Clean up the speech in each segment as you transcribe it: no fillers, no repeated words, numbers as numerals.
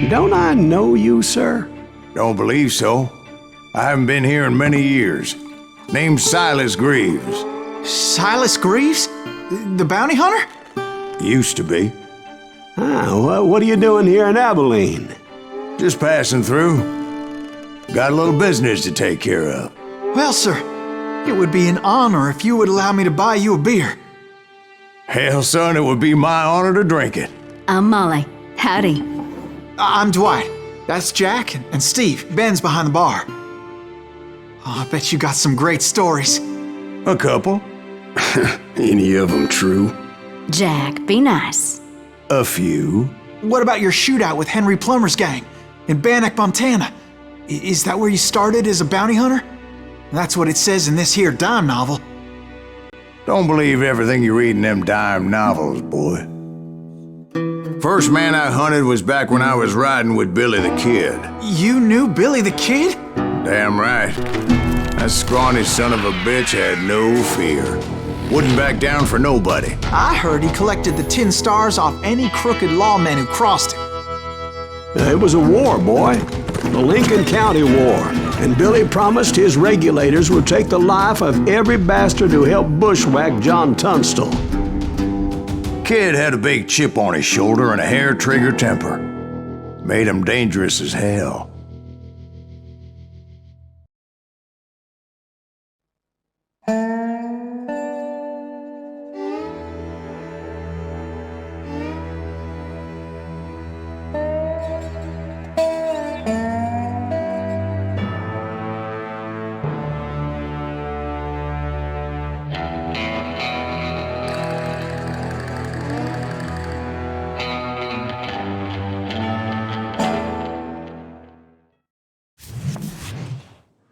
Don't I know you, sir? Don't believe so. I haven't been here in many years. Name's Silas Greaves. Silas Greaves? The bounty hunter? Used to be. Ah, what are you doing here in Abilene? Just passing through. Got a little business to take care of. Well, sir, it would be an honor if you would allow me to buy you a beer. Hell, son, it would be my honor to drink it. I'm Molly. Howdy. I'm Dwight. That's Jack and Steve. Ben's behind the bar. Oh, I bet you got some great stories. A couple. Any of them true? Jack, be nice. A few. What about your shootout with Henry Plummer's gang in Bannock, Montana? Is that where you started as a bounty hunter? That's what it says in this here dime novel. Don't believe everything you read in them dime novels, boy. First man I hunted was back when I was riding with Billy the Kid. You knew Billy the Kid? Damn right. That scrawny son of a bitch had no fear. Wouldn't back down for nobody. I heard he collected the 10 stars off any crooked lawmen who crossed him. It was a war, boy. The Lincoln County War. And Billy promised his regulators would take the life of every bastard who helped bushwhack John Tunstall. Kid had a big chip on his shoulder and a hair-trigger temper. Made him dangerous as hell.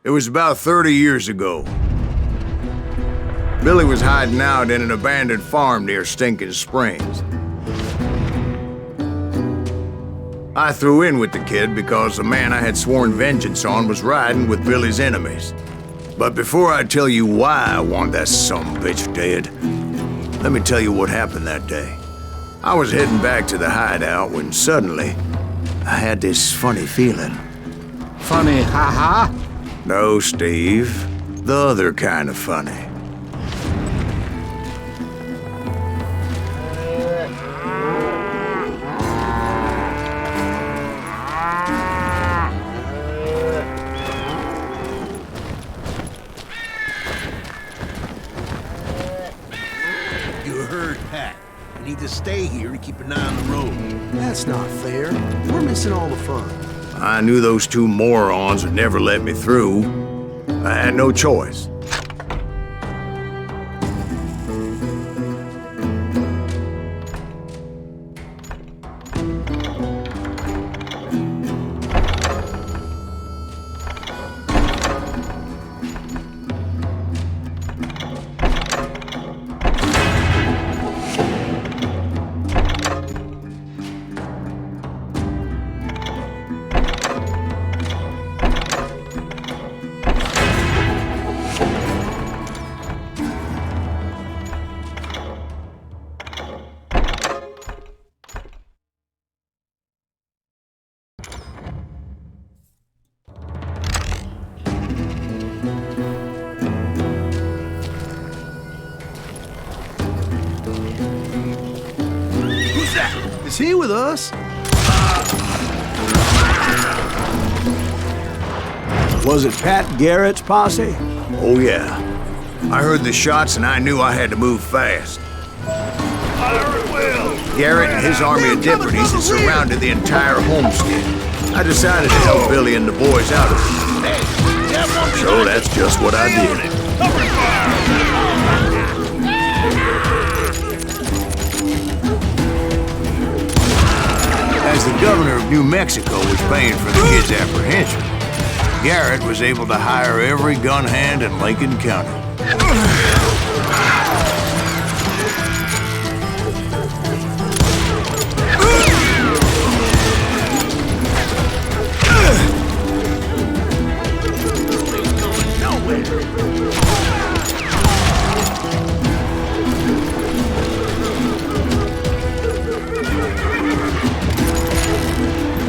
It was about 30 years ago. Billy was hiding out in an abandoned farm near Stinking Springs. I threw in with the kid because the man I had sworn vengeance on was riding with Billy's enemies. But before I tell you why I want that sumbitch dead, let me tell you what happened that day. I was heading back to the hideout when suddenly I had this funny feeling. Funny, ha-ha? No, Steve. The other kind of funny. You heard Pat. You need to stay here to keep an eye on the road. That's not fair. We're missing all the fun. I knew those two morons would never let me through. I had no choice. Is he with us? Was it Pat Garrett's posse? Oh, yeah. I heard the shots and I knew I had to move fast. Garrett and his army of deputies had surrounded the entire homestead. I decided to help Billy and the boys out of it. So that's just what I did. As the governor of New Mexico was paying for the kid's apprehension, Garrett was able to hire every gun hand in Lincoln County.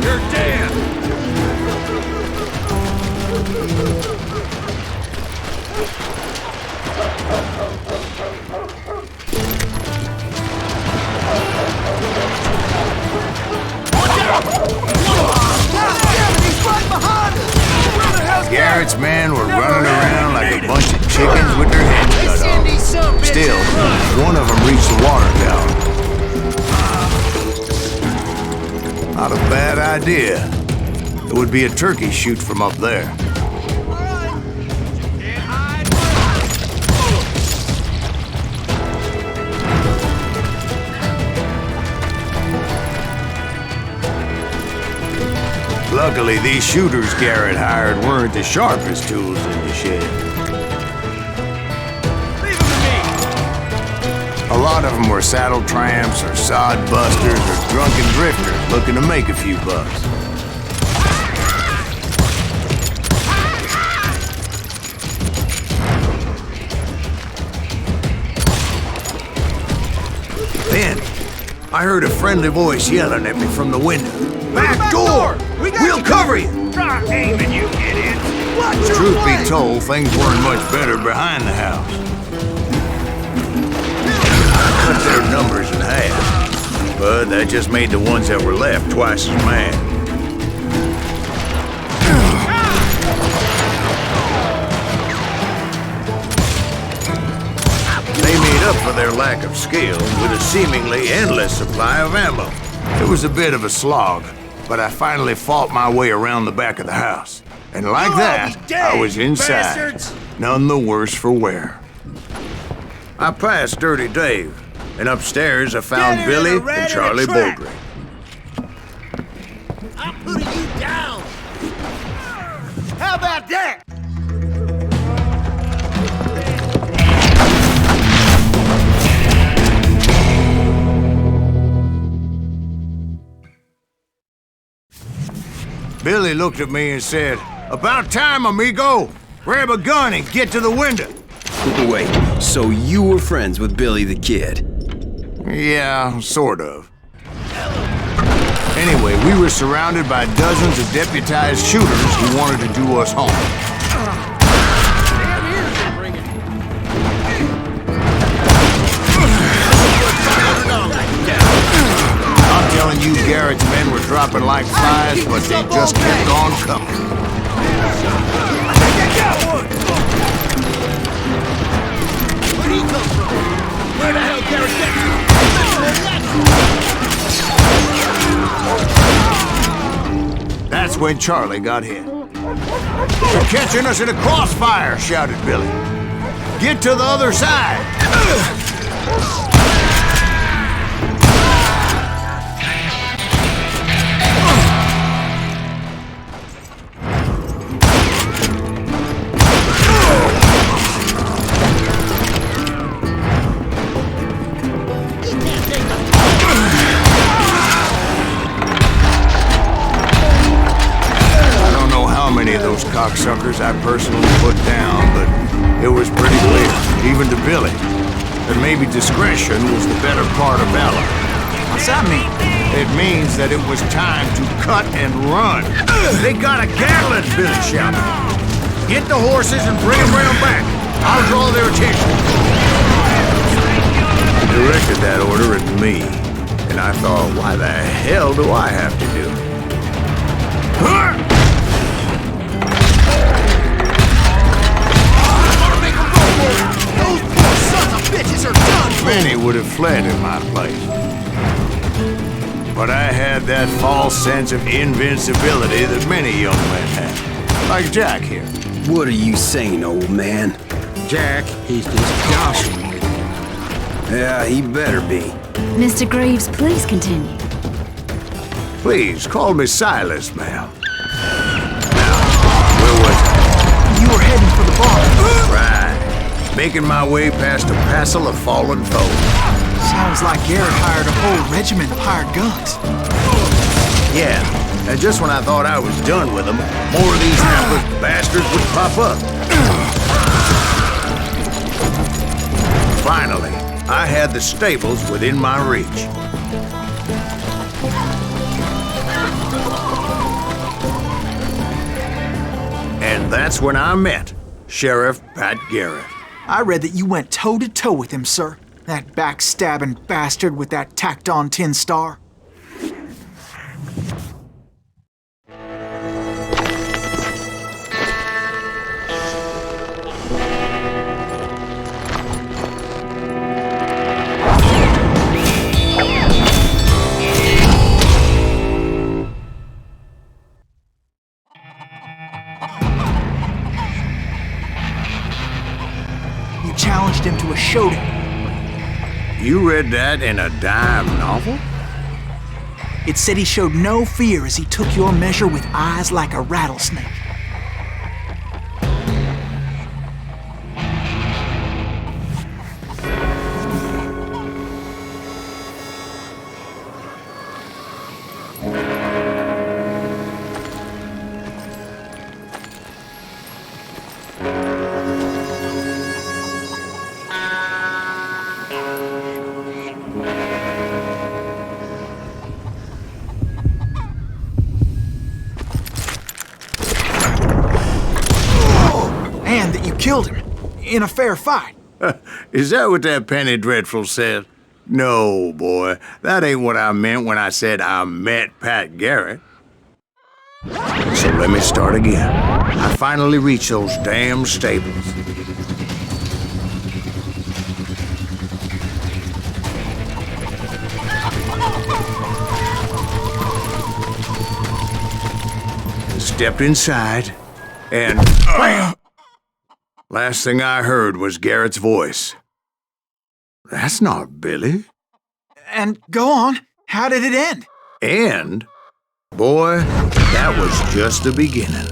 You're dead! Garrett's men were running around like a bunch of chickens with their heads cut off. Still, one of them reached the water tower. Not a bad idea. It would be a turkey shoot from up there. Luckily, these shooters Garrett hired weren't the sharpest tools in the shed. A lot of them were saddle tramps or sod busters or drunken drifters looking to make a few bucks. Then, I heard a friendly voice yelling at me from the window. Back door! We'll cover you! Try aiming, you idiots! Truth be told, things weren't much better behind the house. I cut their numbers in half, but that just made the ones that were left twice as mad. They made up for their lack of skill with a seemingly endless supply of ammo. It was a bit of a slog, but I finally fought my way around the back of the house. And like that, I was inside, bastards. None the worse for wear. I passed Dirty Dave, and upstairs I found Billy and Charlie Baldry. I'm putting you down! How about that? Billy looked at me and said, "About time, amigo! Grab a gun and get to the window!" Wait, so you were friends with Billy the Kid? Yeah, sort of. Anyway, we were surrounded by dozens of deputized shooters who wanted to do us harm. I'm telling you, Garrett's men were dropping like flies, but they just kept on coming. Where'd he come from? Where the hell Garrett get to? That's when Charlie got hit. "They're catching us in a crossfire," shouted Billy. "Get to the other side!" Cocksuckers I personally put down, but it was pretty clear, even to Billy, that maybe discretion was the better part of valor. What's that mean? It means that it was time to cut and run. "They got a Gatling," Billy shouted. "Get the horses and bring them round back. I'll draw their attention." He directed that order at me, and I thought, why the hell do I have to do it? Those poor sons of bitches are done! Many would have fled in my place. But I had that false sense of invincibility that many young men have. Like Jack here. What are you saying, old man? Jack, he's just joshing with you. Yeah, he better be. Mr. Greaves, please continue. Please, call me Silas, ma'am. Now, where was I? You were heading for the bar. Right. Making my way past a passel of fallen foes. Sounds like Garrett hired a whole regiment of hired guns. Yeah, and just when I thought I was done with them, more of these hapless bastards would pop up. Finally, I had the stables within my reach. And that's when I met Sheriff Pat Garrett. I read that you went toe-to-toe with him, sir. That backstabbing bastard with that tacked-on tin star. him to a showdown. You read that in a dime novel? It said he showed no fear as he took your measure with eyes like a rattlesnake. And that you killed him in a fair fight. Is that what that Penny Dreadful said? No, boy. That ain't what I meant when I said I met Pat Garrett. So let me start again. I finally reached those damn stables. Stepped inside, and last thing I heard was Garrett's voice. That's not Billy. And go on, how did it end? And, boy, that was just the beginning.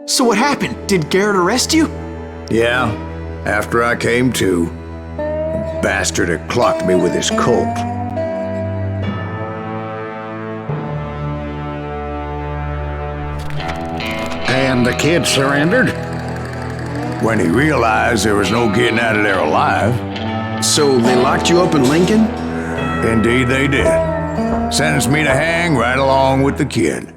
So what happened? Did Garrett arrest you? Yeah, after I came to, the bastard had clocked me with his Colt. And the kid surrendered? When he realized there was no getting out of there alive. So they locked you up in Lincoln? Indeed they did. Sentenced me to hang right along with the kid.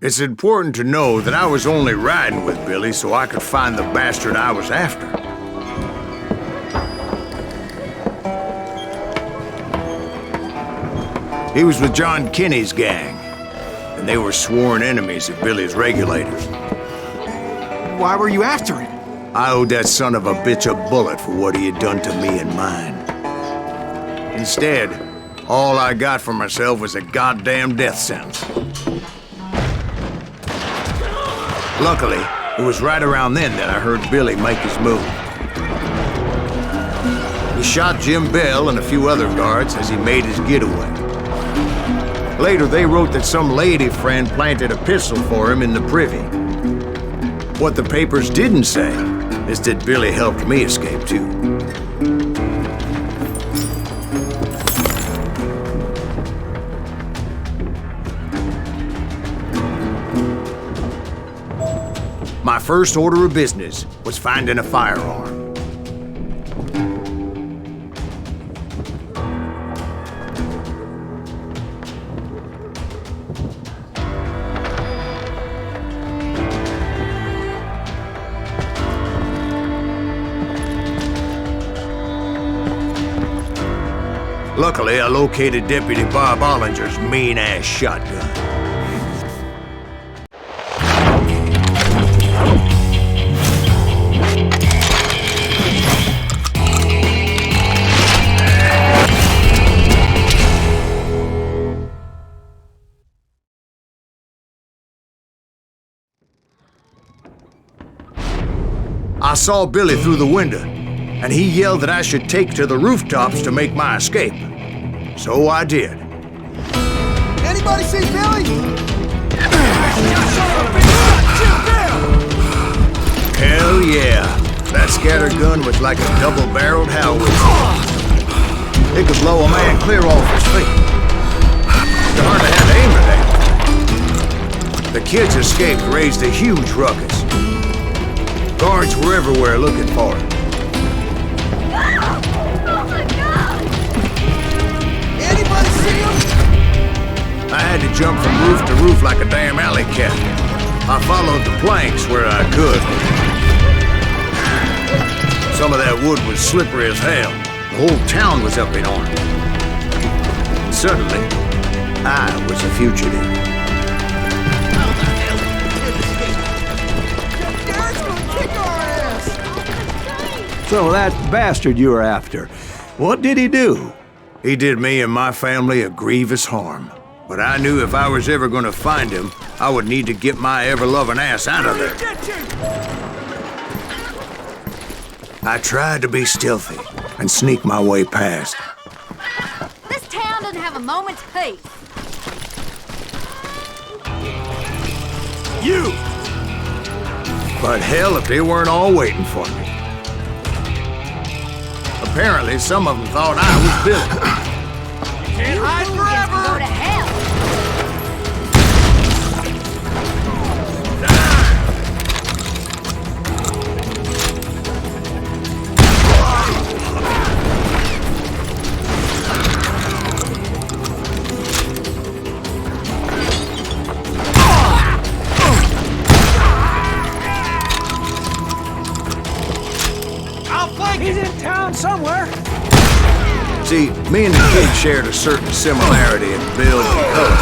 It's important to know that I was only riding with Billy so I could find the bastard I was after. He was with John Kinney's gang, and they were sworn enemies of Billy's regulators. Why were you after him? I owed that son of a bitch a bullet for what he had done to me and mine. Instead, all I got for myself was a goddamn death sentence. Luckily, it was right around then that I heard Billy make his move. He shot Jim Bell and a few other guards as he made his getaway. Later, they wrote that some lady friend planted a pistol for him in the privy. What the papers didn't say is that Billy helped me escape too. My first order of business was finding a firearm. Luckily, I located Deputy Bob Ollinger's mean-ass shotgun. I saw Billy through the window, and he yelled that I should take to the rooftops to make my escape. So I did. Anybody see Billy? Hell yeah. That scatter gun was like a double-barreled howitzer. It could blow a man clear off his feet. You hardly had to aim at that. The kids' escape raised a huge ruckus. Guards were everywhere looking for it. Oh my God! Anybody see him? I had to jump from roof to roof like a damn alley cat. I followed the planks where I could. Some of that wood was slippery as hell. The whole town was up in arms. And suddenly, I was a fugitive. Dad's gonna kick our ass! So that bastard you were after, what did he do? He did me and my family a grievous harm. But I knew if I was ever gonna find him, I would need to get my ever-loving ass out of there. I tried to be stealthy and sneak my way past. This town doesn't have a moment's peace. You! But hell if they weren't all waiting for me. Apparently, some of them thought I was Billy. Can't hide forever! Go to hell! He's in town somewhere. See, me and the kid shared a certain similarity in build and color.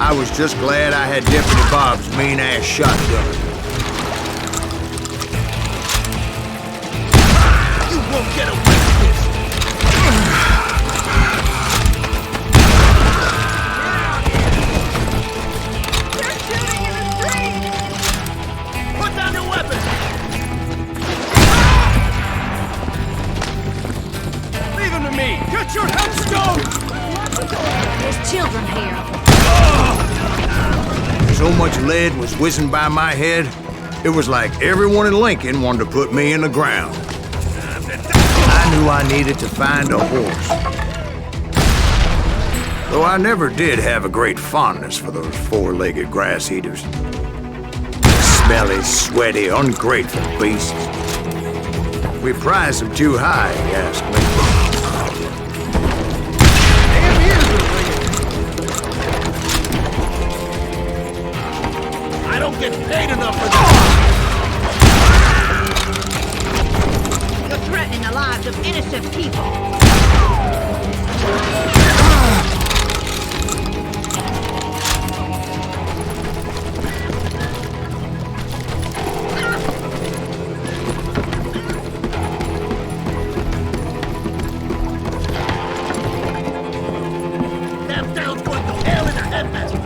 I was just glad I had Deputy Bob's mean-ass shotgun. You won't get away with this! They're shooting in the street! Put down your weapon! Leave him to me! Get your headstone! There's children here. So much lead was whizzing by my head, it was like everyone in Lincoln wanted to put me in the ground. I knew I needed to find a horse. Though I never did have a great fondness for those four-legged grass eaters. Smelly, sweaty, ungrateful beasts. We prize them too high, if you ask me. Damn ears are ringing! I don't get paid enough for this! You're threatening the lives of innocent people. That town's going to hell in a headbasket!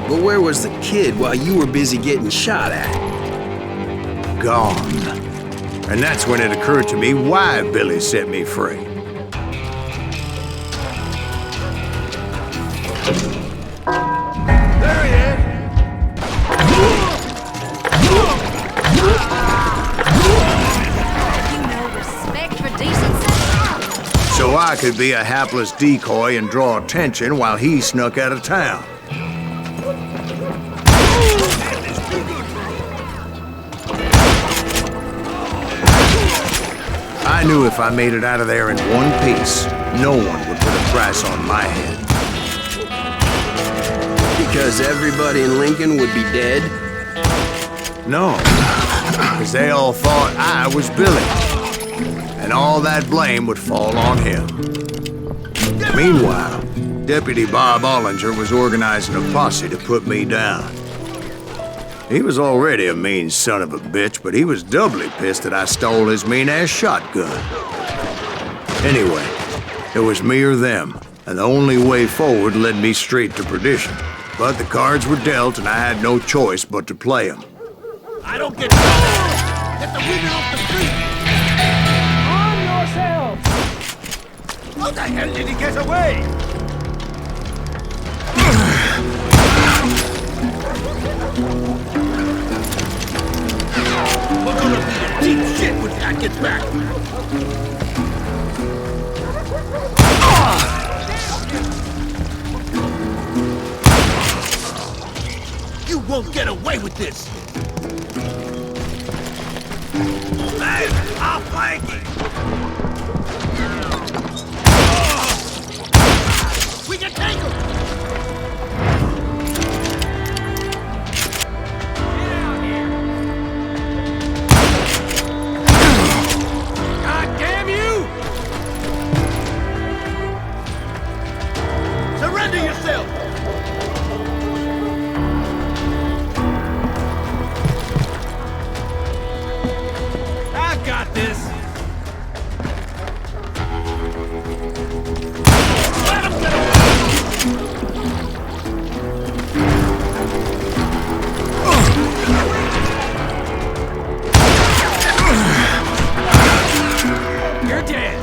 But where was the kid while you were busy getting shot at? Gone. And that's when it occurred to me why Billy set me free. There he is! You know respect for decency? So I could be a hapless decoy and draw attention while he snuck out of town. I knew if I made it out of there in one piece, no one would put a price on my head. Because everybody in Lincoln would be dead? No, because they all thought I was Billy, and all that blame would fall on him. Meanwhile, Deputy Bob Ollinger was organizing a posse to put me down. He was already a mean son of a bitch, but he was doubly pissed that I stole his mean-ass shotgun. Anyway, it was me or them, and the only way forward led me straight to perdition. But the cards were dealt, and I had no choice but to play them. I don't get paid! Get the women off the street! On your yourselves! How the hell did he get away? We're gonna be in deep shit when Pat gets back. You won't get away with this! Hey, I'll flank it! We can take him! God damn you! Surrender yourself! I've got this! Let him get away! You're dead!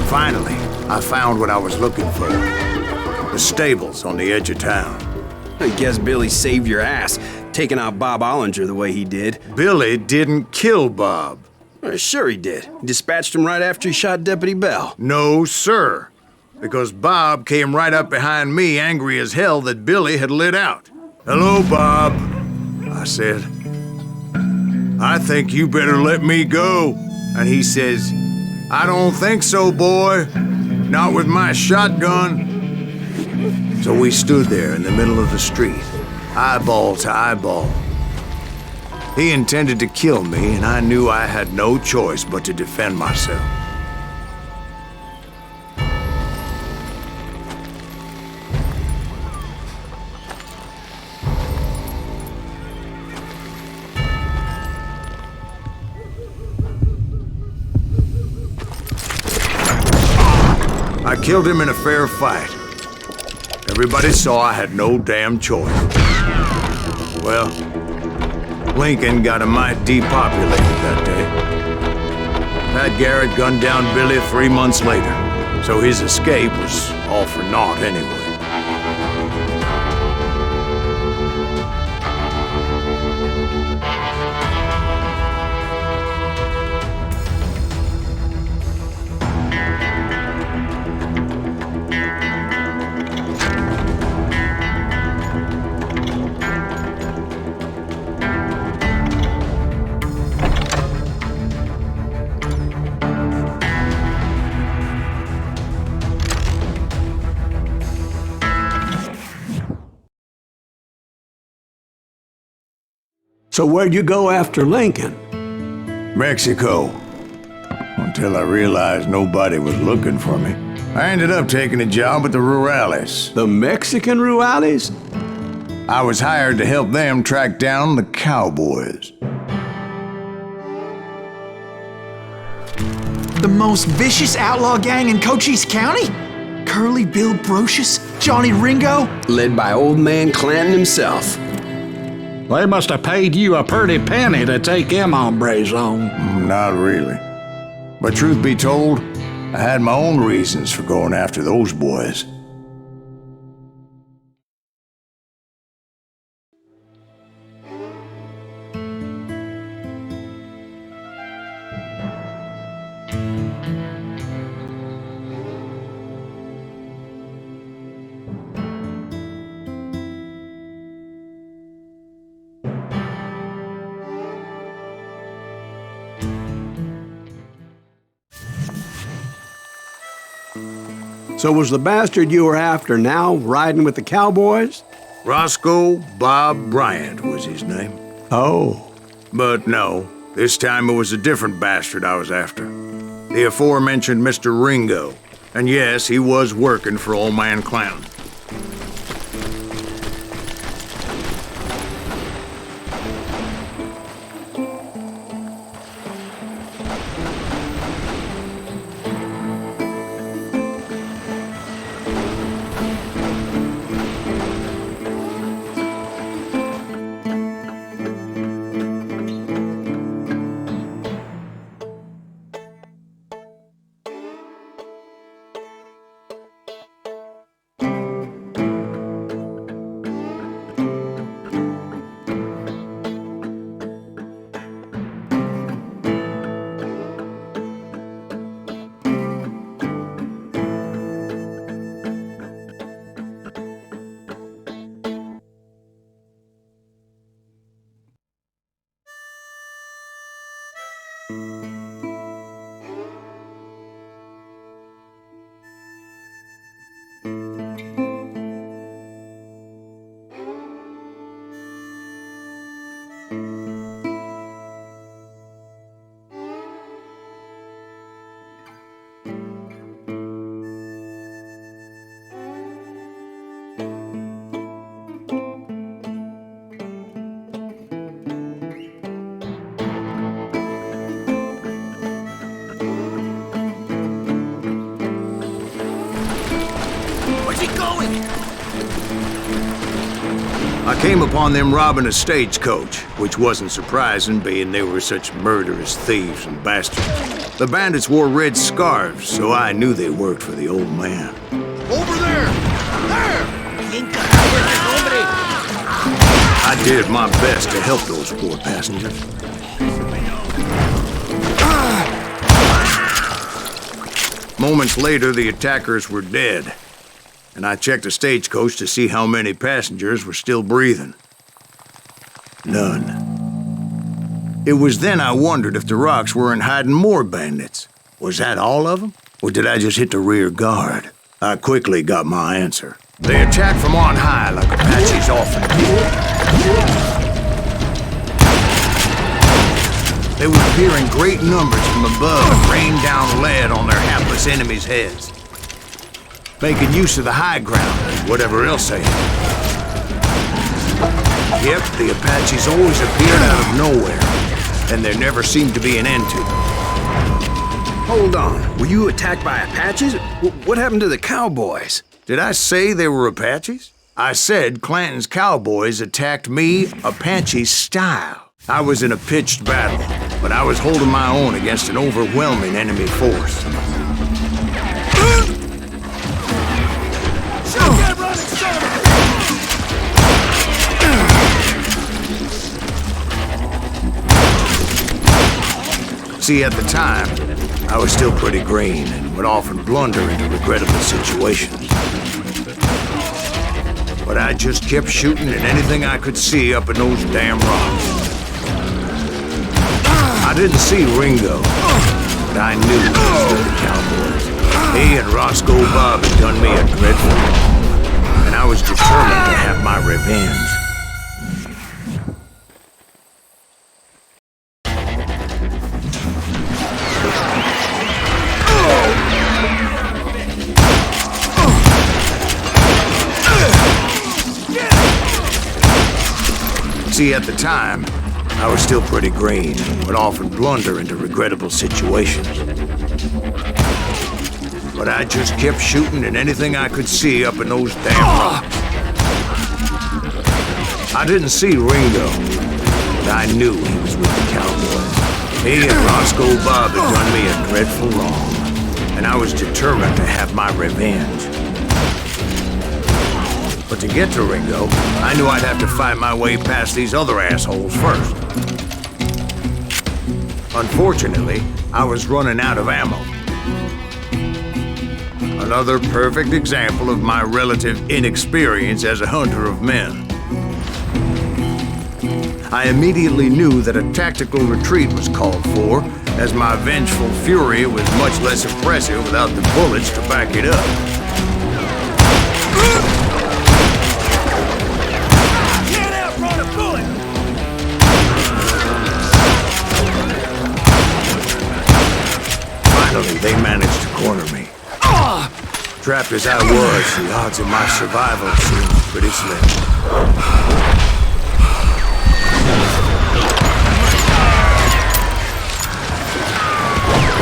Finally, I found what I was looking for. The stables on the edge of town. I guess Billy saved your ass, taking out Bob Ollinger the way he did. Billy didn't kill Bob. Well, sure he did. He dispatched him right after he shot Deputy Bell. No, sir. Because Bob came right up behind me, angry as hell that Billy had lit out. "Hello, Bob," I said. "I think you better let me go." And he says, "I don't think so, boy. Not with my shotgun." So we stood there in the middle of the street, eyeball to eyeball. He intended to kill me, and I knew I had no choice but to defend myself. I killed him in a fair fight. Everybody saw I had no damn choice. Well, Lincoln got a mite depopulated that day. Pat Garrett gunned down Billy 3 months later, so his escape was all for naught anyway. So where'd you go after Lincoln? Mexico. Until I realized nobody was looking for me. I ended up taking a job at the Rurales. The Mexican Rurales? I was hired to help them track down the Cowboys. The most vicious outlaw gang in Cochise County? Curly Bill Brocious? Johnny Ringo? Led by old man Clanton himself. They must have paid you a pretty penny to take them hombres on. Not really. But truth be told, I had my own reasons for going after those boys. So was the bastard you were after now riding with the Cowboys? Roscoe Bob Bryant was his name. Oh. But no, this time it was a different bastard I was after. The aforementioned Mr. Ringo. And yes, he was working for old man Clanton. Where's he going? I came upon them robbing a stagecoach, which wasn't surprising, being they were such murderous thieves and bastards. The bandits wore red scarves, so I knew they worked for the old man. Over there! There! Ain't got nowhere, hombre! I did my best to help those poor passengers. Moments later, the attackers were dead, and I checked the stagecoach to see how many passengers were still breathing. None. It was then I wondered if the rocks weren't hiding more bandits. Was that all of them? Or did I just hit the rear guard? I quickly got my answer. They attacked from on high like Apaches often do. They would appear in great numbers from above and rain down lead on their hapless enemies' heads, making use of the high ground and whatever else they had. Yep, the Apaches always appeared out of nowhere, and there never seemed to be an end to them. Hold on. Were you attacked by Apaches? What happened to the Cowboys? Did I say they were Apaches? I said Clanton's Cowboys attacked me Apache style. I was in a pitched battle, but I was holding my own against an overwhelming enemy force. See, at the time, I was still pretty green and would often blunder into regrettable situations. But I just kept shooting at anything I could see up in those damn rocks. I didn't see Ringo, but I knew he was with the Cowboys. He and Roscoe Bob had done me a dreadful wrong, and I was determined to have my revenge. See, at the time, I was still pretty green and would often blunder into regrettable situations. But I just kept shooting at anything I could see up in those damn rocks. I didn't see Ringo, but I knew he was with the Cowboys. He and Roscoe Bob had done me a dreadful wrong, and I was determined to have my revenge. But to get to Ringo, I knew I'd have to fight my way past these other assholes first. Unfortunately, I was running out of ammo. Another perfect example of my relative inexperience as a hunter of men. I immediately knew that a tactical retreat was called for, as my vengeful fury was much less impressive without the bullets to back it up. Finally, they managed to corner me. Trapped as I was, the odds of my survival seemed pretty slim.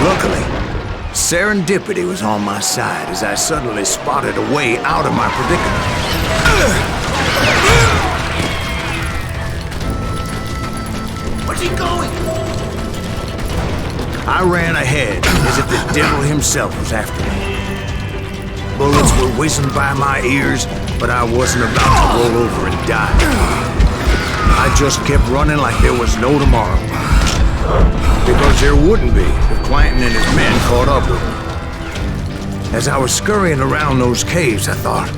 Luckily, serendipity was on my side as I suddenly spotted a way out of my predicament. Where's he going? I ran ahead, as if the devil himself was after me. Bullets were whizzing by my ears, but I wasn't about to roll over and die. I just kept running like there was no tomorrow. Because there wouldn't be if Clanton and his men caught up with me. As I was scurrying around those caves, I thought,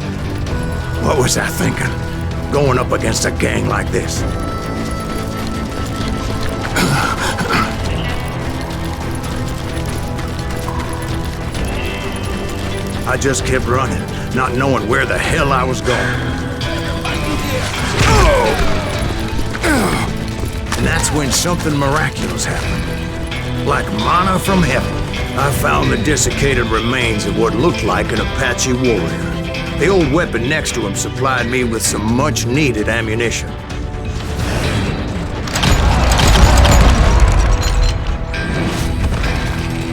what was I thinking? Going up against a gang like this? I just kept running, not knowing where the hell I was going. And that's when something miraculous happened. Like manna from heaven, I found the desiccated remains of what looked like an Apache warrior. The old weapon next to him supplied me with some much-needed ammunition.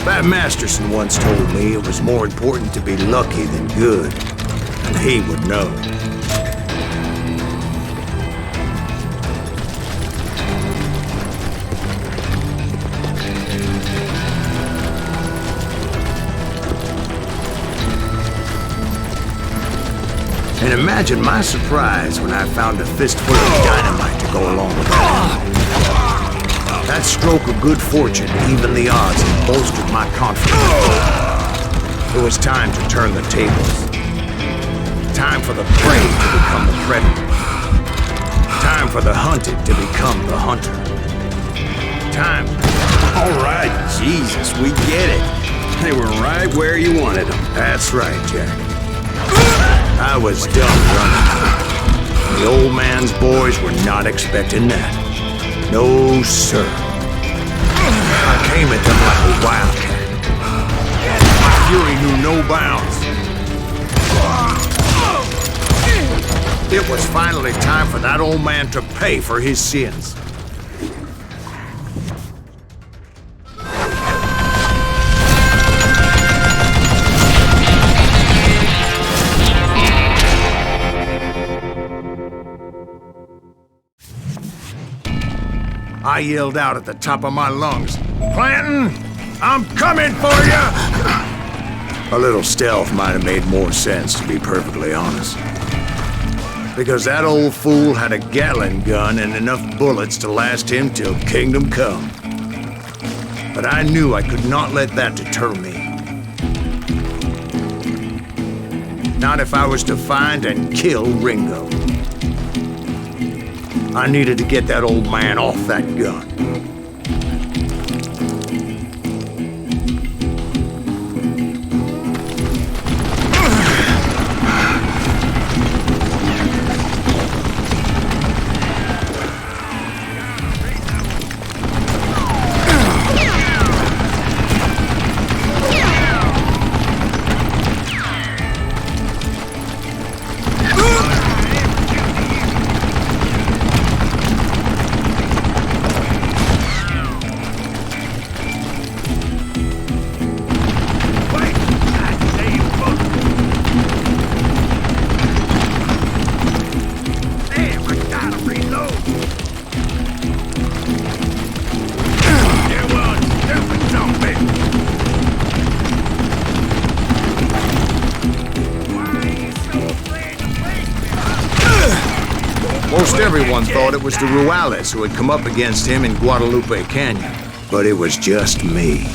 Pat Masterson once told me it was more important to be lucky than good, and he would know. And imagine my surprise when I found a fistful of dynamite to go along with it. That stroke of good fortune evened the odds and bolstered my confidence. It was time to turn the tables. Time for the prey to become the predator. Time for the hunted to become the hunter. Time. All right, Jesus, we get it. They were right where you wanted them. That's right, Jack. I was done running. The old man's boys were not expecting that. No, sir. I came at them like a wildcat. My fury knew no bounds. It was finally time for that old man to pay for his sins. I yelled out at the top of my lungs, "Clanton, I'm coming for you!" A little stealth might have made more sense, to be perfectly honest. Because that old fool had a Gatling gun and enough bullets to last him till kingdom come. But I knew I could not let that deter me. Not if I was to find and kill Ringo. I needed to get that old man off that gun. Most everyone thought it was the Ruales who had come up against him in Guadalupe Canyon, but it was just me.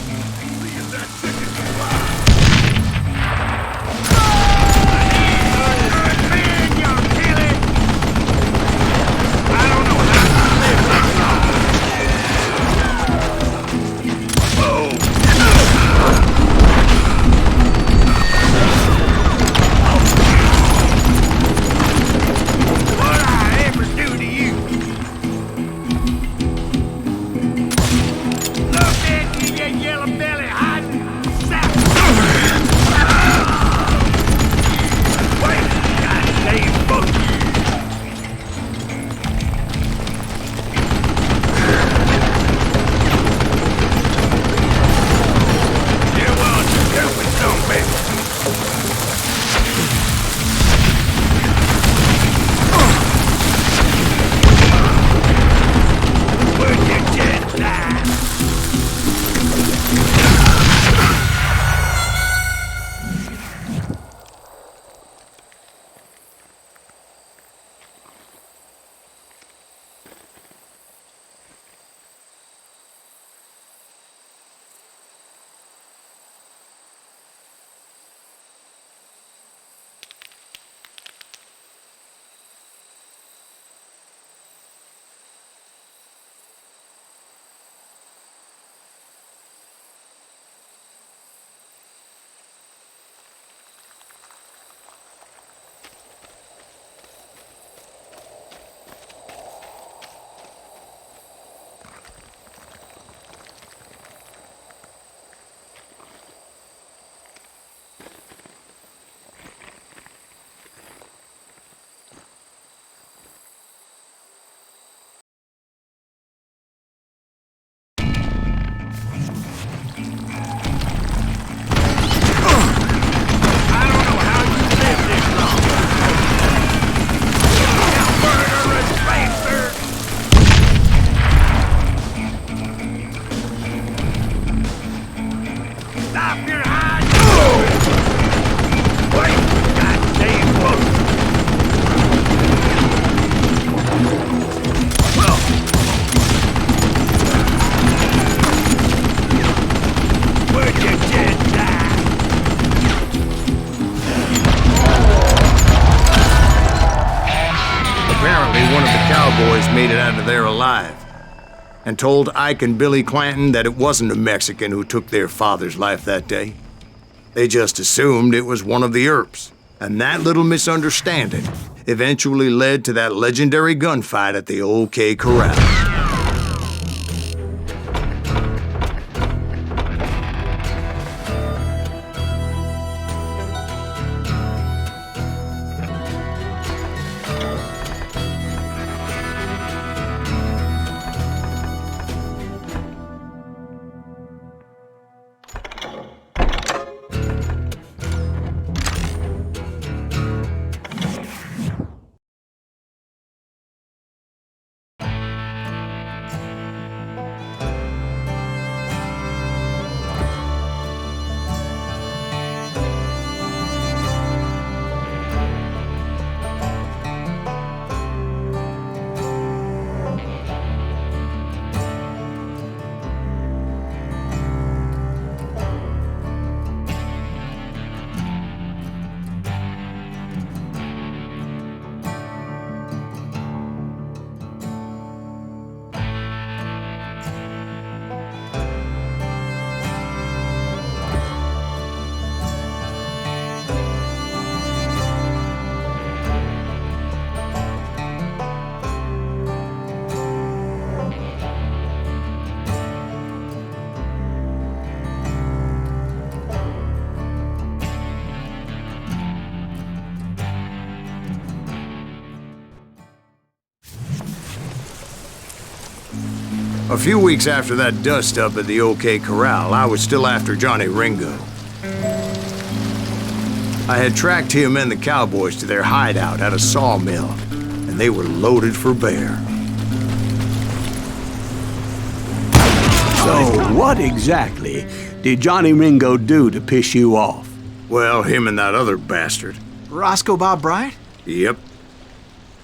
Cowboys made it out of there alive, and told Ike and Billy Clanton that it wasn't a Mexican who took their father's life that day. They just assumed it was one of the Earps, and that little misunderstanding eventually led to that legendary gunfight at the OK Corral. A few weeks after that dust-up at the OK Corral, I was still after Johnny Ringo. I had tracked him and the Cowboys to their hideout at a sawmill, and they were loaded for bear. So, what exactly did Johnny Ringo do to piss you off? Well, him and that other bastard. Roscoe Bob Bryant? Yep.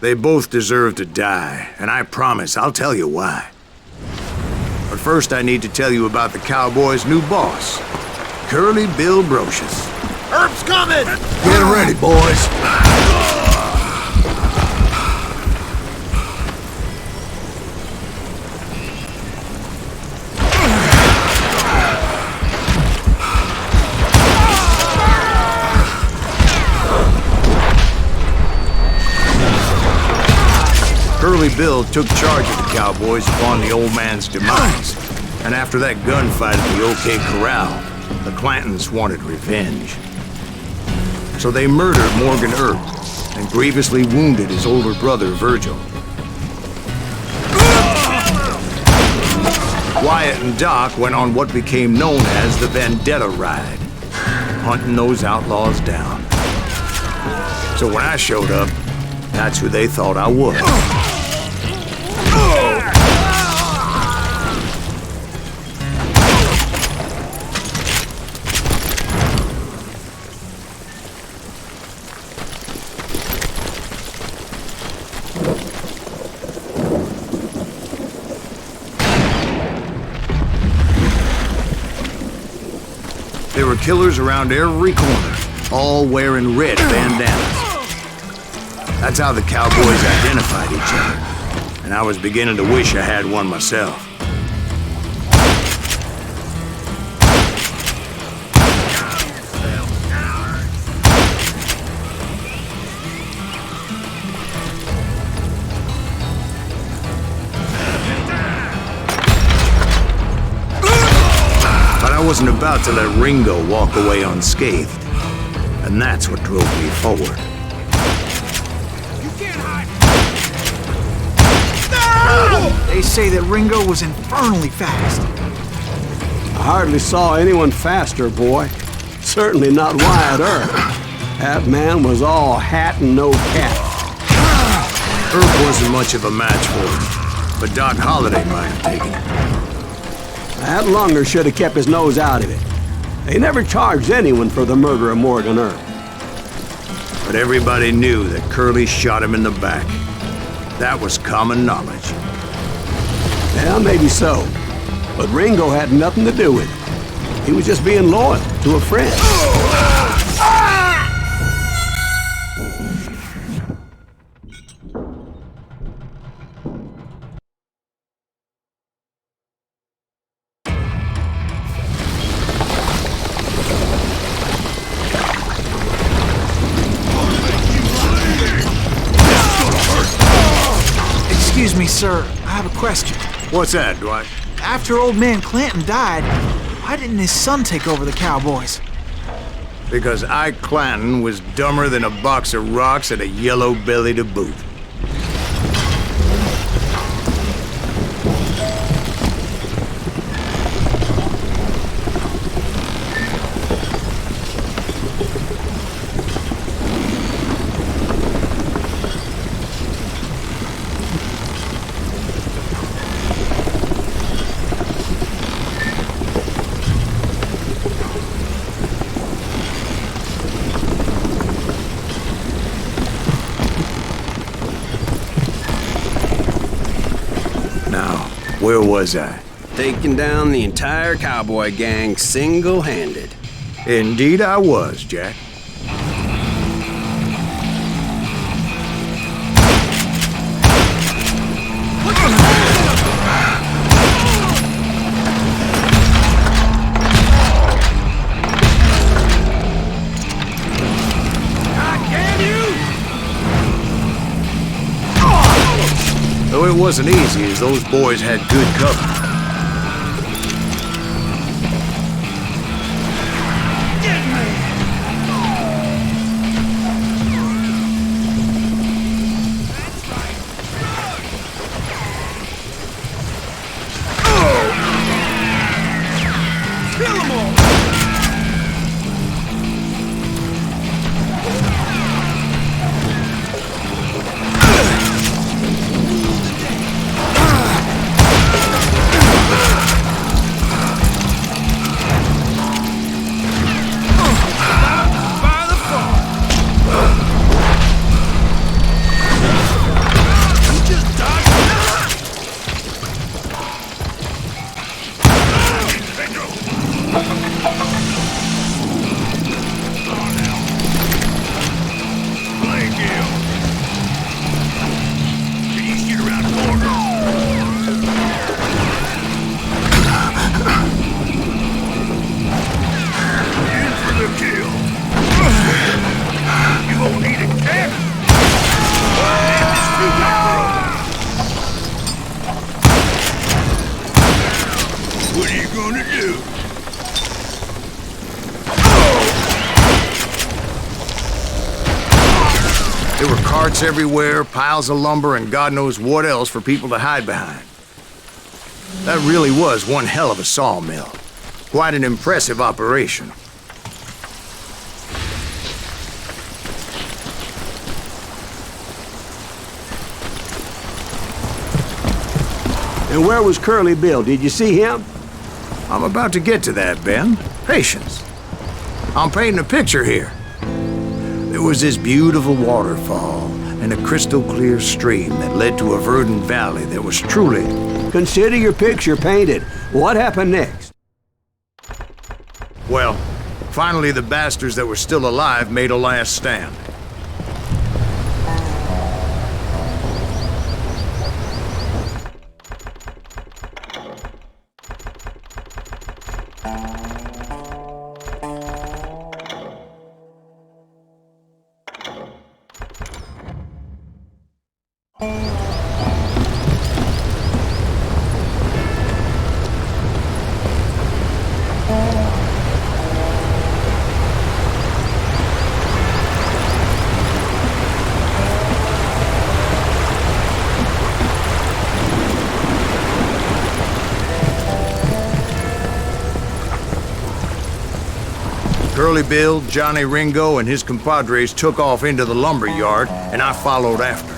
They both deserve to die, and I promise I'll tell you why. But first I need to tell you about the Cowboys' new boss, Curly Bill Brocious. Herb's coming! Get ready, boys. Curly Bill took charge of the Cowboys upon the old man's demise. And after that gunfight at the OK Corral, the Clantons wanted revenge. So they murdered Morgan Earp and grievously wounded his older brother, Virgil. Wyatt and Doc went on what became known as the Vendetta Ride, hunting those outlaws down. So when I showed up, that's who they thought I was. There were killers around every corner, all wearing red bandanas. That's how the Cowboys identified each other, and I was beginning to wish I had one myself. But I wasn't about to let Ringo walk away unscathed, and that's what drove me forward. They say that Ringo was infernally fast. I hardly saw anyone faster, boy. Certainly not Wyatt Earp. That man was all hat and no cap. Earp wasn't much of a match for him, but Doc Holliday might have taken it. That Lunger should have kept his nose out of it. They never charged anyone for the murder of Morgan Earp. But everybody knew that Curly shot him in the back. That was common knowledge. Yeah, maybe so. But Ringo had nothing to do with it. He was just being loyal to a friend. Excuse me, sir. I have a question. What's that, Dwight? After old man Clanton died, why didn't his son take over the Cowboys? Because Ike Clanton was dumber than a box of rocks and a yellow belly to boot. Where was I? Taking down the entire cowboy gang single-handed. Indeed I was, Jack. Though it wasn't easy, as those boys had good cover. There were carts everywhere, piles of lumber, and God knows what else for people to hide behind. That really was one hell of a sawmill. Quite an impressive operation. And where was Curly Bill? Did you see him? I'm about to get to that, Ben. Patience. I'm painting a picture here. There was this beautiful waterfall and a crystal clear stream that led to a verdant valley that was truly... Consider your picture painted. What happened next? Well, finally the bastards that were still alive made a last stand. Curly Bill, Johnny Ringo, and his compadres took off into the lumber yard, and I followed after.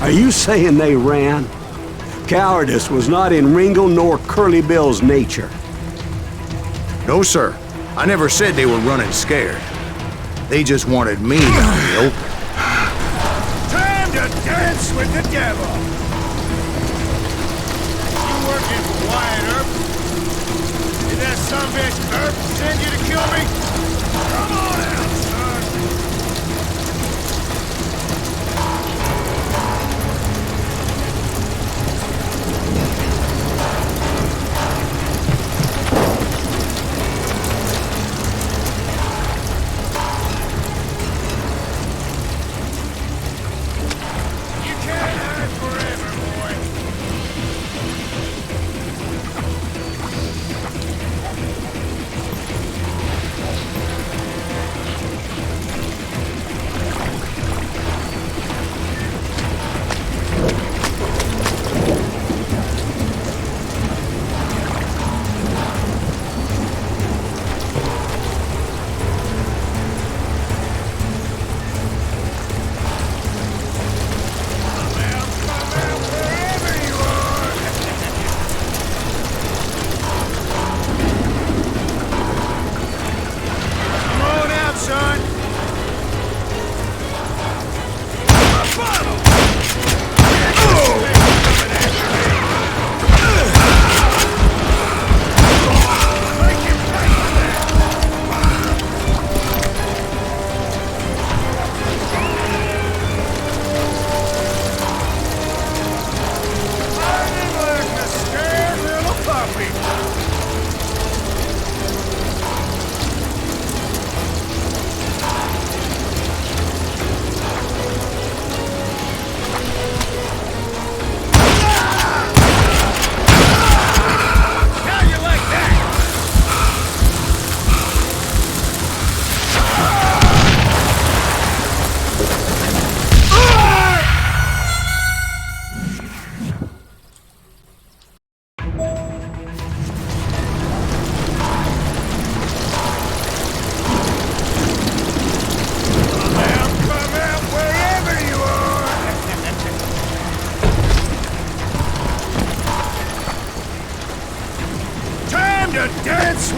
Are you saying they ran? Cowardice was not in Ringo nor Curly Bill's nature. No, sir. I never said they were running scared. They just wanted me out in the open. Time to dance with the devil! You working for Wyatt Earp? Did that sumbitch Earp send you to kill me? Come on out, son!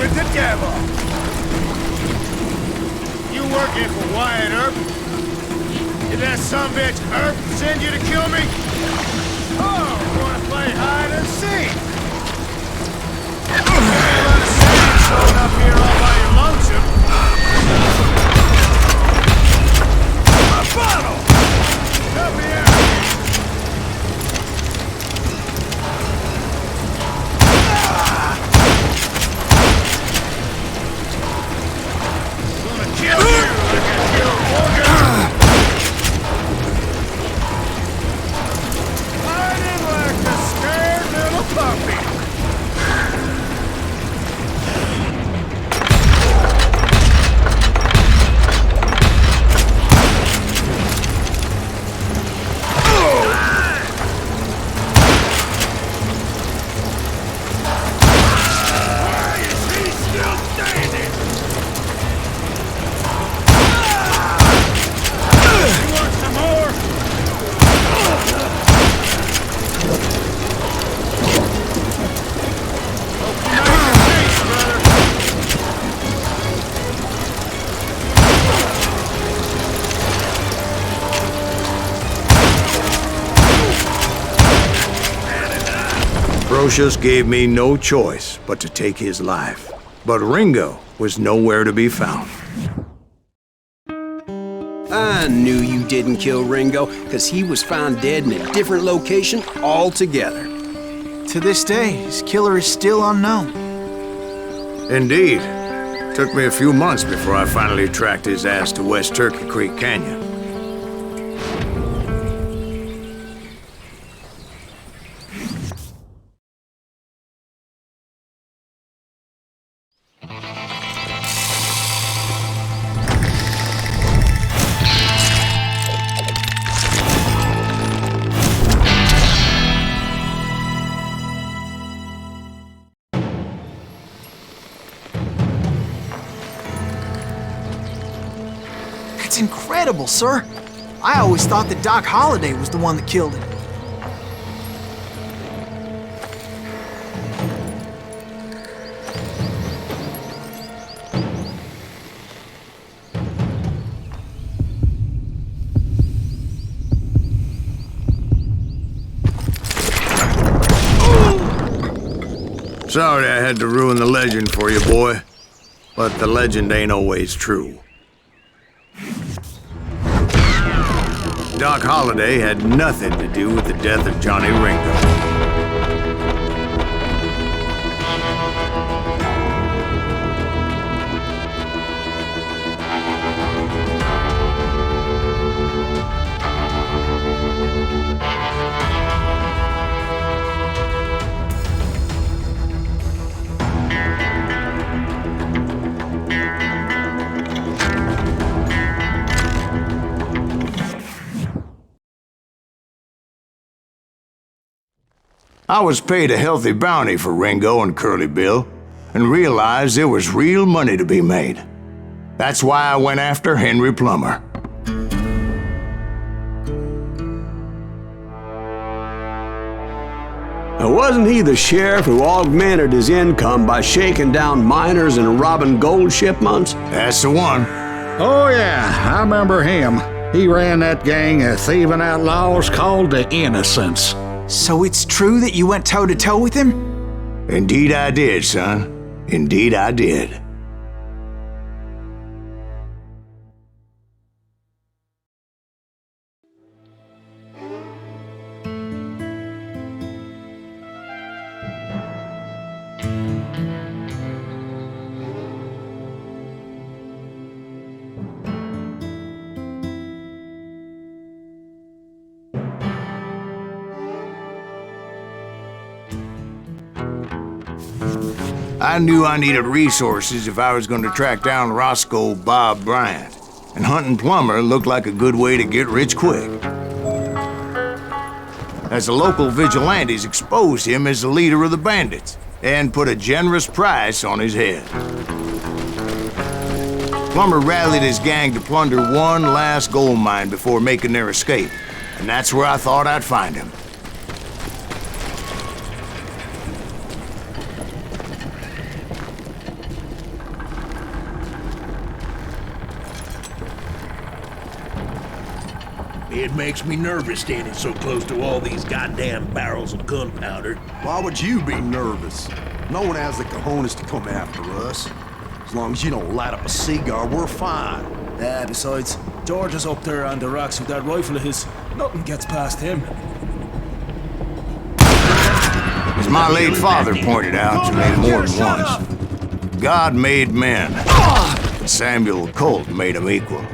with the devil. You working for Wyatt Earp? Did that sumbitch Earp send you to kill me? Oh, wanna play hide and seek? Showing up here all by your lonesome. My bottle! Help me out! Gonna kill you like I killed Morgan! Hiding like a scared little puppy! Brocious gave me no choice but to take his life. But Ringo was nowhere to be found. I knew you didn't kill Ringo, because he was found dead in a different location altogether. To this day, his killer is still unknown. Indeed. Took me a few months before I finally tracked his ass to West Turkey Creek Canyon. That's incredible, sir. I always thought that Doc Holliday was the one that killed him. Sorry I had to ruin the legend for you, boy. But the legend ain't always true. Doc Holliday had nothing to do with the death of Johnny Ringo. I was paid a healthy bounty for Ringo and Curly Bill, and realized there was real money to be made. That's why I went after Henry Plummer. Now, wasn't he the sheriff who augmented his income by shaking down miners and robbing gold shipments? That's the one. Oh, yeah, I remember him. He ran that gang of thieving outlaws called the Innocents. So it's true that you went toe-to-toe with him? Indeed I did, son. Indeed I did. I knew I needed resources if I was going to track down Roscoe Bob Bryant, and hunting Plummer looked like a good way to get rich quick. As the local vigilantes exposed him as the leader of the bandits, and put a generous price on his head. Plummer rallied his gang to plunder one last gold mine before making their escape, and that's where I thought I'd find him. It makes me nervous standing so close to all these goddamn barrels of gunpowder. Why would you be nervous? No one has the cojones to come after us. As long as you don't light up a cigar, we're fine. Yeah, besides, George is up there on the rocks with that rifle of his. Nothing gets past him. As my late father pointed out to me more than once, God made men, and Samuel Colt made them equal.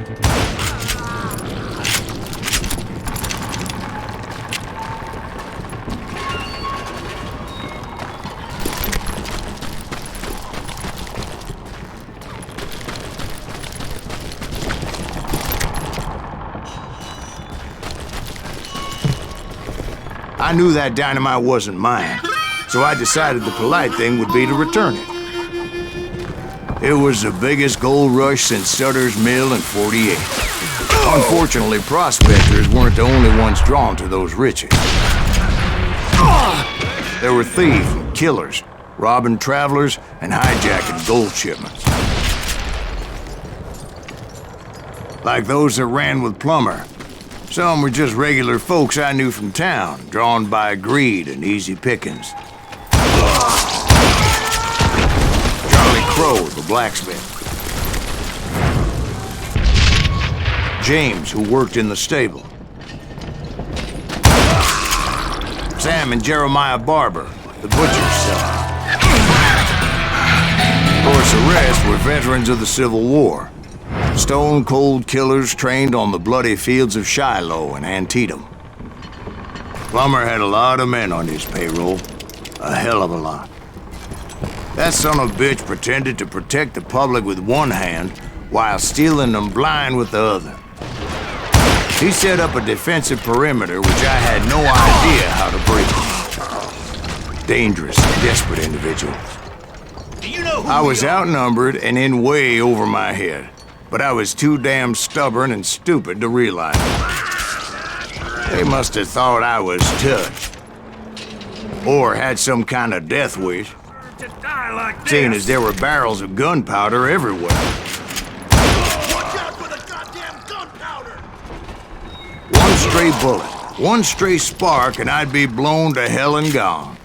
I knew that dynamite wasn't mine, so I decided the polite thing would be to return it. It was the biggest gold rush since Sutter's Mill in '48. Unfortunately, prospectors weren't the only ones drawn to those riches. There were thieves and killers, robbing travelers and hijacking gold shipments. Like those that ran with Plummer. Some were just regular folks I knew from town, drawn by greed and easy pickings. Charlie Crow, the blacksmith. James, who worked in the stable. Sam and Jeremiah Barber, the butcher's son. Of course, the rest were veterans of the Civil War. Stone-cold killers trained on the bloody fields of Shiloh and Antietam. Plummer had a lot of men on his payroll. A hell of a lot. That son of a bitch pretended to protect the public with one hand while stealing them blind with the other. He set up a defensive perimeter which I had no idea how to break. Dangerous, desperate individuals. I was outnumbered and in way over my head. But I was too damn stubborn and stupid to realize it. They must have thought I was touched. Or had some kind of death wish. Seeing as there were barrels of gunpowder everywhere. Watch out for the goddamn gunpowder! One stray bullet, one stray spark, and I'd be blown to hell and gone.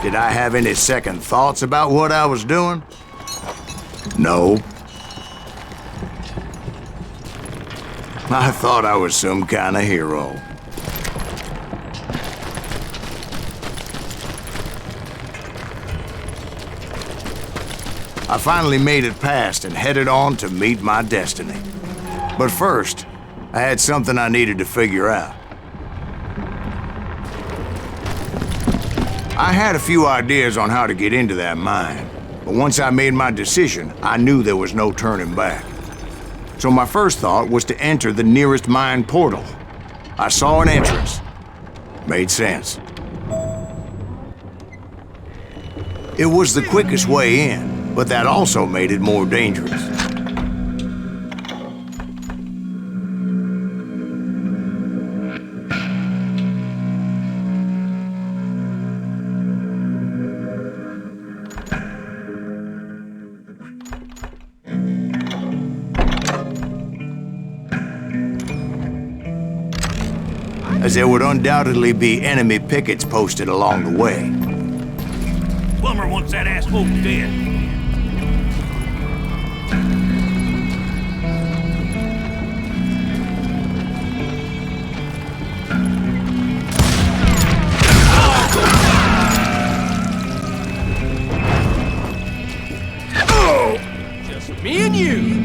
Did I have any second thoughts about what I was doing? No. I thought I was some kind of hero. I finally made it past and headed on to meet my destiny. But first, I had something I needed to figure out. I had a few ideas on how to get into that mine, but once I made my decision, I knew there was no turning back. So my first thought was to enter the nearest mine portal. I saw an entrance. Made sense. It was the quickest way in, but that also made it more dangerous. As there would undoubtedly be enemy pickets posted along the way. Plummer wants that asshole dead. Just me and you.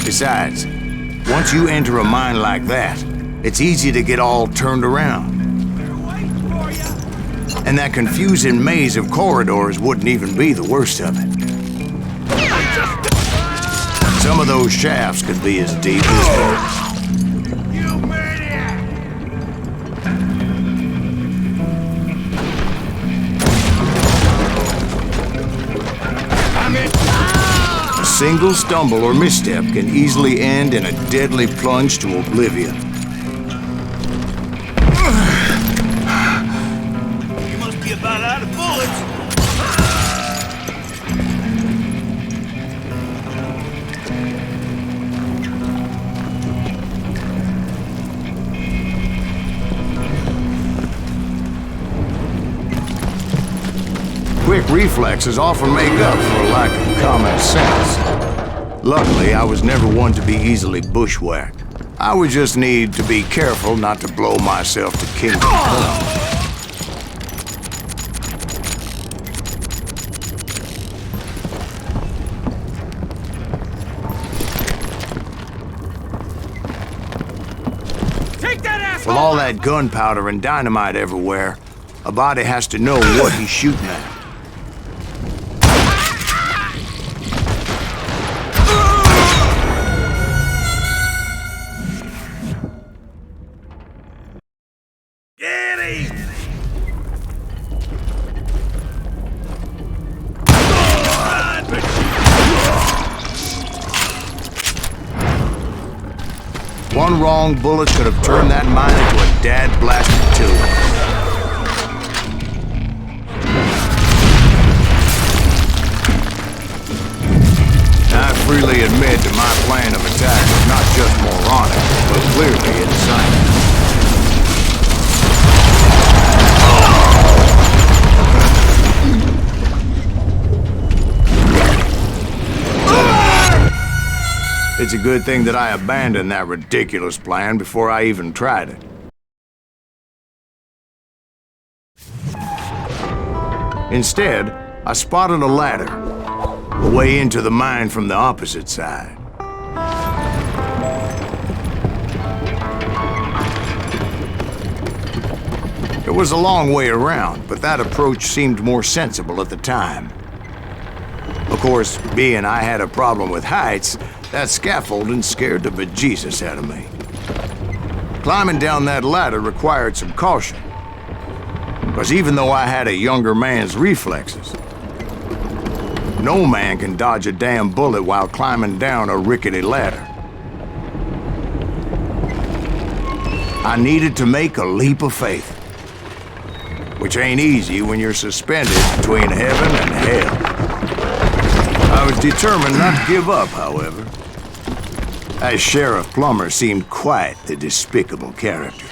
Besides, once you enter a mine like that, it's easy to get all turned around. And that confusing maze of corridors wouldn't even be the worst of it. Some of those shafts could be as deep as this. You maniac! A single stumble or misstep can easily end in a deadly plunge to oblivion. You must be about out of bullets. Quick reflexes often make up for a lack of common sense. Luckily, I was never one to be easily bushwhacked. I would just need to be careful not to blow myself to kingdom come. With all that gunpowder and dynamite everywhere, a body has to know what he's shooting at. Get him! One wrong bullet could have turned that mine into a dad-blasted tube. I freely admit that my plan of attack was not just moronic, but clearly insane. It's a good thing that I abandoned that ridiculous plan before I even tried it. Instead, I spotted a ladder, a way into the mine from the opposite side. It was a long way around, but that approach seemed more sensible at the time. Of course, being I had a problem with heights, that scaffolding scared the bejesus out of me. Climbing down that ladder required some caution, because even though I had a younger man's reflexes, no man can dodge a damn bullet while climbing down a rickety ladder. I needed to make a leap of faith, which ain't easy when you're suspended between heaven and hell. I was determined not to give up, however. As Sheriff Plummer seemed quite the despicable character.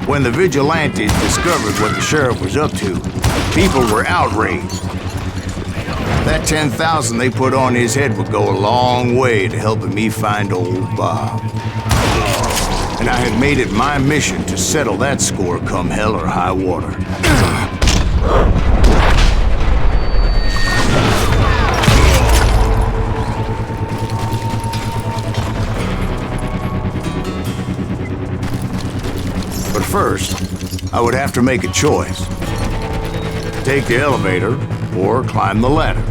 When the vigilantes discovered what the sheriff was up to, people were outraged. That 10,000 they put on his head would go a long way to helping me find old Bob. And I had made it my mission to settle that score come hell or high water. But first, I would have to make a choice. Take the elevator or climb the ladder.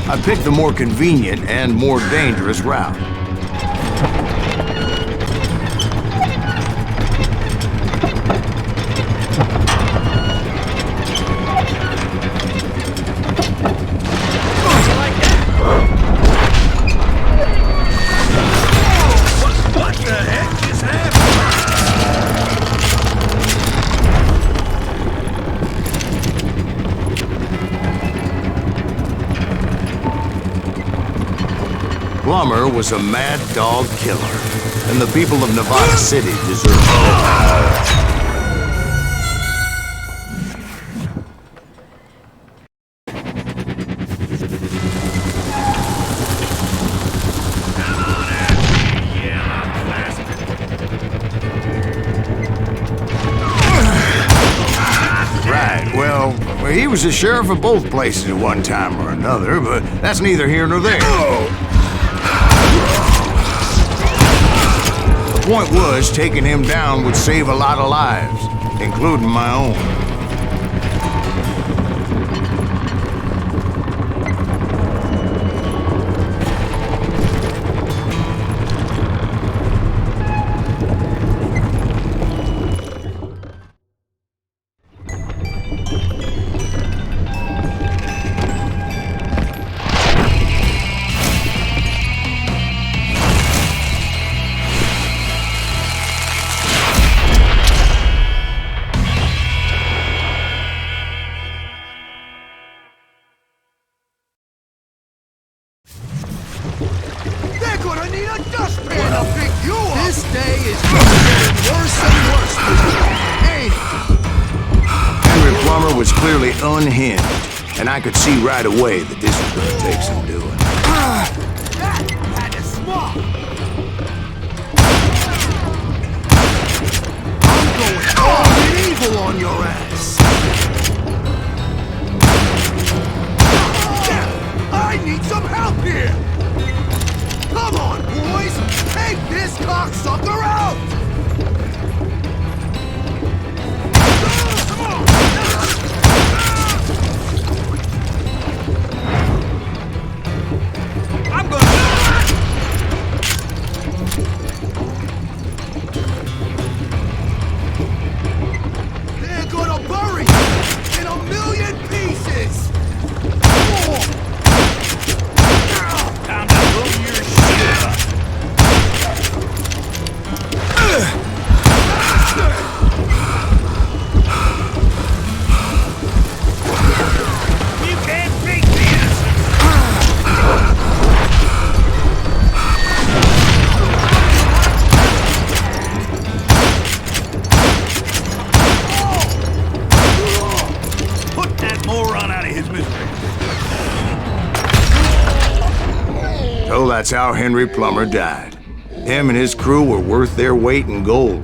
I picked the more convenient and more dangerous route. What the heck is happening? Plummer was a mad dog killer, and the people of Nevada City deserved it. Right, well, he was the sheriff of both places at one time or another, but that's neither here nor there. The point was, taking him down would save a lot of lives, including my own. gonna need a dustpan to pick you up! This day is getting worse and worse for you, ain't it? Henry Plummer was clearly unhinged, and I could see right away that this was gonna take some doing. That had to swap! I'm going all medieval on your ass! I need some help here! Come on, boys! Take this cocksucker out! I'm gonna... They're gonna bury you in a million pieces! Time to blow your shit up. You can't beat the innocent. Put that moron out of his misery. So that's how Henry Plummer died. Him and his crew were worth their weight in gold.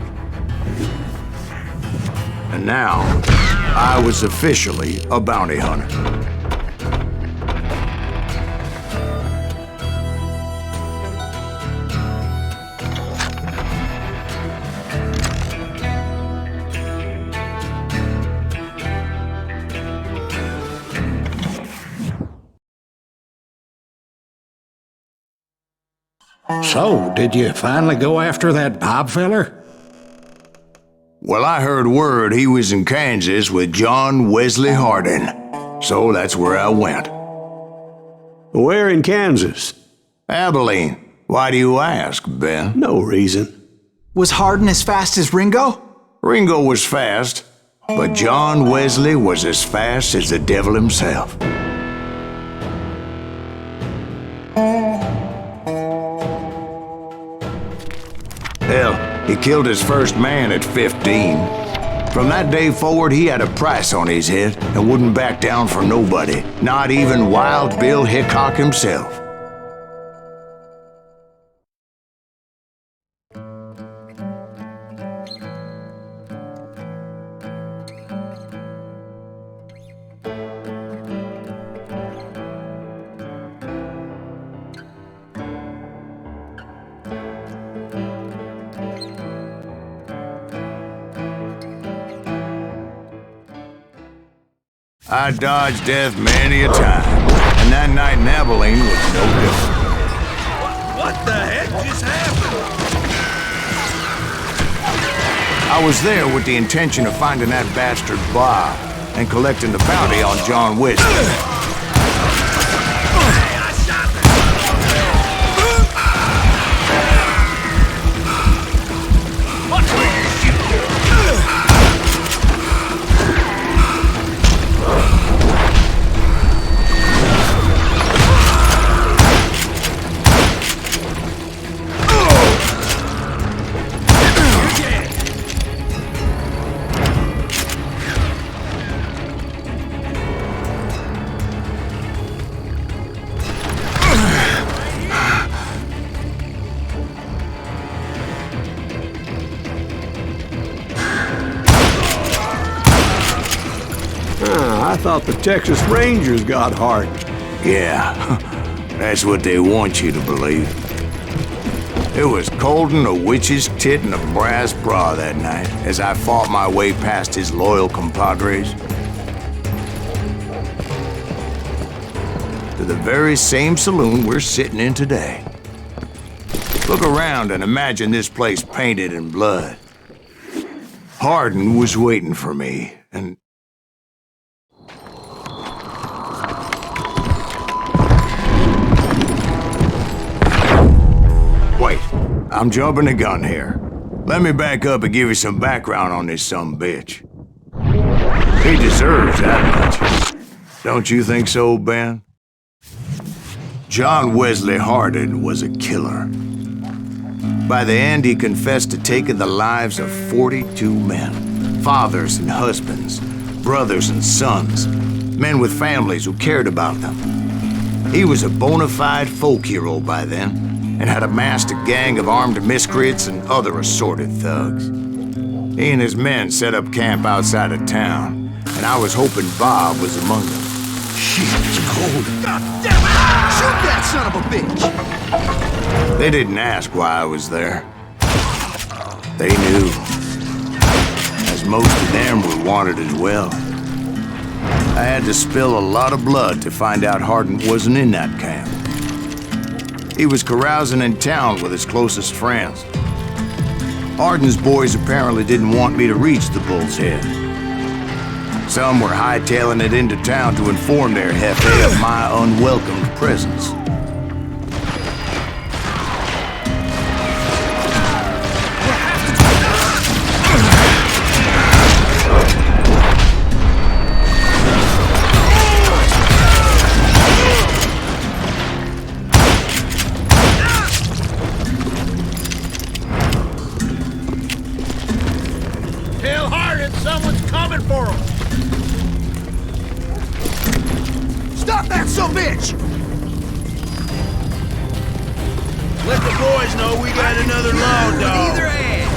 And now, I was officially a bounty hunter. So, did you finally go after that Bob feller? Well, I heard word he was in Kansas with John Wesley Hardin. So that's where I went. Where in Kansas? Abilene. Why do you ask, Ben? No reason. Was Hardin as fast as Ringo? Ringo was fast, but John Wesley was as fast as the devil himself. Hell, he killed his first man at 15. From that day forward, he had a price on his head and wouldn't back down for nobody, not even Wild Bill Hickok himself. I dodged death many a time, and that night in Abilene was no different. What the heck just happened? I was there with the intention of finding that bastard Bob and collecting the bounty on John Wesley. I thought the Texas Rangers got Hardin. Yeah, that's what they want you to believe. It was cold in a witch's tit and a brass bra that night as I fought my way past his loyal compadres to the very same saloon we're sitting in today. Look around and imagine this place painted in blood. Hardin was waiting for me, and wait, I'm jumping the gun here. Let me back up and give you some background on this sumbitch. He deserves that much. Don't you think so, Ben? John Wesley Hardin was a killer. By the end, he confessed to taking the lives of 42 men. Fathers and husbands, brothers and sons, men with families who cared about them. He was a bona fide folk hero by then, and had amassed a gang of armed miscreants and other assorted thugs. He and his men set up camp outside of town, and I was hoping Bob was among them. Shit, it's cold. God damn it! Shoot that son of a bitch! They didn't ask why I was there. They knew. As most of them were wanted as well. I had to spill a lot of blood to find out Hardin wasn't in that camp. He was carousing in town with his closest friends. Hardin's boys apparently didn't want me to reach the Bull's Head. Some were hightailing it into town to inform their Jefe of my unwelcomed presence. Tell Hardin someone's coming for him. Stop that son of a bitch! Let the boys know we got another load, dog. Either end.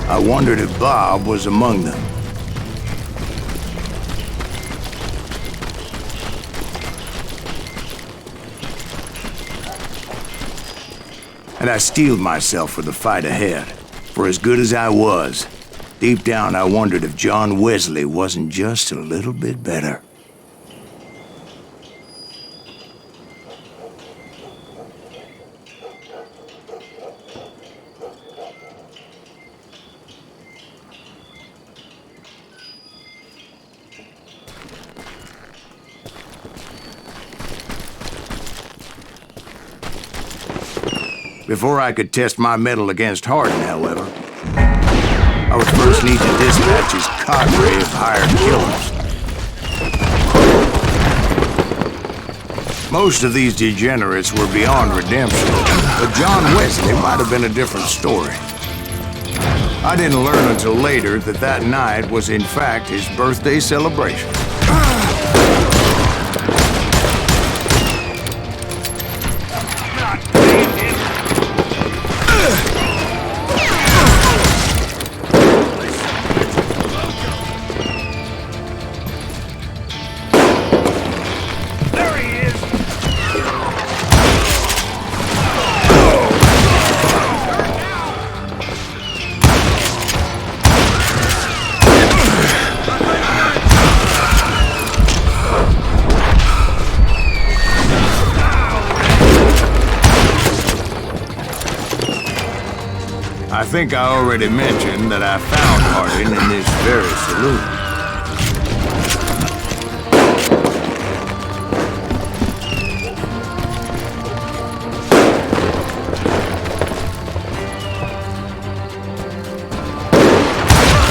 I wondered if Bob was among them. And I steeled myself for the fight ahead. For as good as I was, deep down I wondered if John Wesley wasn't just a little bit better. Before I could test my mettle against Hardin, however, I would first need to dispatch his cadre of hired killers. Most of these degenerates were beyond redemption, but John Wesley might have been a different story. I didn't learn until later that that night was in fact his birthday celebration. I think I already mentioned that I found Hardin in this very saloon.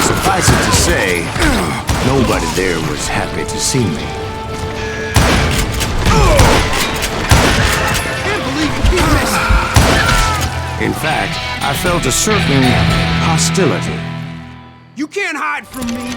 Suffice it to say, nobody there was happy to see me. In fact, I felt a certain hostility. You can't hide from me.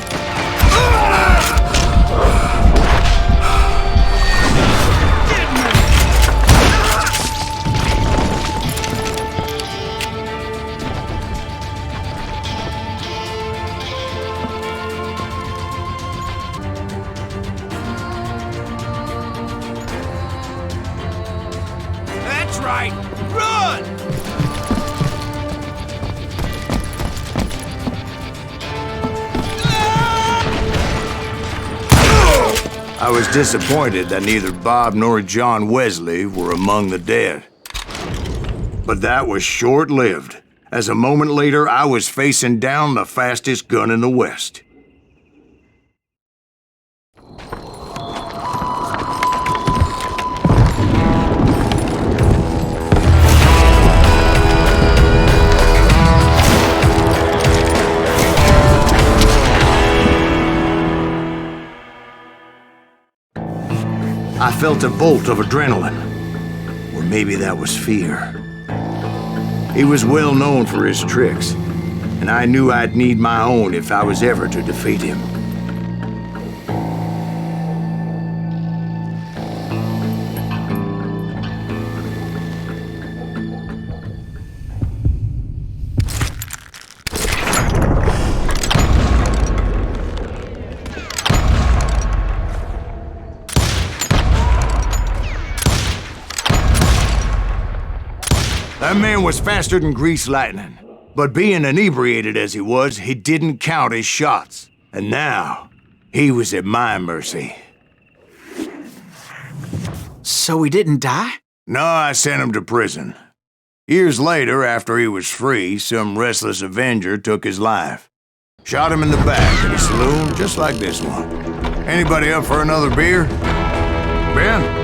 That's right. Run! I was disappointed that neither Bob nor John Wesley were among the dead. But that was short-lived, as a moment later I was facing down the fastest gun in the West. felt a bolt of adrenaline. Or maybe that was fear. He was well known for his tricks, and I knew I'd need my own if I was ever to defeat him. That man was faster than greased lightning. But being inebriated as he was, he didn't count his shots. And now, he was at my mercy. So he didn't die? No, I sent him to prison. Years later, after he was free, some restless Avenger took his life. Shot him in the back at a saloon just like this one. Anybody up for another beer? Ben?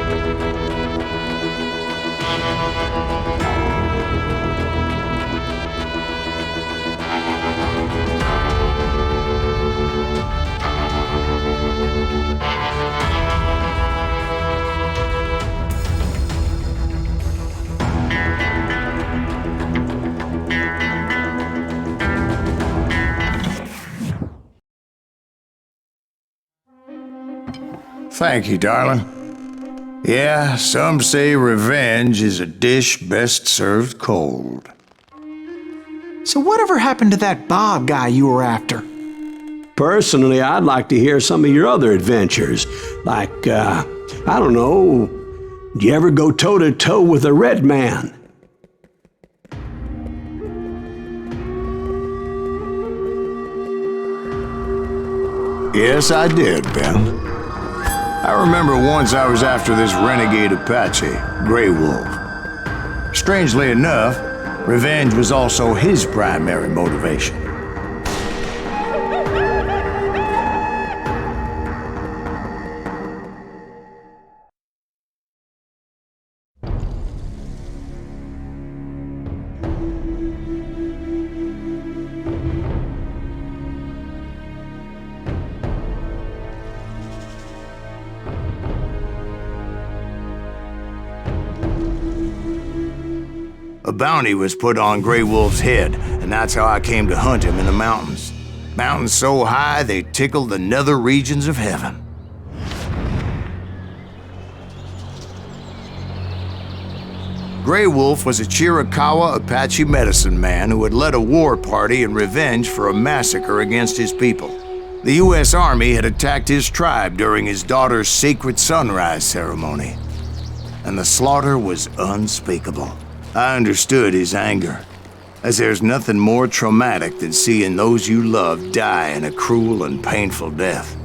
Thank you, darling. Yeah, some say revenge is a dish best served cold. So whatever happened to that Bob guy you were after? Personally, I'd like to hear some of your other adventures. Like, I don't know, did you ever go toe-to-toe with a red man? Yes, I did, Ben. I remember once I was after this renegade Apache, Grey Wolf. Strangely enough, revenge was also his primary motivation. A bounty was put on Grey Wolf's head, and that's how I came to hunt him in the mountains. Mountains so high they tickled the nether regions of heaven. Grey Wolf was a Chiricahua Apache medicine man who had led a war party in revenge for a massacre against his people. The U.S. Army had attacked his tribe during his daughter's sacred sunrise ceremony, and the slaughter was unspeakable. I understood his anger, as there's nothing more traumatic than seeing those you love die in a cruel and painful death.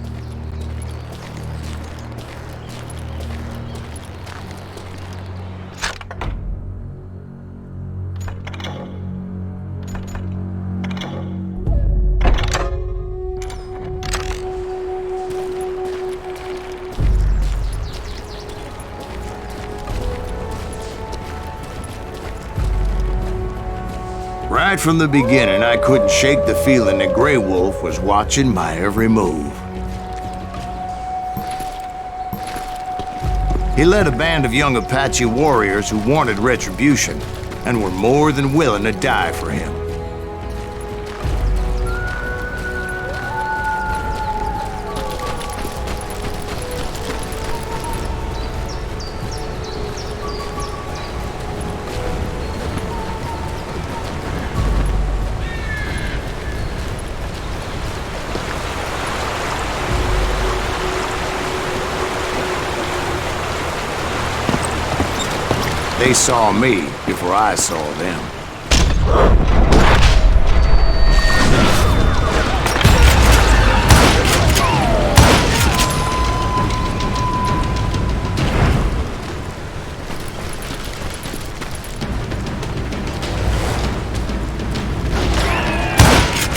Right from the beginning, I couldn't shake the feeling that Grey Wolf was watching my every move. He led a band of young Apache warriors who wanted retribution and were more than willing to die for him. They saw me before I saw them.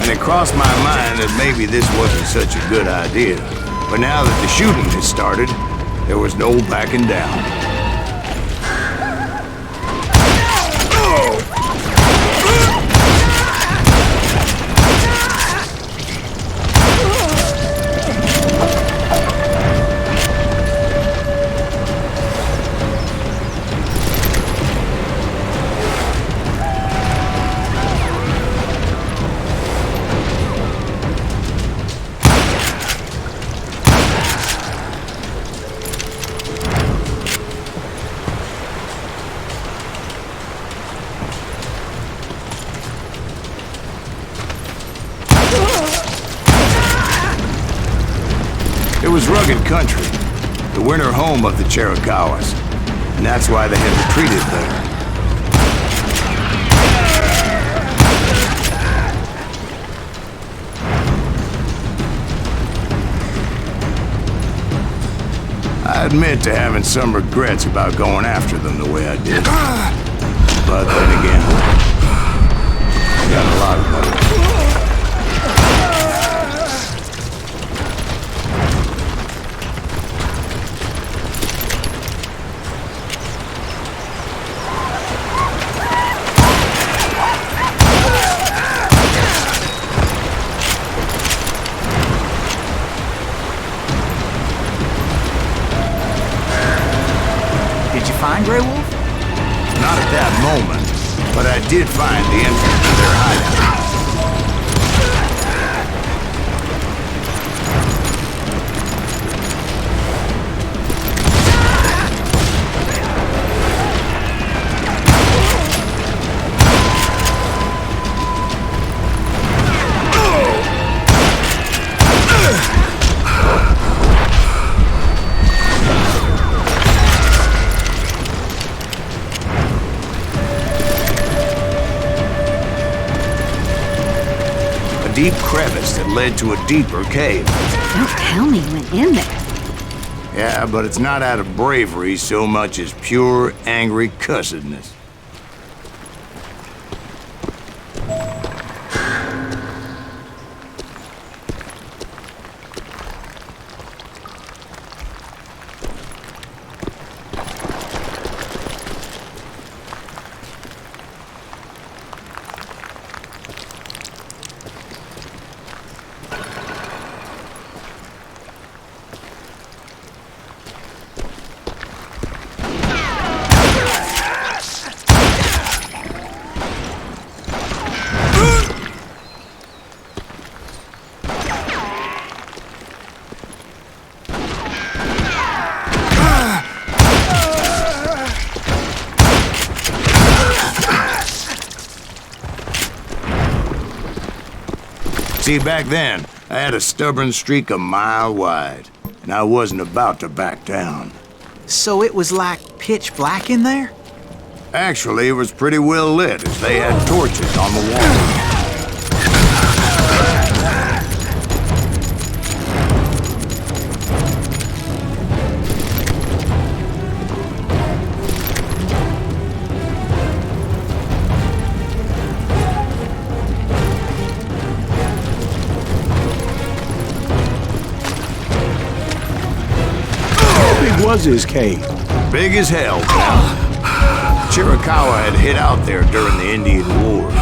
And it crossed my mind that maybe this wasn't such a good idea. But now that the shooting had started, there was no backing down. was rugged country, the winter home of the Chiricahuas, and that's why they had retreated there. I admit to having some regrets about going after them the way I did. But then again, I got a lot of money. Grey Wolf? Not at that moment, but I did find the entrance to their hideout. Deep crevice that led to a deeper cave. Don't tell me you went in there. Yeah, but it's not out of bravery so much as pure, angry cussedness. See, back then, I had a stubborn streak a mile wide, and I wasn't about to back down. So it was like pitch black in there? Actually, it was pretty well lit, as they had torches on the wall. Was his cave? Big as hell, pal. Chiricahua had hid out there during the Indian Wars.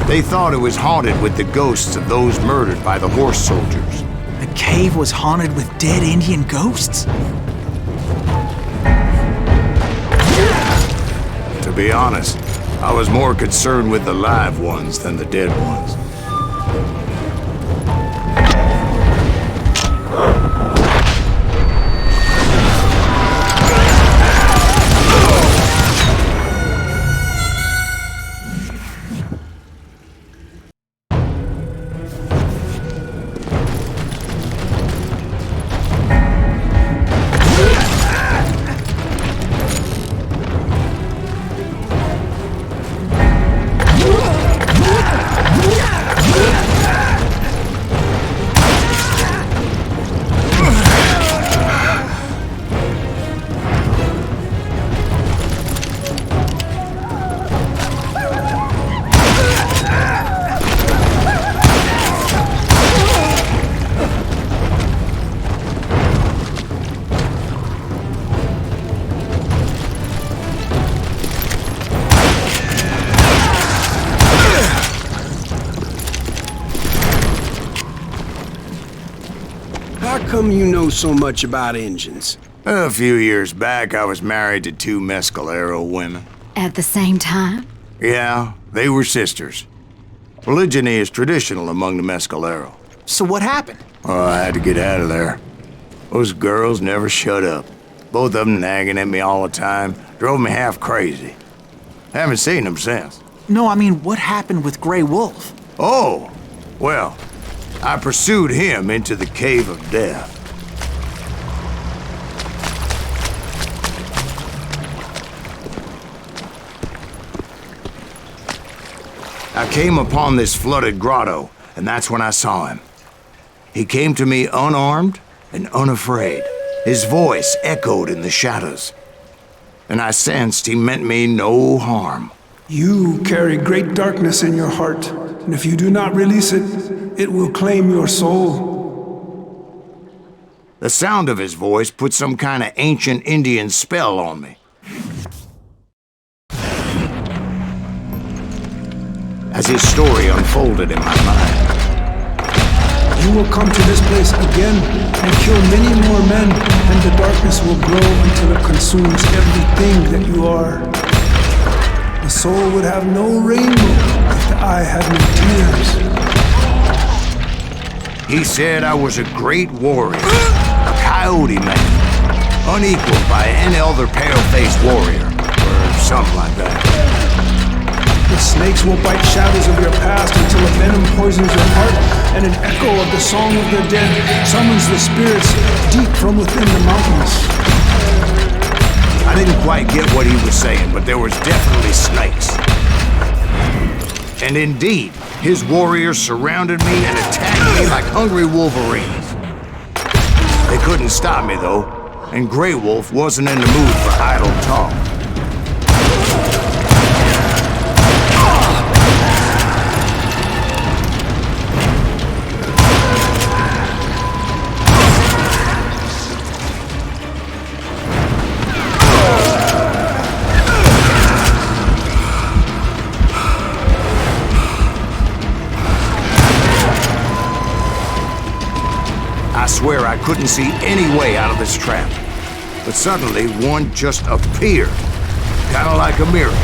They thought it was haunted with the ghosts of those murdered by the horse soldiers. The cave was haunted with dead Indian ghosts? To be honest, I was more concerned with the live ones than the dead ones. How come you know so much about engines? A few years back, I was married to 2 Mescalero women. At the same time? Yeah, they were sisters. Polygyny is traditional among the Mescalero. So what happened? Oh, I had to get out of there. Those girls never shut up. Both of them nagging at me all the time. Drove me half crazy. Haven't seen them since. No, I mean, what happened with Grey Wolf? Oh, well, I pursued him into the Cave of Death. I came upon this flooded grotto, and that's when I saw him. He came to me unarmed and unafraid. His voice echoed in the shadows, and I sensed he meant me no harm. You carry great darkness in your heart, and if you do not release it, it will claim your soul. The sound of his voice put some kind of ancient Indian spell on me. As his story unfolded in my mind. You will come to this place again and kill many more men, and the darkness will grow until it consumes everything that you are. The soul would have no rainbow if the eye had no tears. He said I was a great warrior, a coyote man, unequaled by any other pale-faced warrior, or something like that. The snakes will bite shadows of your past until a venom poisons your heart, and an echo of the song of the dead summons the spirits deep from within the mountains. I didn't quite get what he was saying, but there was definitely snakes. And indeed, his warriors surrounded me and attacked me like hungry wolverines. They couldn't stop me, though, and Grey Wolf wasn't in the mood for idle talk. I swear I couldn't see any way out of this trap. But suddenly, one just appeared. Kinda like a miracle.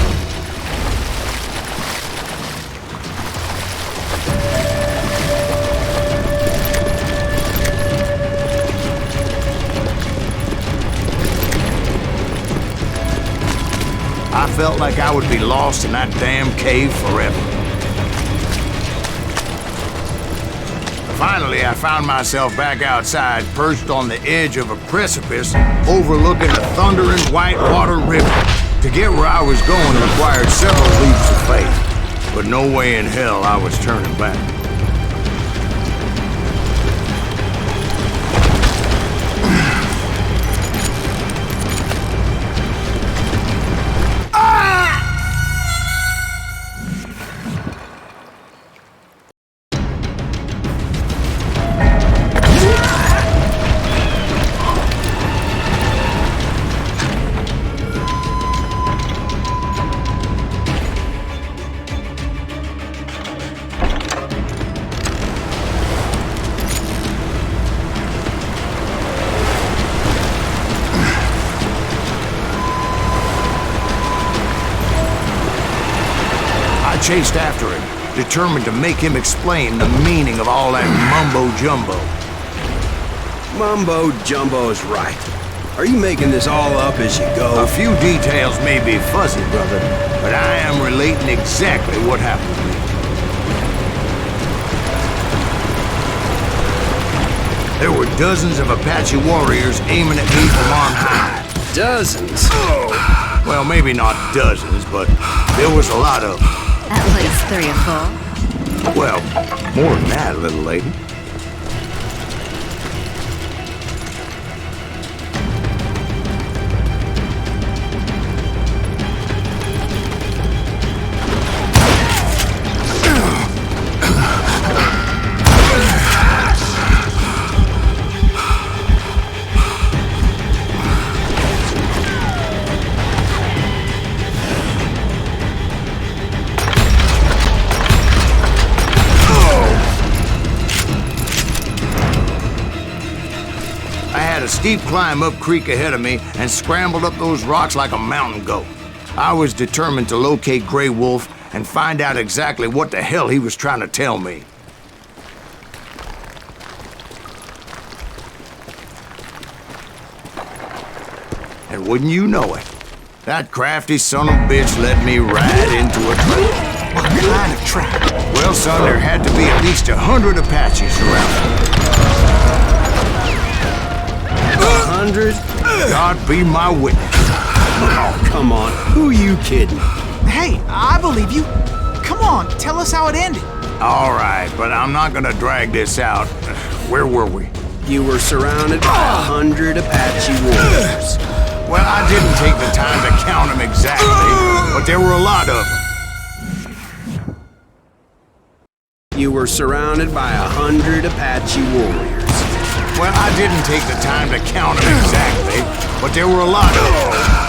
I felt like I would be lost in that damn cave forever. Finally, I found myself back outside, perched on the edge of a precipice overlooking the thundering Whitewater River. To get where I was going required several leaps of faith, but no way in hell I was turning back. Chased after him, determined to make him explain the meaning of all that mumbo-jumbo. Mumbo-jumbo's right. Are you making this all up as you go? A few details may be fuzzy, brother, but I am relating exactly what happened to me. There were dozens of Apache warriors aiming at me from on high. Dozens? Oh. Well, maybe not dozens, but there was a lot of them. At least 3 or 4. Well, more than that, little lady. Steep climb up creek ahead of me and scrambled up those rocks like a mountain goat. I was determined to locate Grey Wolf and find out exactly what the hell he was trying to tell me. And wouldn't you know it, that crafty son of a bitch led me right into a trap. What kind of trap? Well, son, there had to be at least 100 Apaches around. 100? God be my witness. Oh, come on. Who are you kidding? Hey, I believe you. Come on, tell us how it ended. All right, but I'm not gonna drag this out. Where were we? You were surrounded by 100 Apache warriors. Well, I didn't take the time to count them exactly, but there were a lot of them. You were surrounded by 100 Apache warriors. Well, I didn't take the time to count them exactly, but there were a lot of them.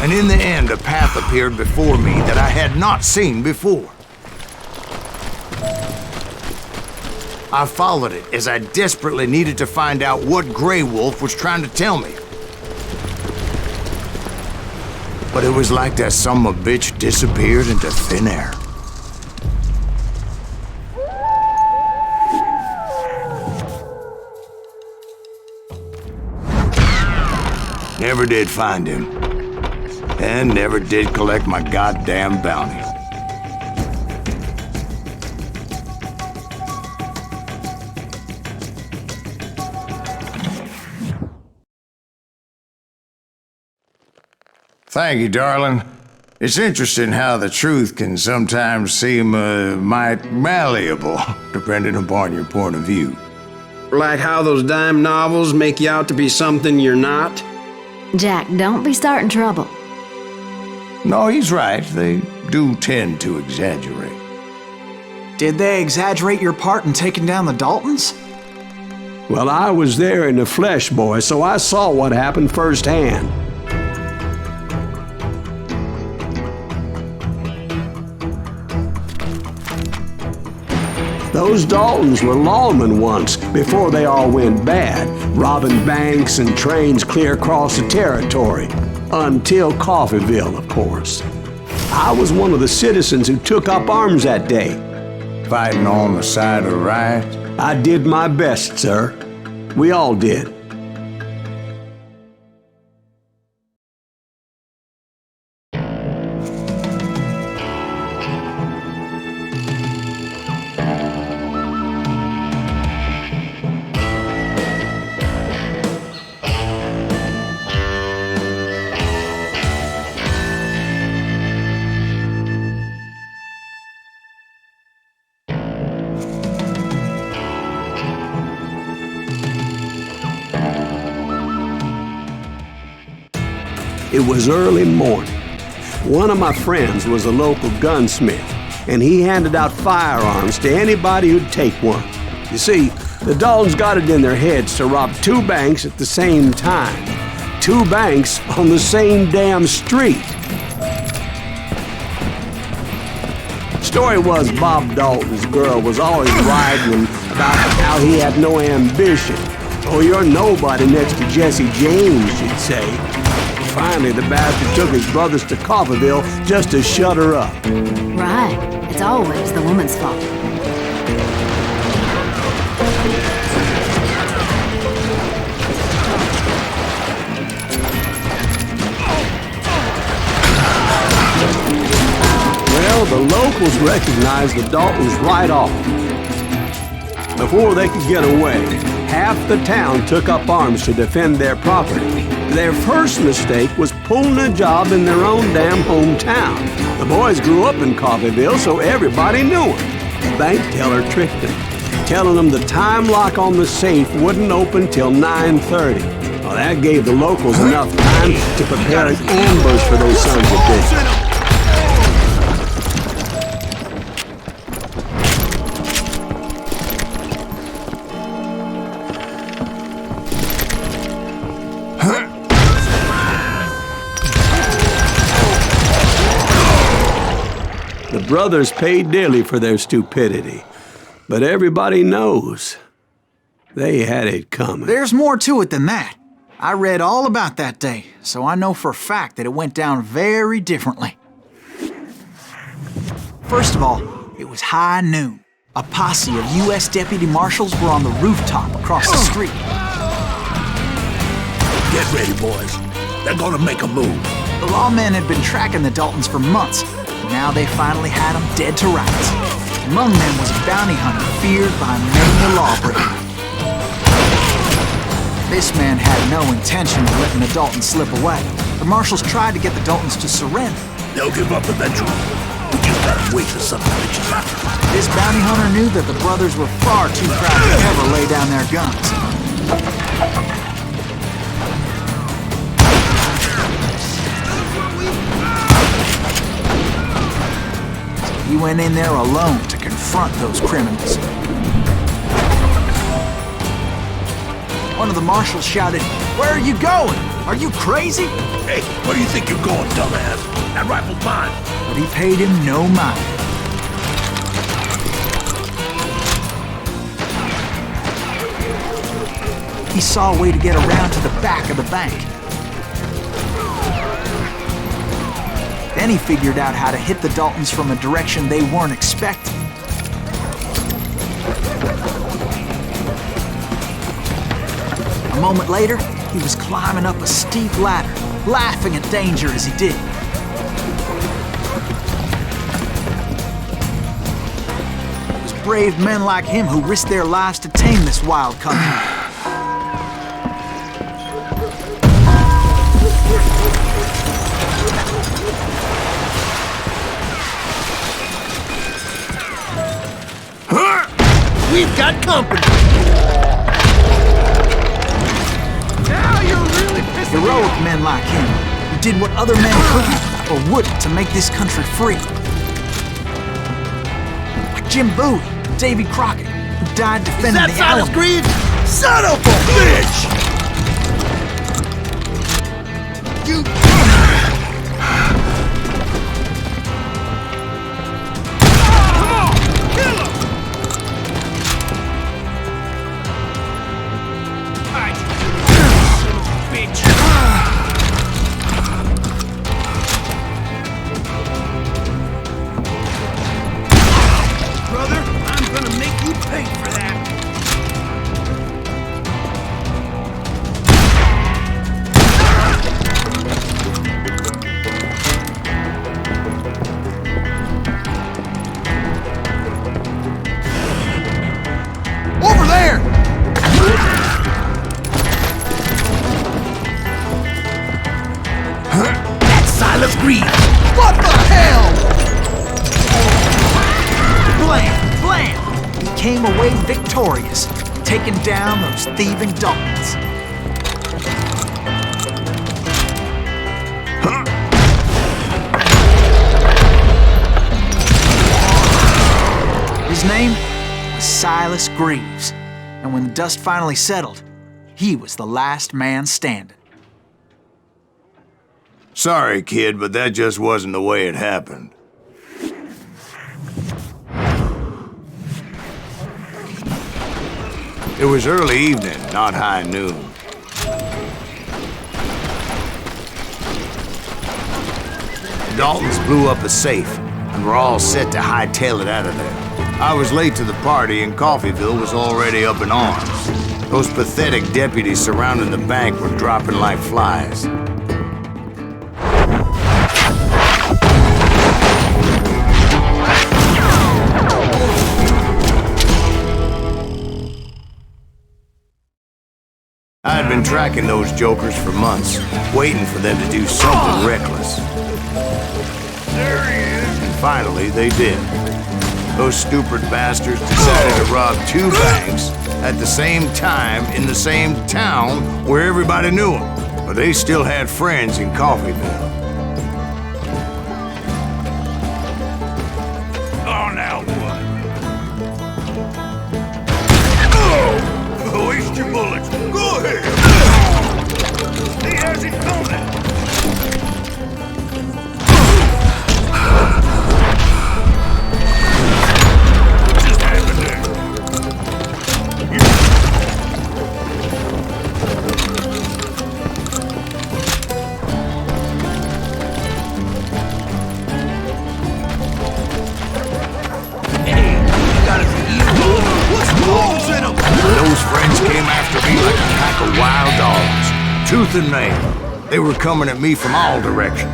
And in the end, a path appeared before me that I had not seen before. I followed it as I desperately needed to find out what Grey Wolf was trying to tell me. But it was like that son of a bitch disappeared into thin air. Never did find him. And never did collect my goddamn bounty. Thank you, darling. It's interesting how the truth can sometimes seem might malleable, depending upon your point of view. Like how those dime novels make you out to be something you're not? Jack, don't be starting trouble. No, he's right. They do tend to exaggerate. Did they exaggerate your part in taking down the Daltons? Well, I was there in the flesh, boy, so I saw what happened firsthand. Those Daltons were lawmen once, before they all went bad, robbing banks and trains clear across the territory. Until Coffeeville, of course. I was one of the citizens who took up arms that day. Fighting on the side of right? I did my best, sir. We all did. It was early morning. One of my friends was a local gunsmith, and he handed out firearms to anybody who'd take one. You see, the Daltons got it in their heads to rob 2 banks at the same time. 2 banks on the same damn street. Story was Bob Dalton's girl was always riding about how he had no ambition. Oh, you're nobody next to Jesse James, she'd say. Finally, the bastard took his brothers to Coffeeville just to shut her up. Right. It's always the woman's fault. locals recognized the Daltons right off. Before they could get away, half the town took up arms to defend their property. Their first mistake was pulling a job in their own damn hometown. The boys grew up in Coffeyville, so everybody knew them. The bank teller tricked them, telling them the time lock on the safe wouldn't open till 9:30. Well, that gave the locals enough time to prepare an ambush for those sons of bitches. The brothers paid dearly for their stupidity, but everybody knows they had it coming. There's more to it than that. I read all about that day, so I know for a fact that it went down very differently. First of all, it was high noon. A posse of U.S. deputy marshals were on the rooftop across the street. Get ready, boys. They're gonna make a move. The lawmen had been tracking the Daltons for months. Now they finally had them dead to rights. Among them was a bounty hunter feared by many a lawbreaker. This man had no intention of letting the Daltons slip away. The marshals tried to get the Daltons to surrender. They'll give up eventually. We just gotta wait for some bitches. This bounty hunter knew that the brothers were far too proud to ever lay down their guns. He went in there alone to confront those criminals. One of the marshals shouted, "Where are you going? Are you crazy?" Hey, where do you think you're going, dumbass? That rifle's mine. But he paid him no mind. He saw a way to get around to the back of the bank. Then he figured out how to hit the Daltons from a direction they weren't expecting. A moment later, he was climbing up a steep ladder, laughing at danger as he did. It was brave men like him who risked their lives to tame this wild country. We've got company. Now you're really pissing me Heroic off. men like him, who did what other men couldn't or wouldn't to make this country free. Like Jim Bowie, Davy Crockett, who died defending Is that the Silas Alamo. Greaves? Son of a bitch! You... What the hell? Blam! Blam! He came away victorious, taking down those thieving Daltons. His name was Silas Greaves, and when the dust finally settled, he was the last man standing. Sorry, kid, but that just wasn't the way it happened. It was early evening, not high noon. The Daltons blew up a safe, and were all set to hightail it out of there. I was late to the party, and Coffeyville was already up in arms. Those pathetic deputies surrounding the bank were dropping like flies. I had been tracking those jokers for months, waiting for them to do something reckless. There he is! And finally, they did. Those stupid bastards decided to rob 2 banks at the same time in the same town where everybody knew them. But they still had friends in Coffeyville. Oh, now what? Oh! Waste your bullets! Go ahead! He has it coming! Wild dogs, tooth and nail. They were coming at me from all directions.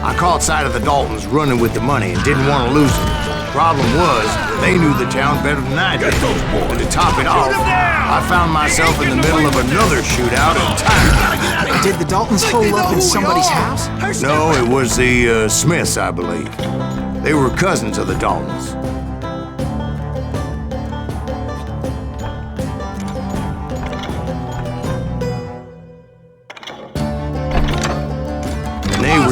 I caught sight of the Daltons running with the money and didn't want to lose them. Problem was, they knew the town better than I did. And to top it off, I found myself in the middle of another shootout entirely. Did the Daltons hole up in somebody's house? No, it was the Smiths, I believe. They were cousins of the Daltons.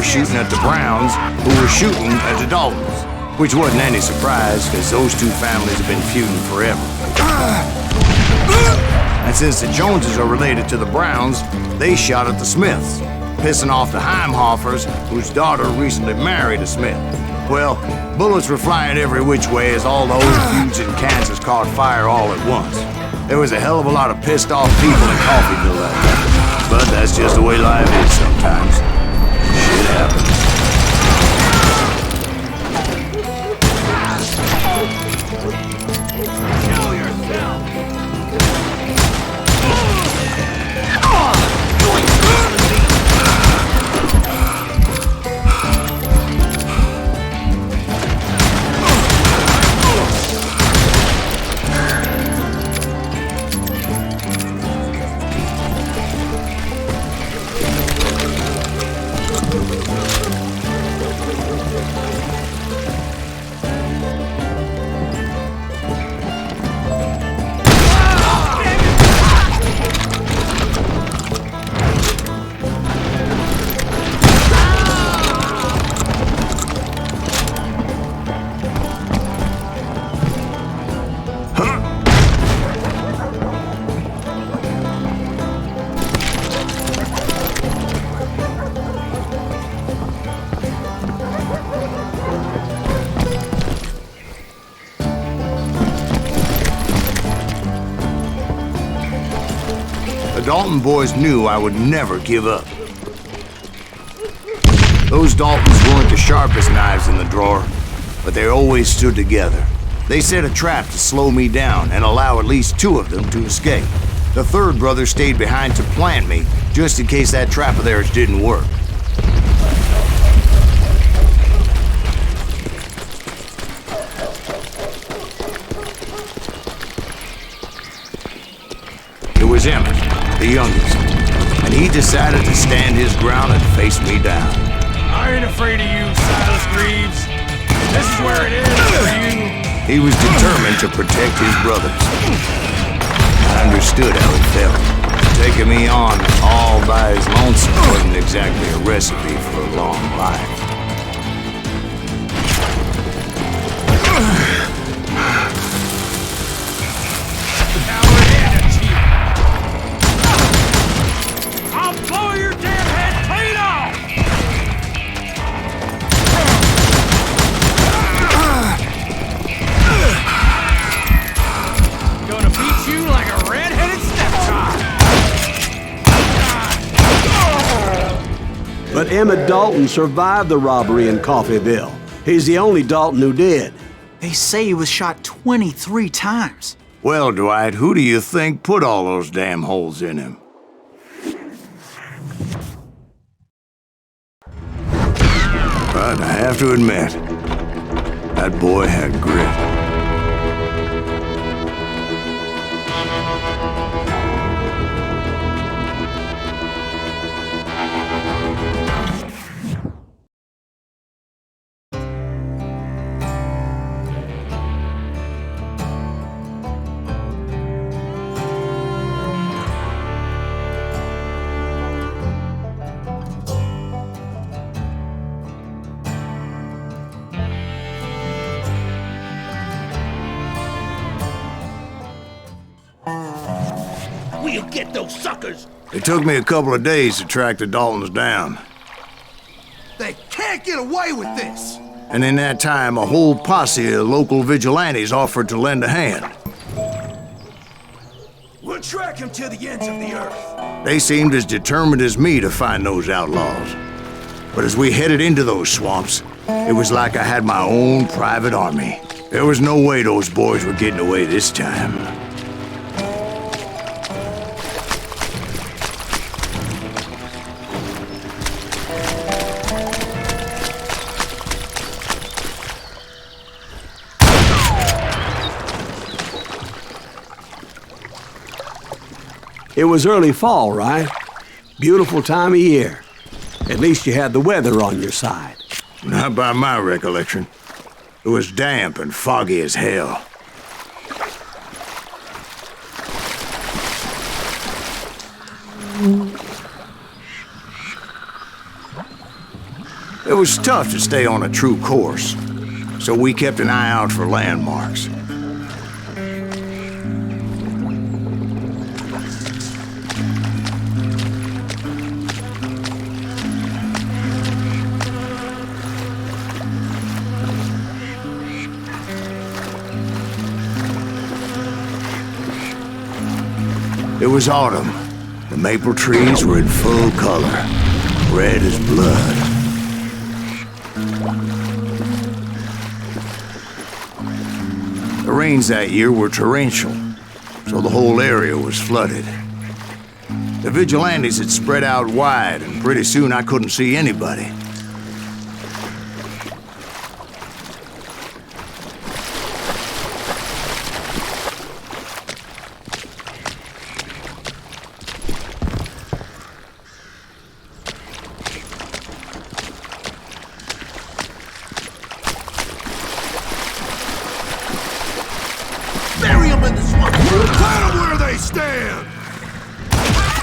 Shooting at the Browns, who were shooting at the Daltons, which wasn't any surprise, because those 2 families have been feuding forever. And since the Joneses are related to the Browns, they shot at the Smiths, pissing off the Heimhoffers, whose daughter recently married a Smith. Well, bullets were flying every which way as all the old feuds in Kansas caught fire all at once. There was a hell of a lot of pissed off people in Coffeyville that day. But that's just the way life is sometimes. Shit happens. Kill yourself! The Dalton boys knew I would never give up. Those Daltons weren't the sharpest knives in the drawer, but they always stood together. They set a trap to slow me down and allow at least 2 of them to escape. The 3rd brother stayed behind to plant me, just in case that trap of theirs didn't work. It was Emmett, the youngest, and he decided to stand his ground and face me down. I ain't afraid of you, Silas Greaves. This is where it is for you. He was determined to protect his brothers. I understood how he felt. Taking me on all by his lonesome wasn't exactly a recipe for a long life. Now we're in it, Chief. I'll blow your damn head clean off! Gonna beat you like a red-headed stepchild. But Emmett Dalton survived the robbery in Coffeyville. He's the only Dalton who did. They say he was shot 23 times. Well, Dwight, who do you think put all those damn holes in him? But I have to admit, that boy had grit. We'll get those suckers! It took me a couple of days to track the Daltons down. They can't get away with this! And in that time, a whole posse of local vigilantes offered to lend a hand. We'll track him to the ends of the earth. They seemed as determined as me to find those outlaws. But as we headed into those swamps, it was like I had my own private army. There was no way those boys were getting away this time. It was early fall, right? Beautiful time of year. At least you had the weather on your side. Not by my recollection. It was damp and foggy as hell. It was tough to stay on a true course, so we kept an eye out for landmarks. It was autumn. The maple trees were in full color, red as blood. The rains that year were torrential, so the whole area was flooded. The vigilantes had spread out wide, and pretty soon I couldn't see anybody.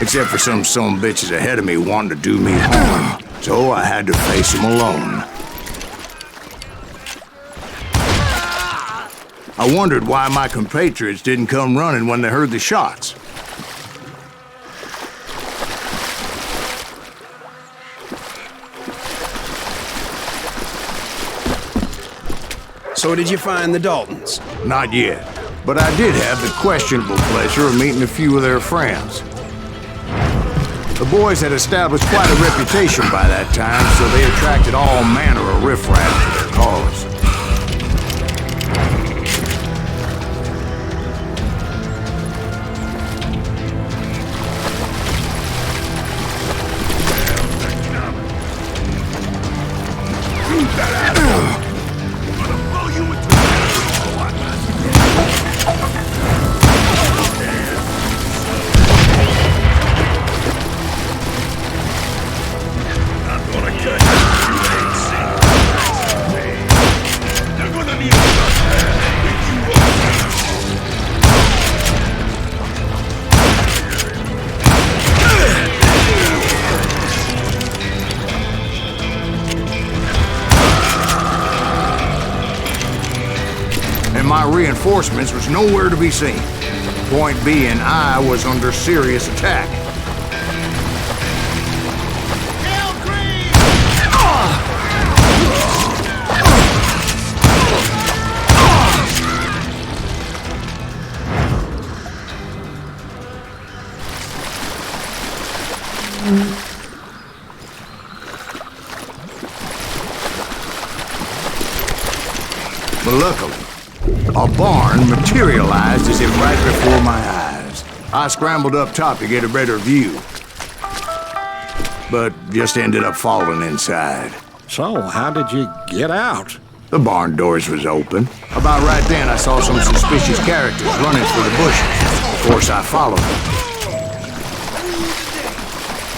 Except for some bitches ahead of me wanting to do me harm, so I had to face them alone. I wondered why my compatriots didn't come running when they heard the shots. So did you find the Daltons? Not yet, but I did have the questionable pleasure of meeting a few of their friends. The boys had established quite a reputation by that time, so they attracted all manner of riffraff to their cause. My reinforcements was nowhere to be seen. Point being, I was under serious attack. But luckily, a barn materialized as if right before my eyes. I scrambled up top to get a better view, but just ended up falling inside. So, how did you get out? The barn doors was open. About right then, I saw some suspicious characters running for the bushes. Of course, I followed them.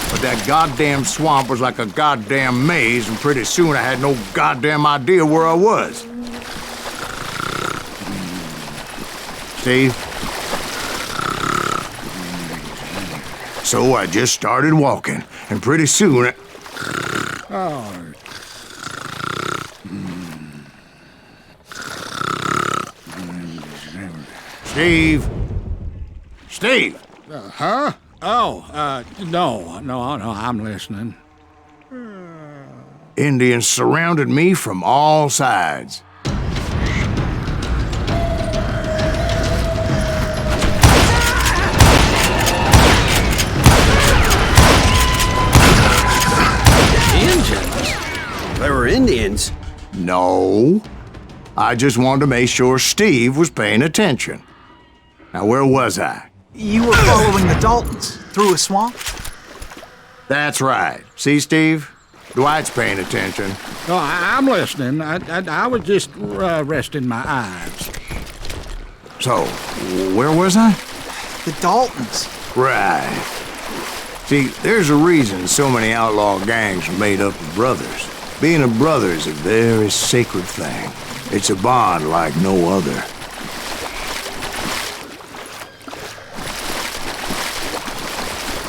But that goddamn swamp was like a goddamn maze, and pretty soon I had no goddamn idea where I was. Steve? So I just started walking, and pretty soon Steve? Steve! Huh? Oh, no, I'm listening. Indians surrounded me from all sides. Indians? There were Indians? No. I just wanted to make sure Steve was paying attention. Now, where was I? You were following the Daltons through a swamp? That's right. See, Steve? Dwight's paying attention. No, I'm listening. I was just resting my eyes. So, where was I? The Daltons. Right. See, there's a reason so many outlaw gangs are made up of brothers. Being a brother is a very sacred thing. It's a bond like no other.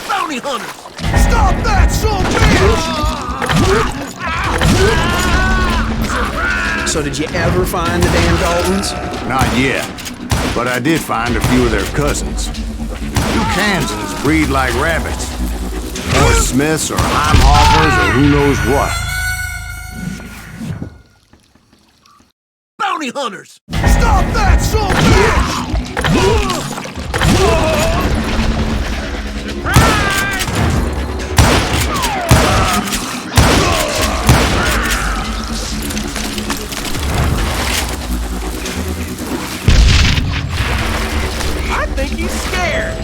Bounty hunters! Stop that, son bitch! So did you ever find the damn Daltons? Not yet, but I did find a few of their cousins. You Kansans breed like rabbits. Or Smiths or Heimhoffers or who knows what. Bounty hunters! Stop that, son bitch! I think he's scared.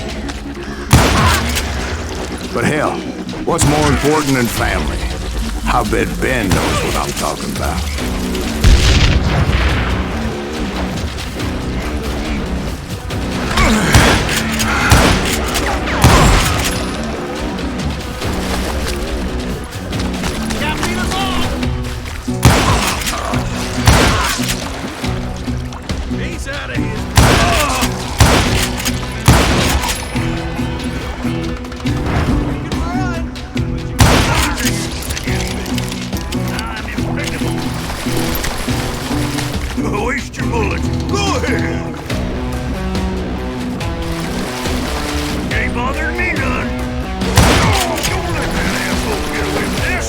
But hell, what's more important than family? I bet Ben knows what I'm talking about. He's out of here. Waste your bullets. Go ahead. Ain't bothering me none. Oh, don't let that asshole get away with this.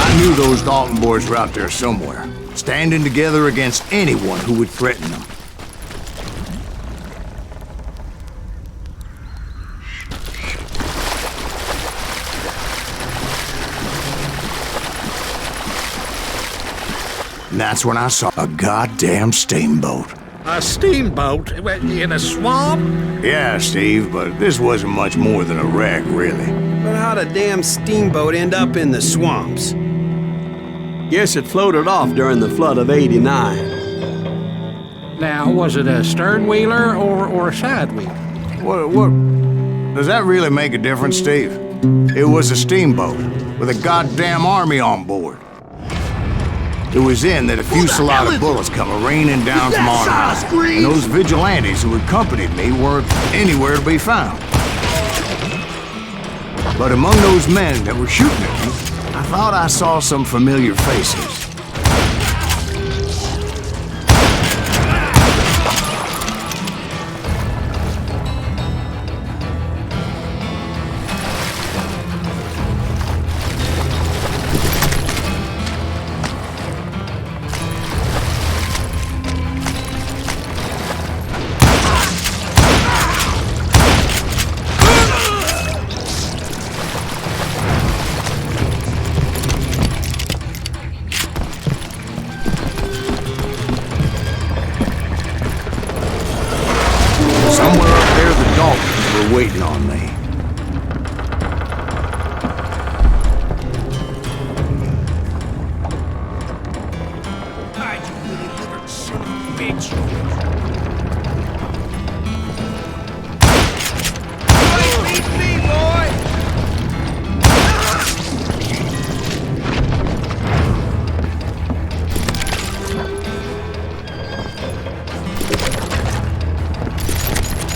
I knew those Dalton boys were out there somewhere, standing together against anyone who would threaten them. And that's when I saw a goddamn steamboat. A steamboat in a swamp? Yeah, Steve, but this wasn't much more than a wreck, really. But how'd a damn steamboat end up in the swamps? Guess it floated off during the flood of '89. Now, was it a stern wheeler or a side wheeler? What? Does that really make a difference, Steve? It was a steamboat with a goddamn army on board. It was then that a fusillade of bullets come raining down from on high, and those vigilantes who accompanied me weren't anywhere to be found. But among those men that were shooting at me, I thought I saw some familiar faces. Somewhere up there, the Daltons were waiting on me. Hide, you lily-livered son of a bitch. Beat me, boy!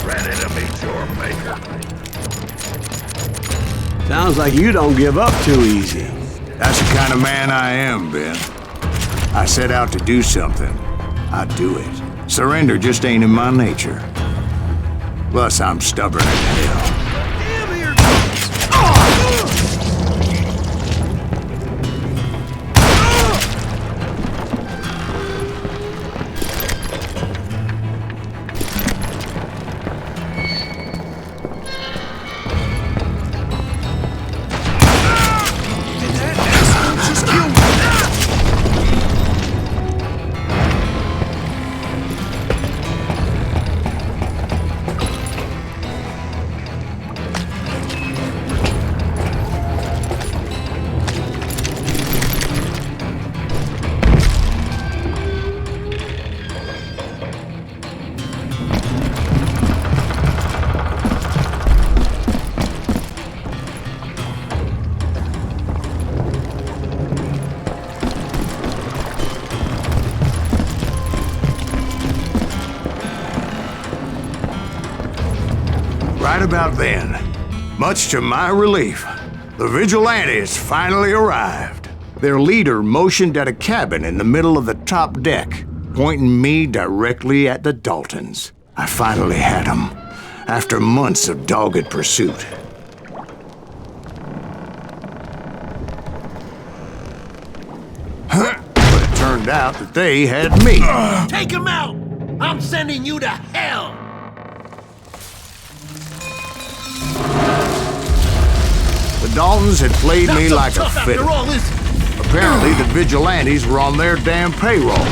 Ready to meet your maker. Sounds like you don't give up too easy. That's the kind of man I am, Ben. I set out to do something. I do it. Surrender just ain't in my nature. Plus, I'm stubborn as hell. Damn here! Right about then, much to my relief, the vigilantes finally arrived. Their leader motioned at a cabin in the middle of the top deck, pointing me directly at the Daltons. I finally had them, after months of dogged pursuit. But it turned out that they had me. Take him out! I'm sending you to hell! The Daltons had played me like a fiddle. Apparently, the vigilantes were on their damn payroll.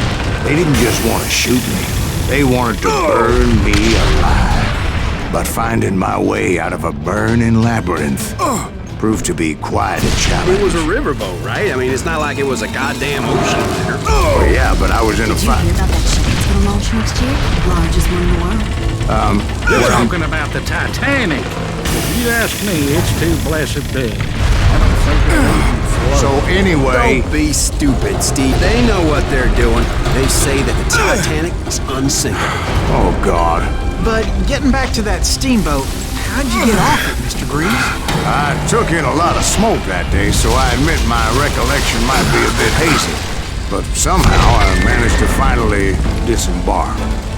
They didn't just want to shoot me. They wanted to burn me alive. But finding my way out of a burning labyrinth proved to be quite a challenge. It was a riverboat, right? I mean, it's not like it was a goddamn ocean liner. Oh, yeah, but I was in a fight. Did you hear about that ship that's gonna launch next year? Largest one in the world. We're talking about the Titanic. If you ask me, it's too blessed big. I don't think it will So anyway... Don't be stupid, Steve. They know what they're doing. They say that the Titanic is unsinkable. Oh, God. But getting back to that steamboat, how'd you get off it, Mr. Greaves? I took in a lot of smoke that day, so I admit my recollection might be a bit hazy. But somehow I managed to finally disembark.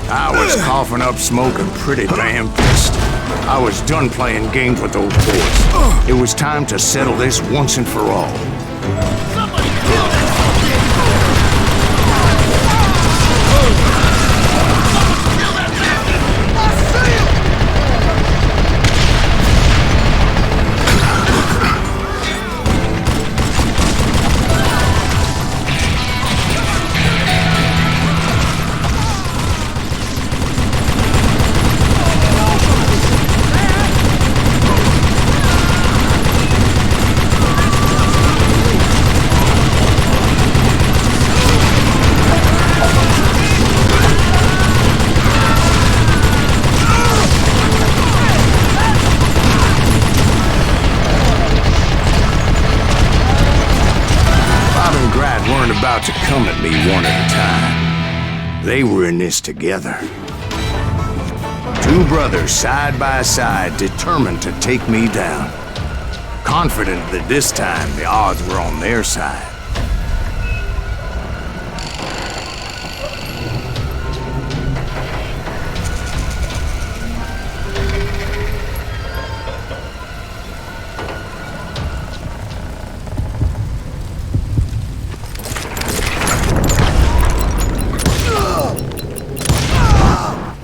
I was coughing up smoke and pretty damn pissed. I was done playing games with those boys. It was time to settle this once and for all. Somebody kill that about to come at me one at a time. They were in this together. Two brothers side by side, determined to take me down. Confident that this time the odds were on their side.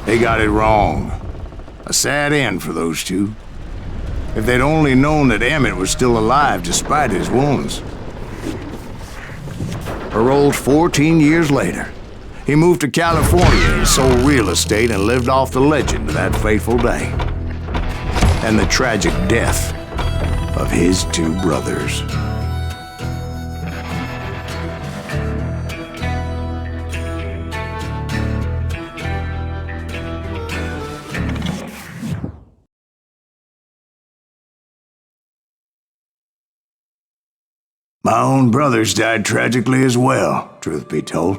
They got it wrong. A sad end for those two. If they'd only known that Emmett was still alive despite his wounds. Paroled 14 years later, he moved to California and sold real estate and lived off the legend of that fateful day. And the tragic death of his two brothers. My own brothers died tragically as well, truth be told.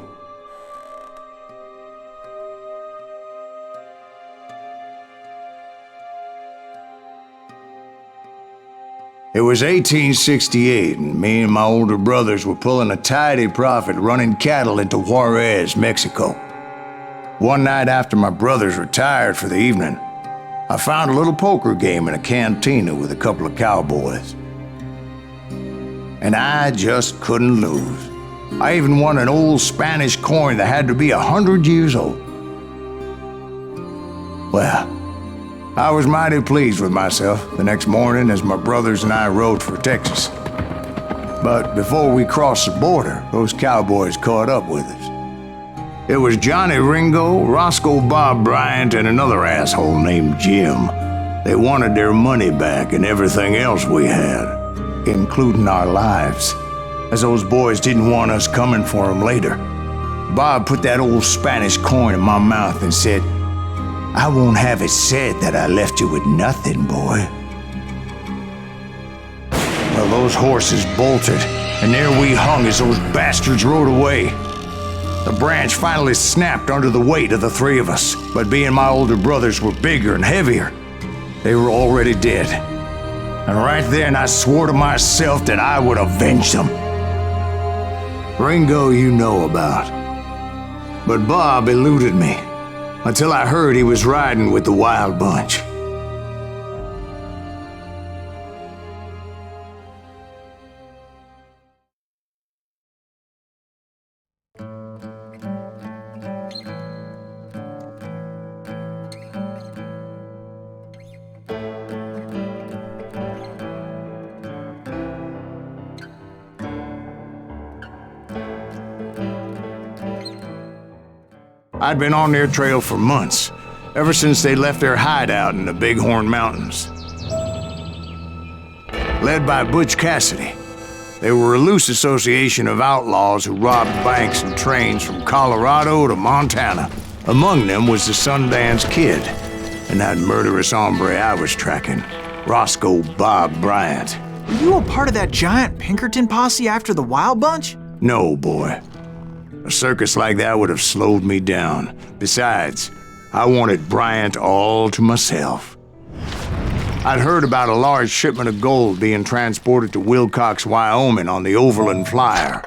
It was 1868, and me and my older brothers were pulling a tidy profit running cattle into Juarez, Mexico. One night after my brothers retired for the evening, I found a little poker game in a cantina with a couple of cowboys. And I just couldn't lose. I even won an old Spanish coin that had to be 100 years old. Well, I was mighty pleased with myself the next morning as my brothers and I rode for Texas. But before we crossed the border, those cowboys caught up with us. It was Johnny Ringo, Roscoe Bob Bryant, and another asshole named Jim. They wanted their money back and everything else we had, including our lives, as those boys didn't want us coming for them later. Bob put that old Spanish coin in my mouth and said, "I won't have it said that I left you with nothing, boy." Well, those horses bolted, and there we hung as those bastards rode away. The branch finally snapped under the weight of the three of us, but being my older brothers were bigger and heavier, they were already dead. And right then I swore to myself that I would avenge them. Ringo you know about. But Bob eluded me until I heard he was riding with the Wild Bunch. I'd been on their trail for months, ever since they left their hideout in the Bighorn Mountains. Led by Butch Cassidy, they were a loose association of outlaws who robbed banks and trains from Colorado to Montana. Among them was the Sundance Kid, and that murderous hombre I was tracking, Roscoe Bob Bryant. Were you a part of that giant Pinkerton posse after the Wild Bunch? No, boy. A circus like that would have slowed me down. Besides, I wanted Bryant all to myself. I'd heard about a large shipment of gold being transported to Wilcox, Wyoming on the Overland Flyer.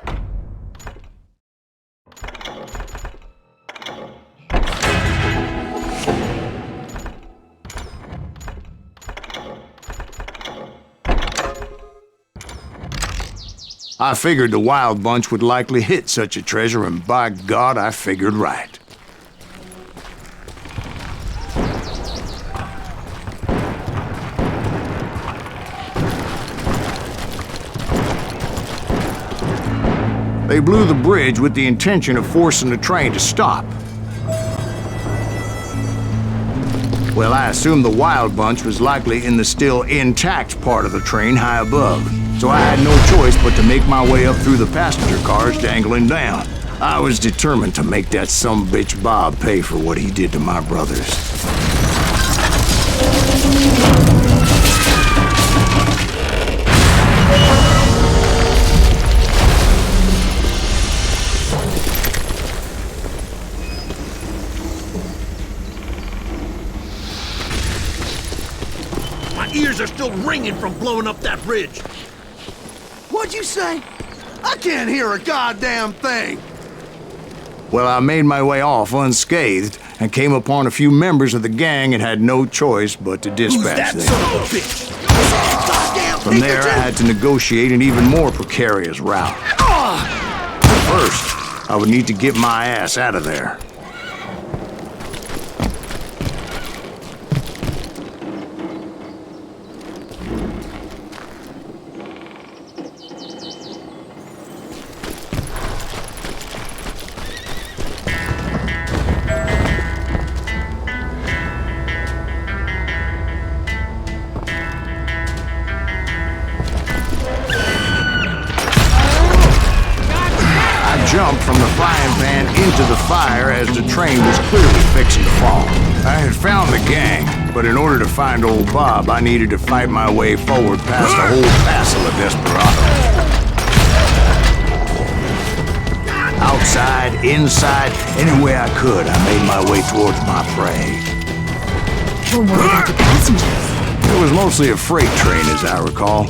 I figured the Wild Bunch would likely hit such a treasure, and by God, I figured right. They blew the bridge with the intention of forcing the train to stop. Well, I assumed the Wild Bunch was likely in the still intact part of the train high above. So I had no choice but to make my way up through the passenger cars dangling down. I was determined to make that sumbitch Bob pay for what he did to my brothers. still ringing from blowing up that bridge. What'd you say? I can't hear a goddamn thing. Well, I made my way off unscathed and came upon a few members of the gang and had no choice but to dispatch them. Son of a bitch? From there, I had to negotiate an even more precarious route. But first, I would need to get my ass out of there. Jumped from the frying pan into the fire as the train was clearly fixing to fall. I had found the gang, but in order to find old Bob, I needed to fight my way forward past a whole passel of desperados. Outside, inside, anywhere I could, I made my way towards my prey. We're worried about the passengers. It was mostly a freight train, as I recall.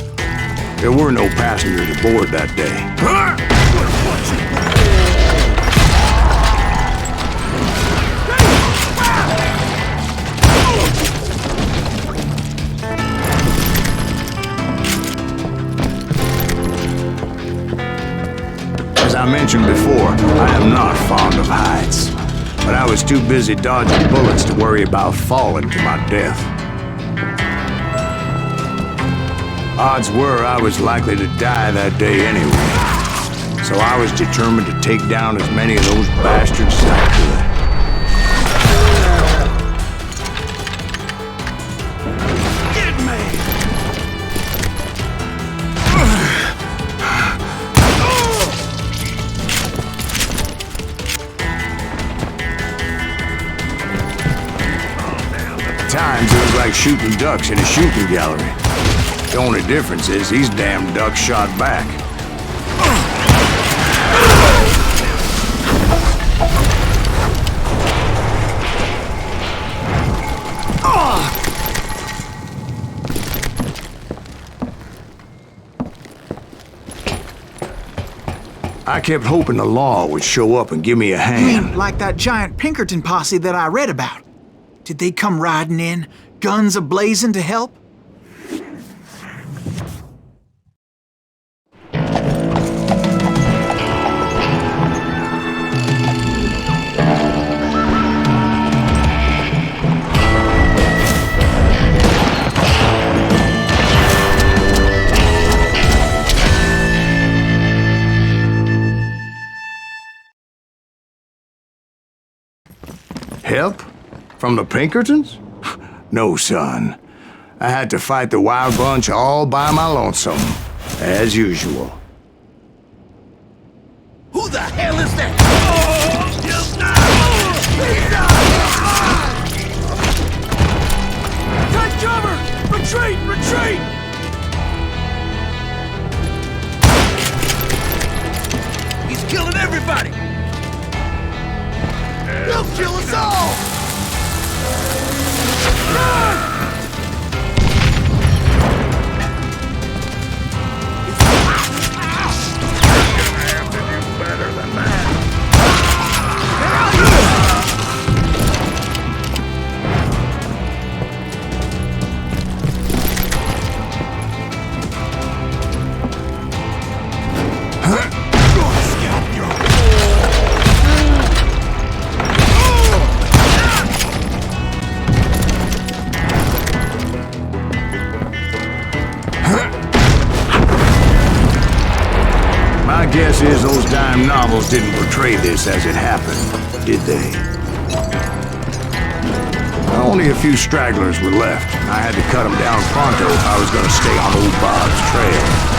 There were no passengers aboard that day. As I mentioned before, I am not fond of heights, but I was too busy dodging bullets to worry about falling to my death. Odds were I was likely to die that day anyway, so I was determined to take down as many of those bastards as I could. Times it was like shooting ducks in a shooting gallery. The only difference is these damn ducks shot back. I kept hoping the law would show up and give me a hand. You mean like that giant Pinkerton posse that I read about? Did they come riding in, guns a-blazing to help? Help? From the Pinkertons? No, son. I had to fight the wild bunch all by my lonesome, as usual. Who the hell is that? Take cover! Retreat! Retreat! He's killing everybody! He'll kill us all! Run! Guess is those dime novels didn't portray this as it happened, did they? Only a few stragglers were left. I had to cut them down pronto if I was going to stay on old Bob's trail.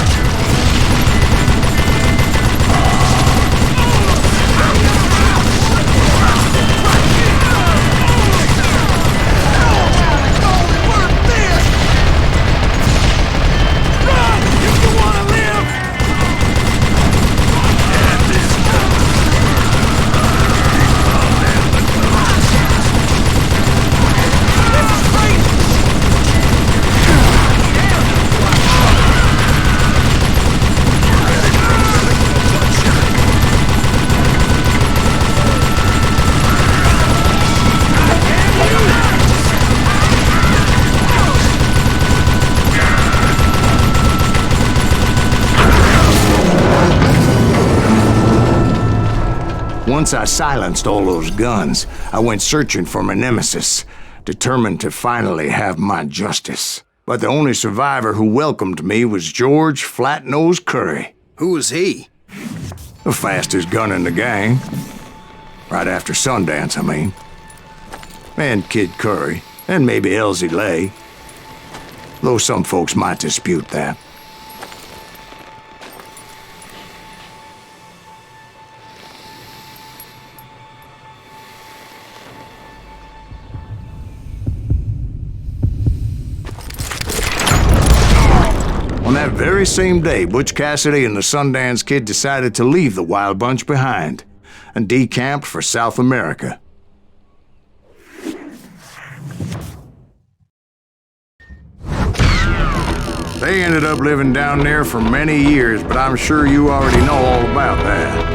Once I silenced all those guns, I went searching for my nemesis, determined to finally have my justice. But the only survivor who welcomed me was George Flat-Nose Curry. Who was he? The fastest gun in the gang. Right after Sundance, I mean. And Kid Curry, and maybe Elsie Lay. Though some folks might dispute that. On that very same day, Butch Cassidy and the Sundance Kid decided to leave the Wild Bunch behind and decamped for South America. They ended up living down there for many years, but I'm sure you already know all about that.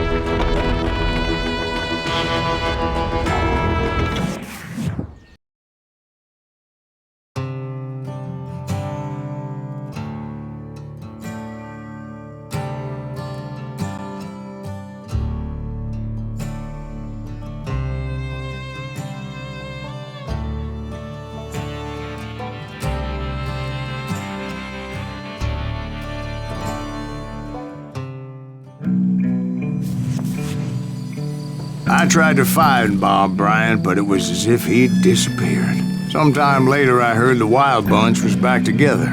I tried to find Bob Bryant, but it was as if he'd disappeared. Sometime later, I heard the Wild Bunch was back together.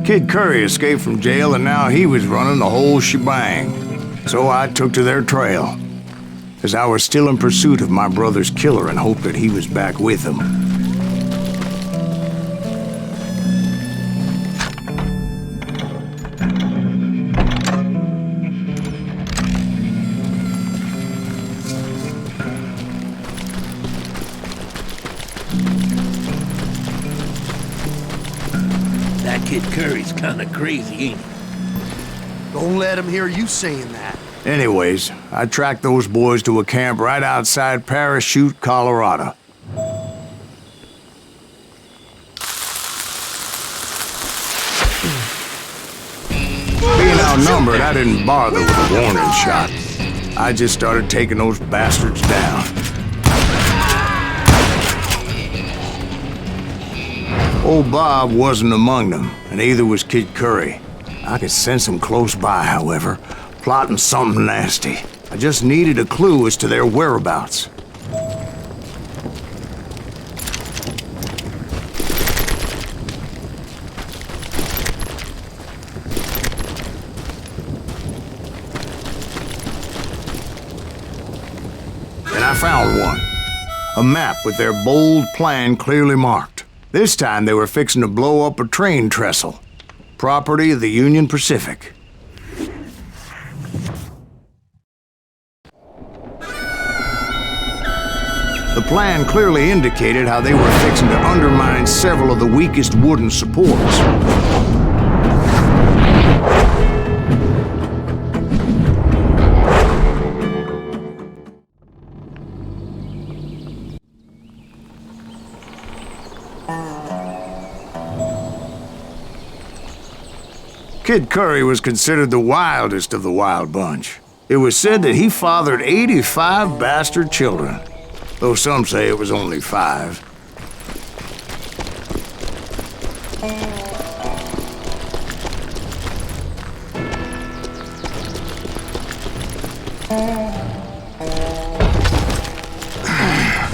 Kid Curry escaped from jail, and now he was running the whole shebang. So I took to their trail, as I was still in pursuit of my brother's killer and hoped that he was back with him. Kid Curry's kinda crazy, ain't he? Don't let him hear you saying that. Anyways, I tracked those boys to a camp right outside Parachute, Colorado. Being outnumbered, I didn't bother with a warning shot. I just started taking those bastards down. Old Bob wasn't among them, and neither was Kid Curry. I could sense him close by, however, plotting something nasty. I just needed a clue as to their whereabouts. And I found one. A map with their bold plan clearly marked. This time they were fixing to blow up a train trestle, property of the Union Pacific. The plan clearly indicated how they were fixing to undermine several of the weakest wooden supports. Kid Curry was considered the wildest of the Wild Bunch. It was said that he fathered 85 bastard children, though some say it was only 5.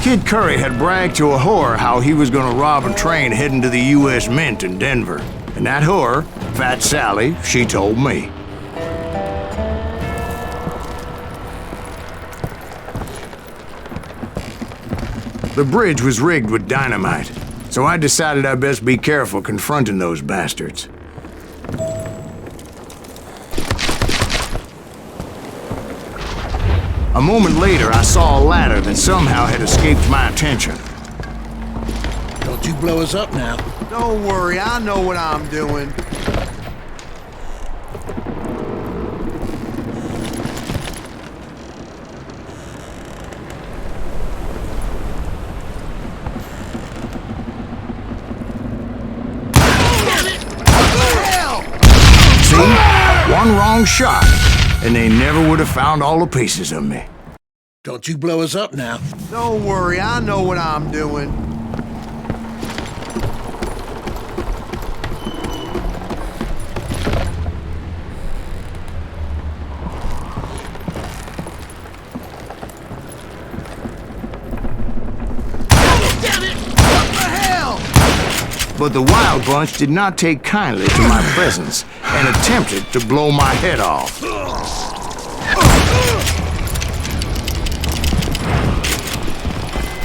Kid Curry had bragged to a whore how he was gonna rob a train heading to the U.S. Mint in Denver. And that whore, Fat Sally, she told me. The bridge was rigged with dynamite, so I decided I'd best be careful confronting those bastards. A moment later, I saw a ladder that somehow had escaped my attention. Don't you blow us up now. Don't worry, I know what I'm doing. See? One wrong shot, and they never would have found all the pieces of me. Don't you blow us up now. Don't worry, I know what I'm doing. But the Wild Bunch did not take kindly to my presence and attempted to blow my head off.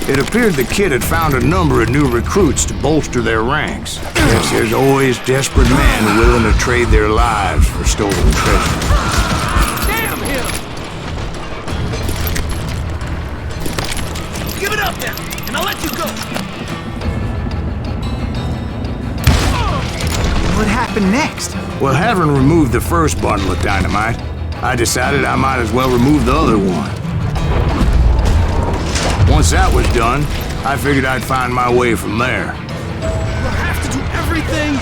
It appeared the kid had found a number of new recruits to bolster their ranks. Yes, there's always desperate men willing to trade their lives for stolen treasure. Damn him! Give it up then, and I'll let you go. What happened next? Well, having removed the first bundle of dynamite, I decided I might as well remove the other one. Once that was done, I figured I'd find my way from there. We'll have to do everything.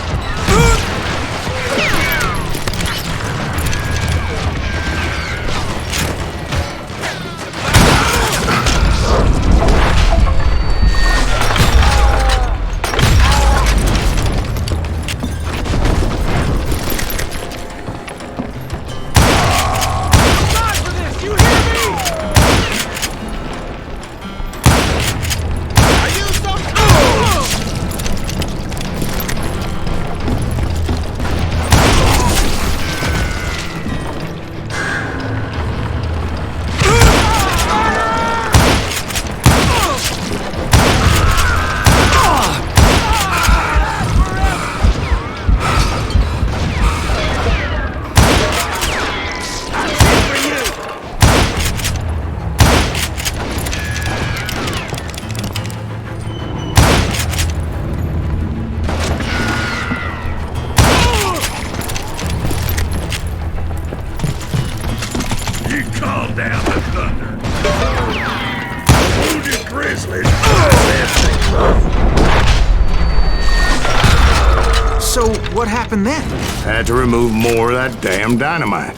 So, what happened then? Had to remove more of that damn dynamite.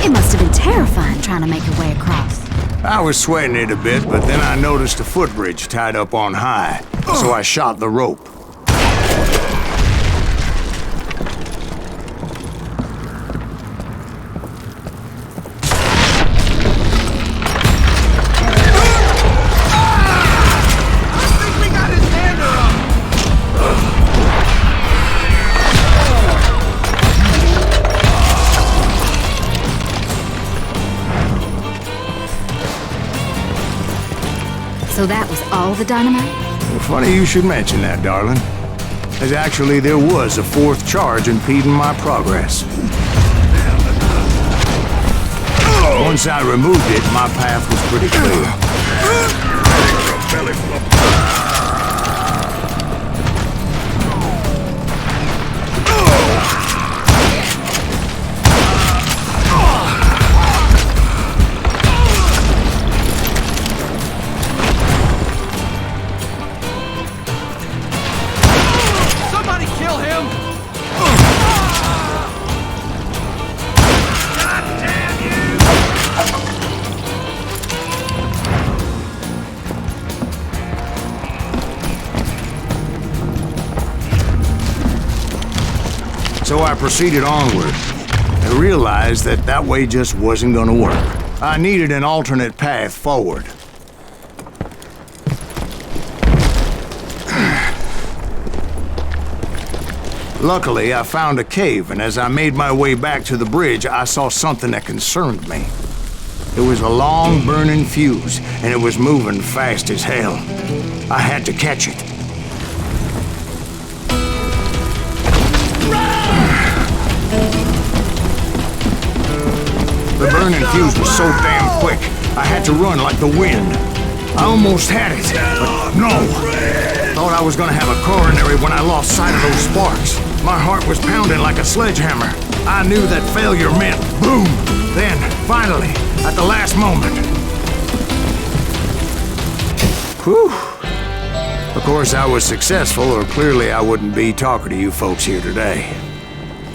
It must have been terrifying trying to make your way across. I was sweating it a bit, but then I noticed a footbridge tied up on high, so I shot the rope. So that was all the dynamite? Well, funny you should mention that, darling. As actually there was a fourth charge impeding my progress. Once I removed it, my path was pretty clear. So I proceeded onward and realized that that way just wasn't gonna work. I needed an alternate path forward. Luckily, I found a cave, and as I made my way back to the bridge, I saw something that concerned me. It was a long, burning fuse, and it was moving fast as hell. I had to catch it. The burning fuse was so damn quick, I had to run like the wind. I almost had it, but no. Thought I was gonna have a coronary when I lost sight of those sparks. My heart was pounding like a sledgehammer. I knew that failure meant boom. Then, finally, at the last moment. Whew. Of course, I was successful, or clearly I wouldn't be talking to you folks here today.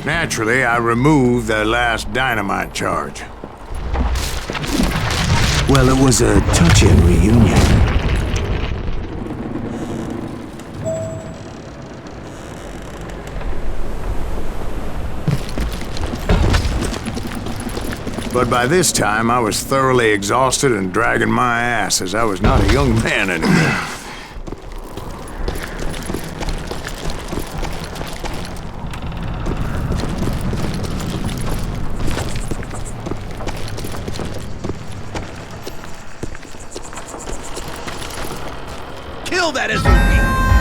Naturally, I removed the last dynamite charge. Well, it was a touching reunion. But by this time, I was thoroughly exhausted and dragging my ass, as I was not a young man anymore. Kill that SOB!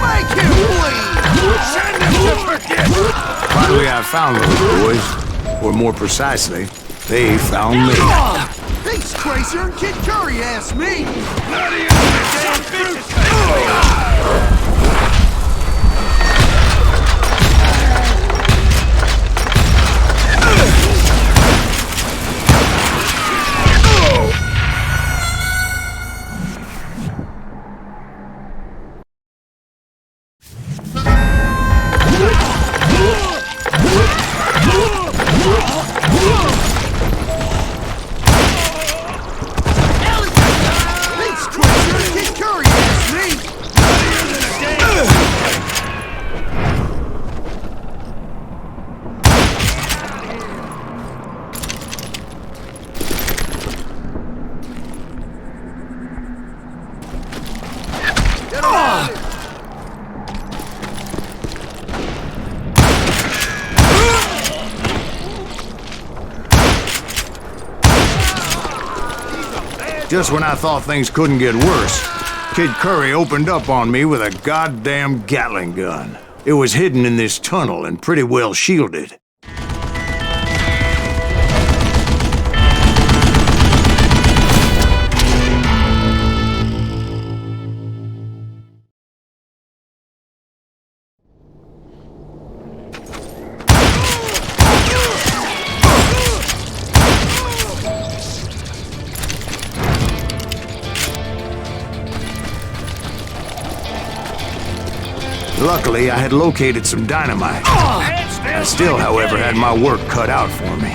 Make him bleed! Send him to forget! Finally, I found those boys, or more precisely, they found me. He's crazier than Kid Curry asked me! Bloody damn bitches! Just when I thought things couldn't get worse, Kid Curry opened up on me with a goddamn Gatling gun. It was hidden in this tunnel and pretty well shielded. Luckily, I had located some dynamite. I still, however, had my work cut out for me.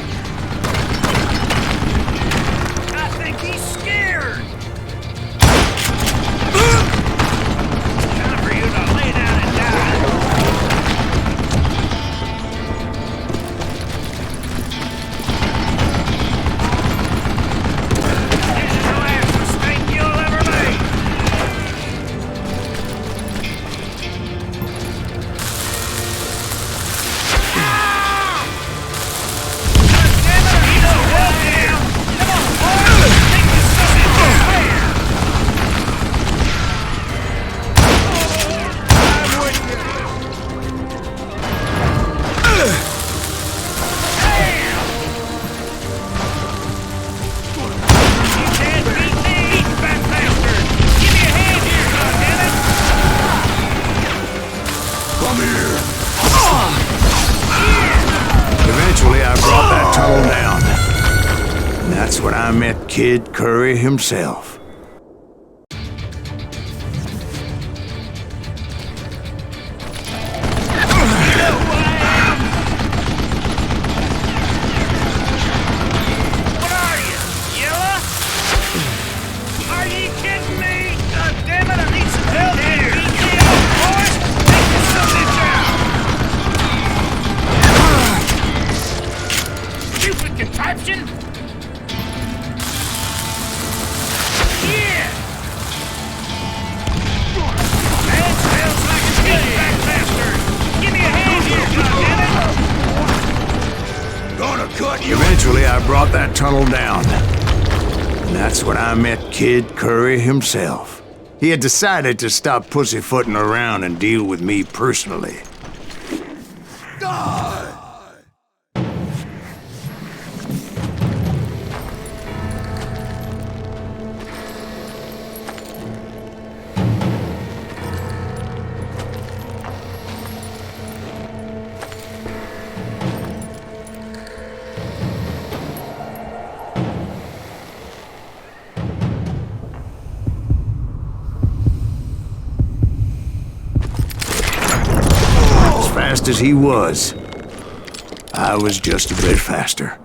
I think he's scared. Time for you to lay down and die. This is the last mistake you'll ever make. That's when I met Kid Curry himself. Eventually, I brought that tunnel down. And that's when I met Kid Curry himself. He had decided to stop pussyfooting around and deal with me personally. fast as he was, I was just a bit faster.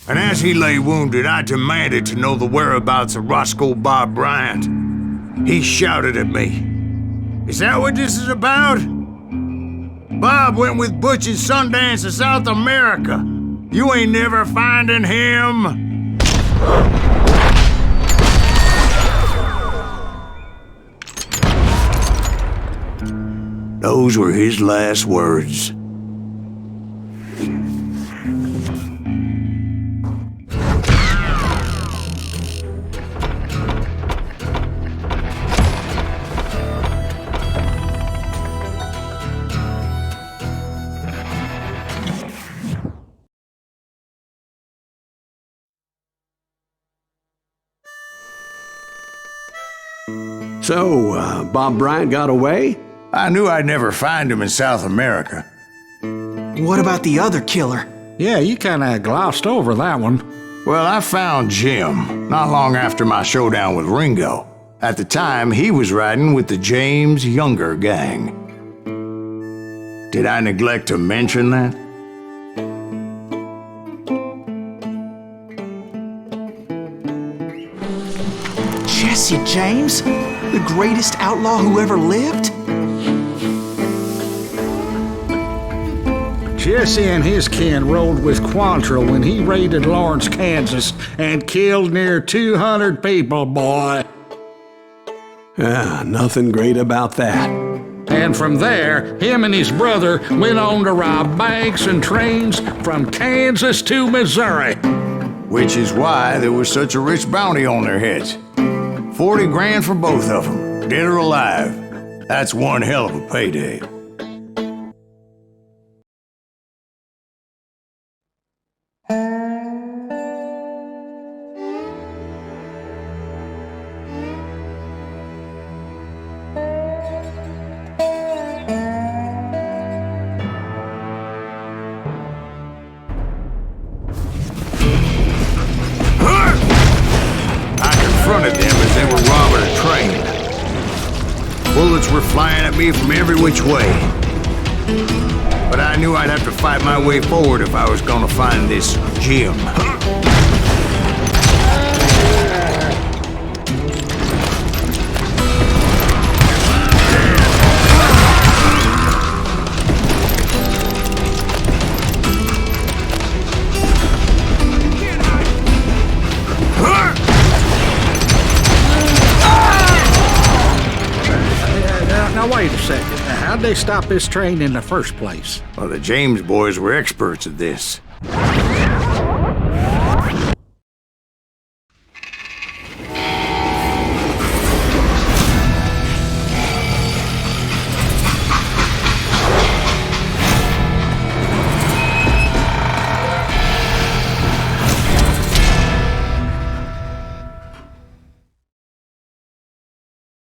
And as he lay wounded, I demanded to know the whereabouts of Roscoe Bob Bryant. He shouted at me, "Is that what this is about? Bob went with Butch and Sundance to South America. You ain't never finding him." Those were his last words. So, Bob Bryant got away? I knew I'd never find him in South America. What about the other killer? Yeah, you kinda glossed over that one. Well, I found Jim not long after my showdown with Ringo. At the time, he was riding with the James Younger gang. Did I neglect to mention that? Jesse James? The greatest outlaw who ever lived? Jesse and his kin rode with Quantrill when he raided Lawrence, Kansas, and killed near 200 people, boy. Nothing great about that. And from there, him and his brother went on to rob banks and trains from Kansas to Missouri. Which is why there was such a rich bounty on their heads. 40 grand for both of them, dead or alive. That's one hell of a payday. Bullets were flying at me from every which way. But I knew I'd have to fight my way forward if I was gonna find this Jim. Wait a second. How'd they stop this train in the first place? Well, the James boys were experts at this.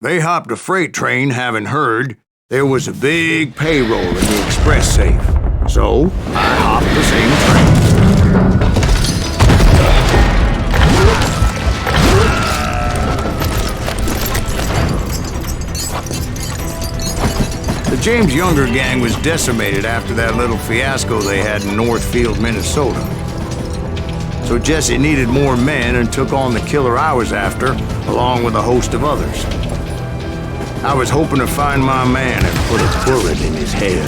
They hopped a freight train, having heard there was a big payroll in the express safe. So, I hopped the same train. The James Younger gang was decimated after that little fiasco they had in Northfield, Minnesota. So Jesse needed more men and took on the killer I was after, along with a host of others. I was hoping to find my man and put a bullet in his head.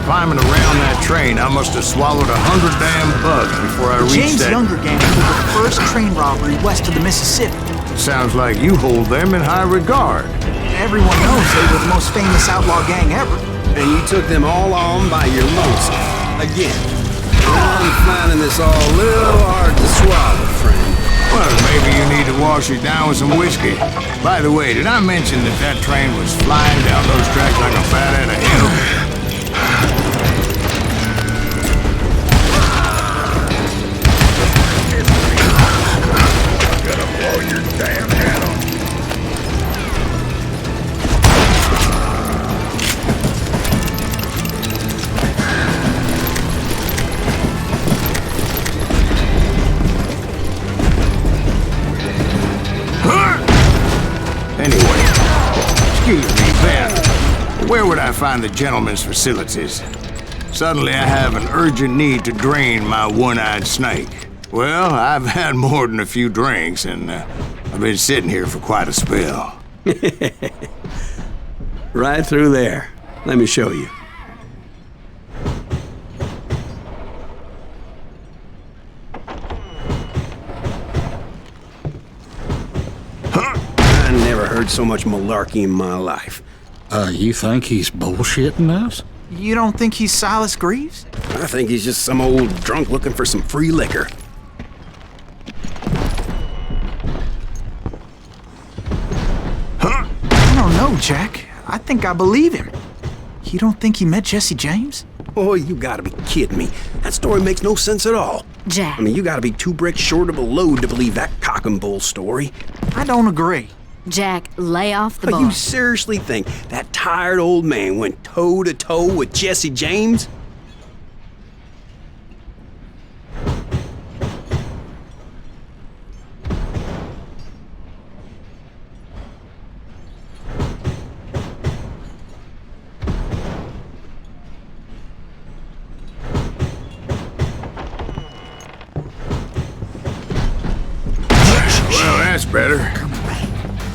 Climbing around that train, I must have swallowed 100 damn bugs before I reached that... James Younger gang pulled the first train robbery west of the Mississippi. Sounds like you hold them in high regard. Everyone knows they were the most famous outlaw gang ever. And you took them all on by your lonesome. Again. I'm finding this all a little hard to swallow, friend. Well, maybe you need to wash it down with some whiskey. By the way, did I mention that that train was flying down those tracks like a bat out of hell? I'm gonna blow your damn head off. would I find the gentleman's facilities? Suddenly I have an urgent need to drain my one-eyed snake. Well, I've had more than a few drinks, and I've been sitting here for quite a spell. Right through there. Let me show you. I never heard so much malarkey in my life. You think he's bullshitting us? You don't think he's Silas Greaves? I think he's just some old drunk looking for some free liquor. I don't know, Jack. I think I believe him. You don't think he met Jesse James? Oh, you gotta be kidding me. That story makes no sense at all. Jack. I mean, you gotta be 2 bricks short of a load to believe that cock and bull story. I don't agree. Jack, lay off the But bar. you seriously think that tired old man went toe-to-toe with Jesse James? Well, that's better.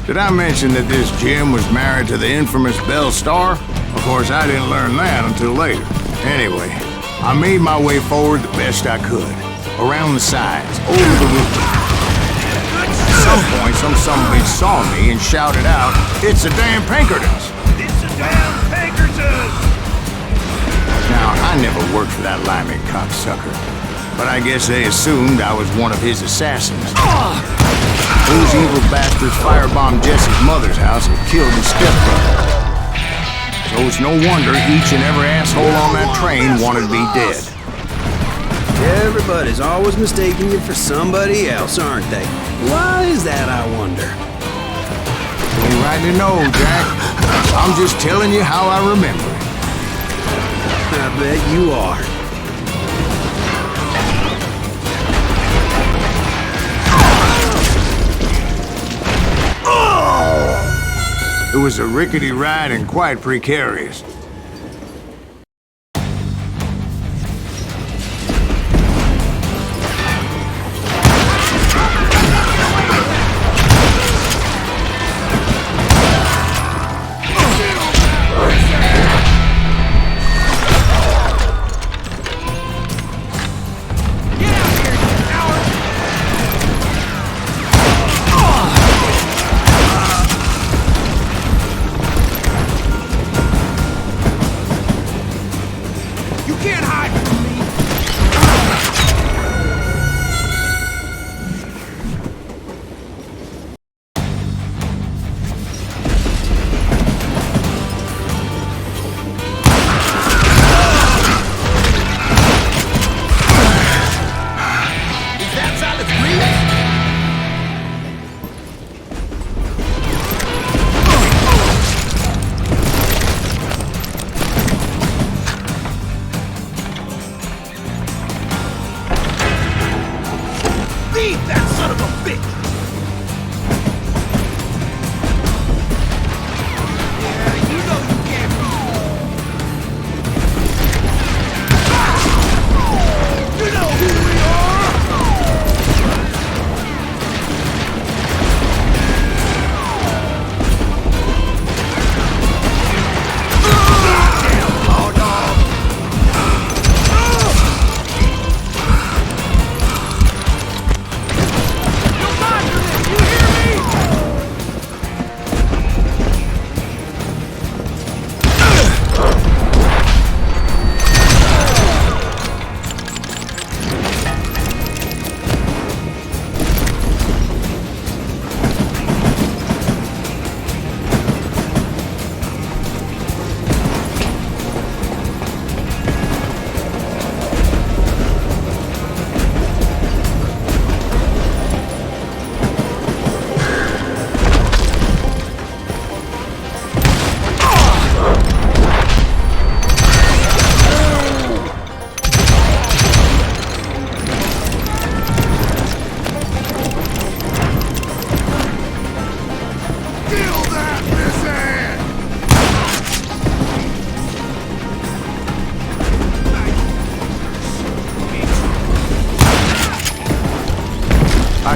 Did I mention that this Jim was married to the infamous Belle Starr? Of course, I didn't learn that until later. Anyway, I made my way forward the best I could. Around the sides, over the roof. At some point, some bitch saw me and shouted out, "It's the damn Pinkertons!" It's the damn Pinkertons! Now, I never worked for that limey cocksucker, but I guess they assumed I was one of his assassins. Those evil bastards firebombed Jesse's mother's house and killed his stepbrother. So it's no wonder each and every asshole on that train wanted me dead. Everybody's always mistaking you for somebody else, aren't they? Why is that, I wonder? You rightly know, Jack. I'm just telling you how I remember it. I bet you are. It was a rickety ride and quite precarious.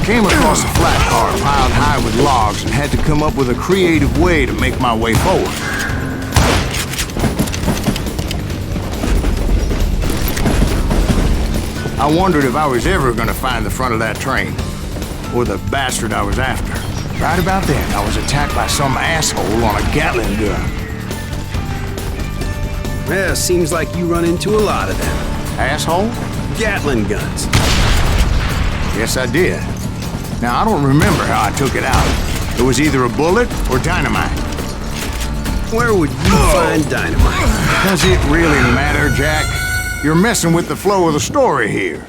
came across a flat car piled high with logs and had to come up with a creative way to make my way forward. I wondered if I was ever gonna find the front of that train, or the bastard I was after. Right about then, I was attacked by some asshole on a Gatling gun. Yeah, seems like you run into a lot of them. Asshole? Gatling guns. Yes, I did. Now, I don't remember how I took it out. It was either a bullet or dynamite. Where would you find dynamite? Does it really matter, Jack? You're messing with the flow of the story here.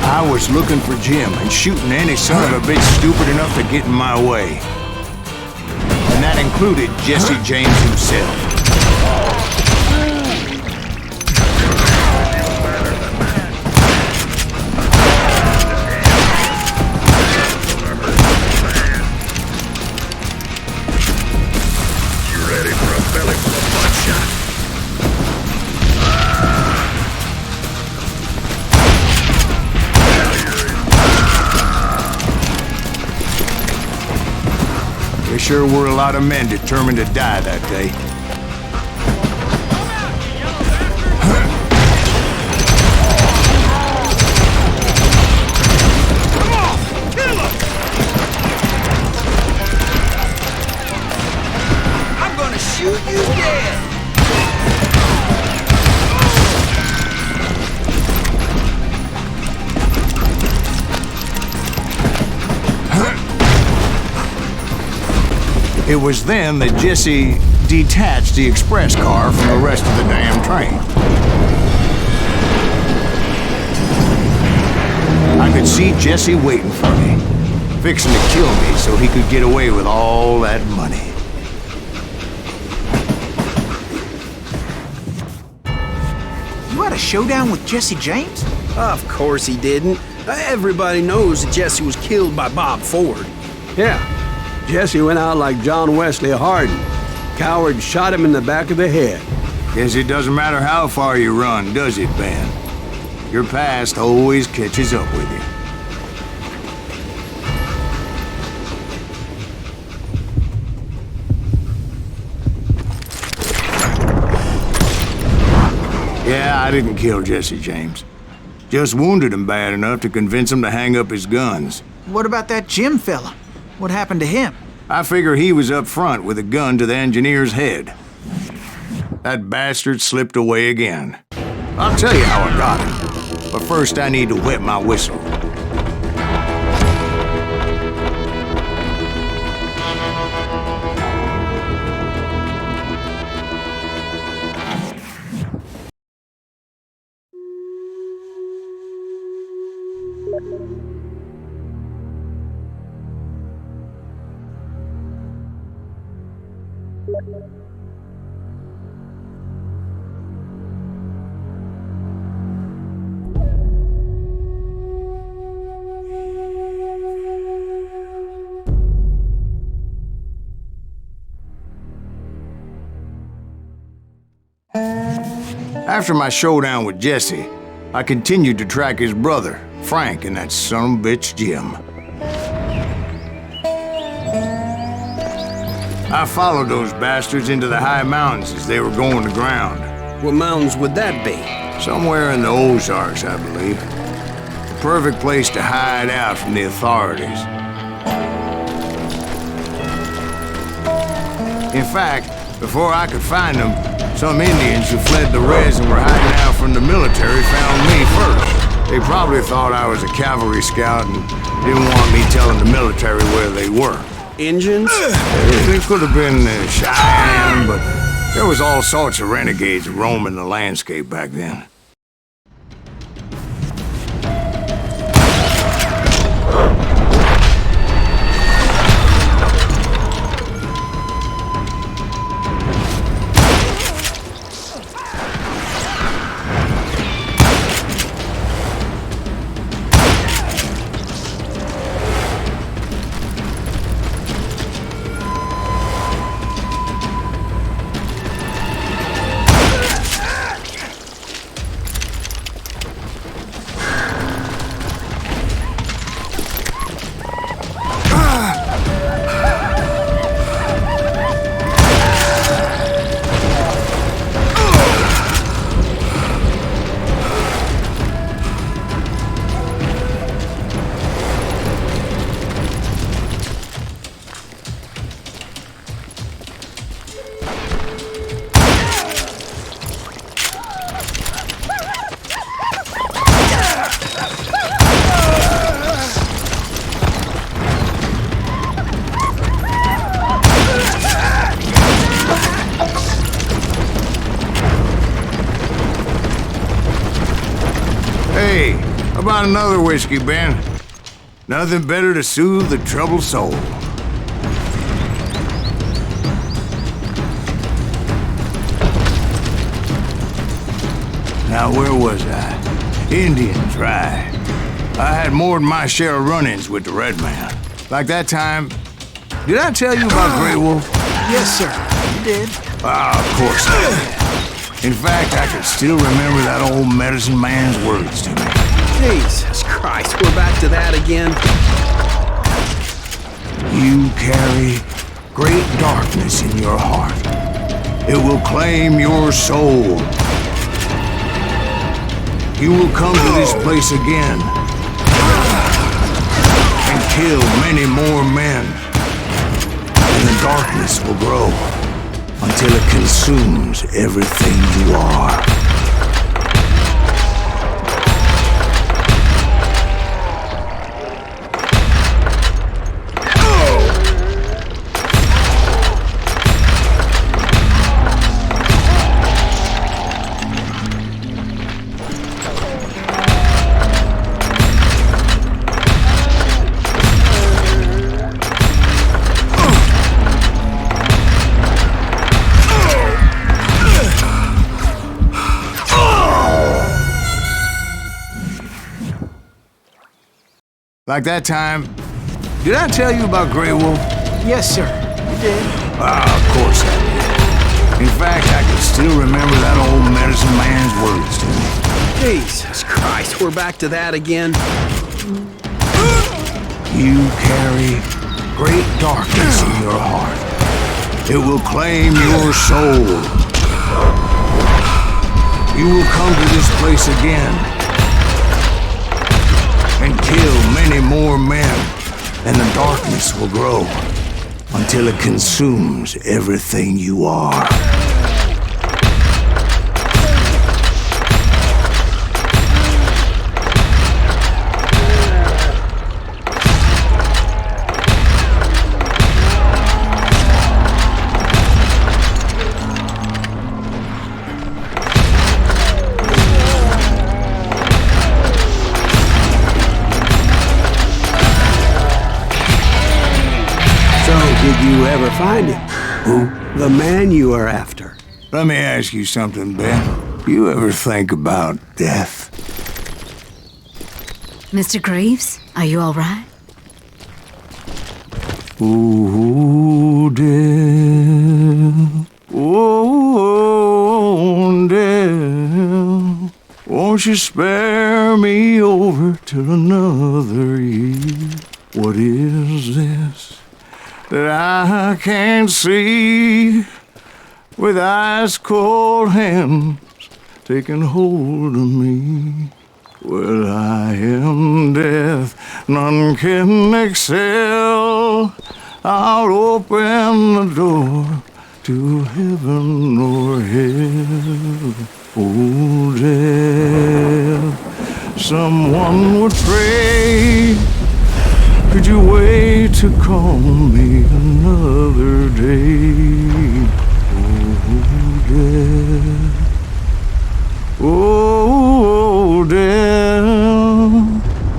I was looking for Jim and shooting any son of a bitch stupid enough to get in my way. And that included Jesse James himself. You ready for a belly full of buckshot? There sure were a lot of men determined to die that day. Come on! Kill him! I'm gonna shoot you dead! It was then that Jesse detached the express car from the rest of the damn train. I could see Jesse waiting for me, fixing to kill me so he could get away with all that money. You had a showdown with Jesse James? Of course he didn't. Everybody knows that Jesse was killed by Bob Ford. Yeah, Jesse went out like John Wesley Hardin. Coward shot him in the back of the head. Guess it doesn't matter how far you run, does it, Ben? Your past always catches up with you. Yeah, I didn't kill Jesse James. Just wounded him bad enough to convince him to hang up his guns. What about that Jim fella? What happened to him? I figure he was up front with a gun to the engineer's head. That bastard slipped away again. I'll tell you how I got him. But first I need to wet my whistle. After my showdown with Jesse, I continued to track his brother, Frank, and that sumbitch Jim. I followed those bastards into the high mountains as they were going to ground. What mountains would that be? Somewhere in the Ozarks, I believe. The perfect place to hide out from the authorities. In fact, before I could find them, some Indians who fled the res and were hiding out from the military found me first. They probably thought I was a cavalry scout and didn't want me telling the military where they were. Injuns? They could have been Cheyenne, but there was all sorts of renegades roaming the landscape back then. Hey, how about another whiskey, Ben? Nothing better to soothe the troubled soul. Now, where was I? Indians, right. I had more than my share of run-ins with the Red Man. Like that time... Did I tell you about Grey Wolf? Yes, sir. You did. Ah, of course I did. In fact, I can still remember that old medicine man's words to me. Jesus Christ, we're back to that again. You carry great darkness in your heart. It will claim your soul. You will come to this place again and kill many more men. And the darkness will grow until it consumes everything you are. Like that time, did I tell you about Grey Wolf? Yes, sir. You did. Ah, of course I did. In fact, I can still remember that old medicine man's words to me. Jesus Christ, we're back to that again. You carry great darkness in your heart. It will claim your soul. You will come to this place again and kill many more men, and the darkness will grow until it consumes everything you are. Did you ever find him? Who? The man you are after. Let me ask you something, Ben. You ever think about death? Mr. Graves, are you all right? Oh, death. Oh, death. Won't you spare me over till another year? What is this that I can't see, with ice cold hands taking hold of me? Well, I am death, none can excel. I'll open the door to heaven or hell. Oh, death, someone would pray. Could you wait to call me another day? Oh, death,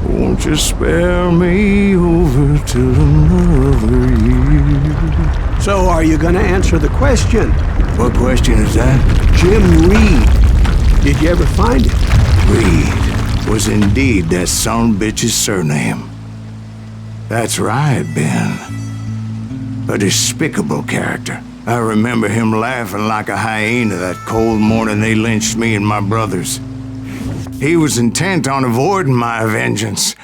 won't you spare me over till another year? So are you gonna answer the question? What question is that? Jim Reed. Did you ever find him? Reed was indeed that sonbitch's surname. That's right, Ben. A despicable character. I remember him laughing like a hyena that cold morning they lynched me and my brothers. He was intent on avoiding my vengeance,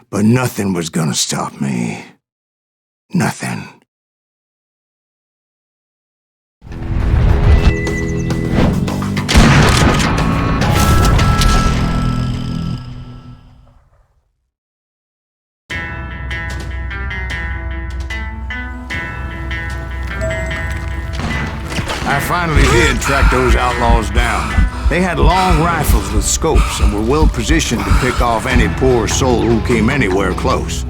but nothing was gonna stop me. Nothing. I finally did track those outlaws down. They had long rifles with scopes and were well positioned to pick off any poor soul who came anywhere close.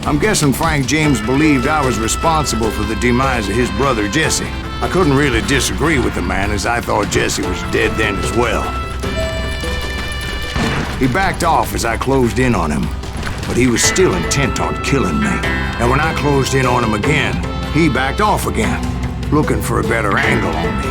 I'm guessing Frank James believed I was responsible for the demise of his brother Jesse. I couldn't really disagree with the man, as I thought Jesse was dead then as well. He backed off as I closed in on him, but he was still intent on killing me. And when I closed in on him again, he backed off again, looking for a better angle on me.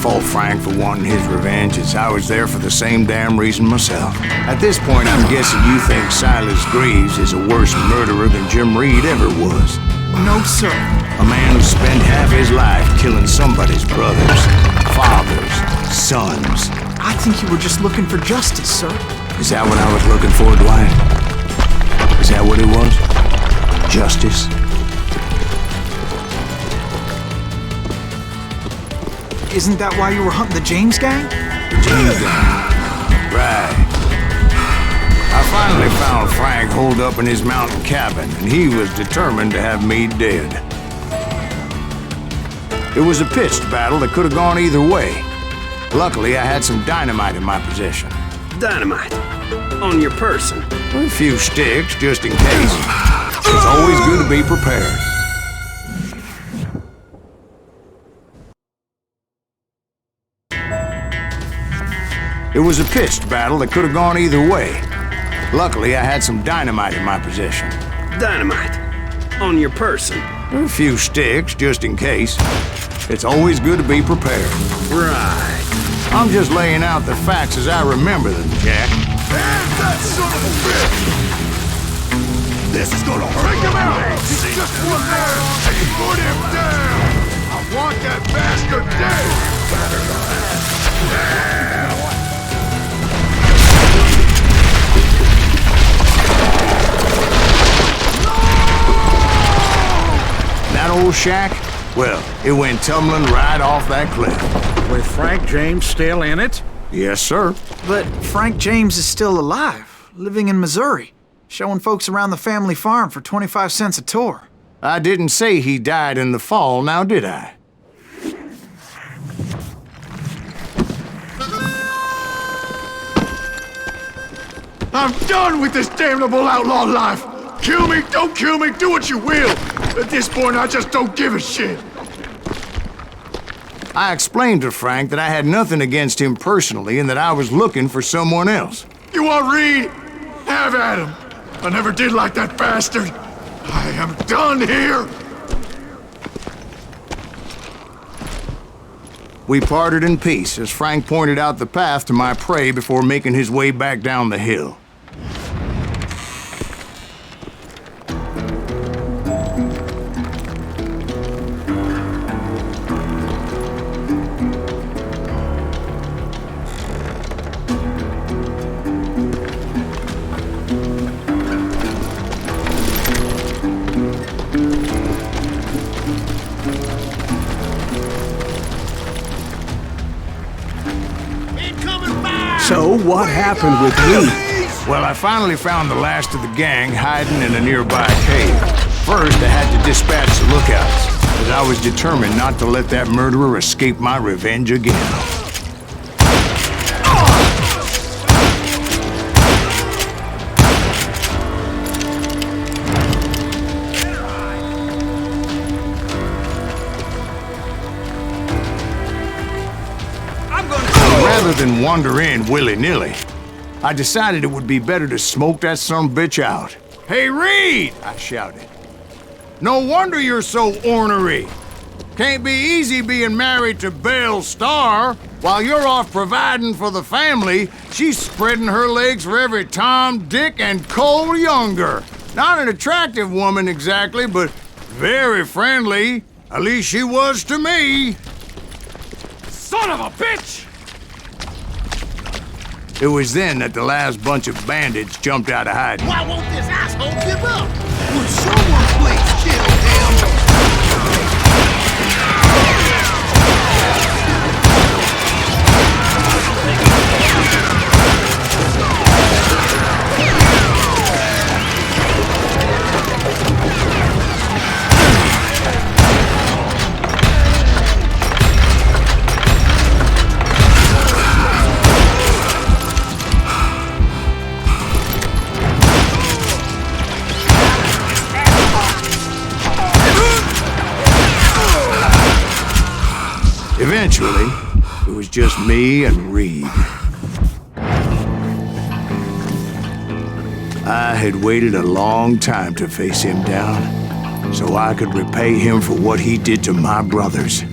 fault Frank for wanting his revenge, as I was there for the same damn reason myself. At this point, I'm guessing you think Silas Greaves is a worse murderer than Jim Reed ever was. No, sir. A man who spent half his life killing somebody's brothers, fathers, sons. I think you were just looking for justice, sir. Is that what I was looking for, Dwight? Is that what it was? Justice? Isn't that why you were hunting the James gang? The James gang. Right. I finally found Frank holed up in his mountain cabin, and he was determined to have me dead. It was a pitched battle that could have gone either way. Luckily, I had some dynamite in my possession. Dynamite? On your person? A few sticks, just in case. It's always good to be prepared. It was a pitched battle that could have gone either way. Luckily, I had some dynamite in my possession. Dynamite? On your person? A few sticks, just in case. It's always good to be prepared. Right. I'm just laying out the facts as I remember them, Jack. Damn that son of a bitch! This is gonna hurt. Bring him out! He's just one man! Put him down! I want that bastard dead! That old shack? Well, it went tumbling right off that cliff. With Frank James still in it? Yes, sir. But Frank James is still alive, living in Missouri, showing folks around the family farm for 25 cents a tour. I didn't say he died in the fall, now did I? I'm done with this damnable outlaw life! Kill me, don't kill me, do what you will! At this point, I just don't give a shit! I explained to Frank that I had nothing against him personally and that I was looking for someone else. You want Reed? Have at him! I never did like that bastard! I am done here! We parted in peace as Frank pointed out the path to my prey before making his way back down the hill. So what happened with Reed? Well, I finally found the last of the gang hiding in a nearby cave. First, I had to dispatch the lookouts, as I was determined not to let that murderer escape my revenge again. Rather than wander in willy-nilly, I decided it would be better to smoke that sumbitch out. "Hey, Reed!" I shouted. "No wonder you're so ornery. Can't be easy being married to Belle Starr. While you're off providing for the family, she's spreading her legs for every Tom, Dick, and Cole Younger. Not an attractive woman exactly, but very friendly. At least she was to me." Son of a bitch! It was then that the last bunch of bandits jumped out of hiding. Why won't this asshole give up? Would someone please kill him? Eventually, it was just me and Reed. I had waited a long time to face him down, so I could repay him for what he did to my brothers.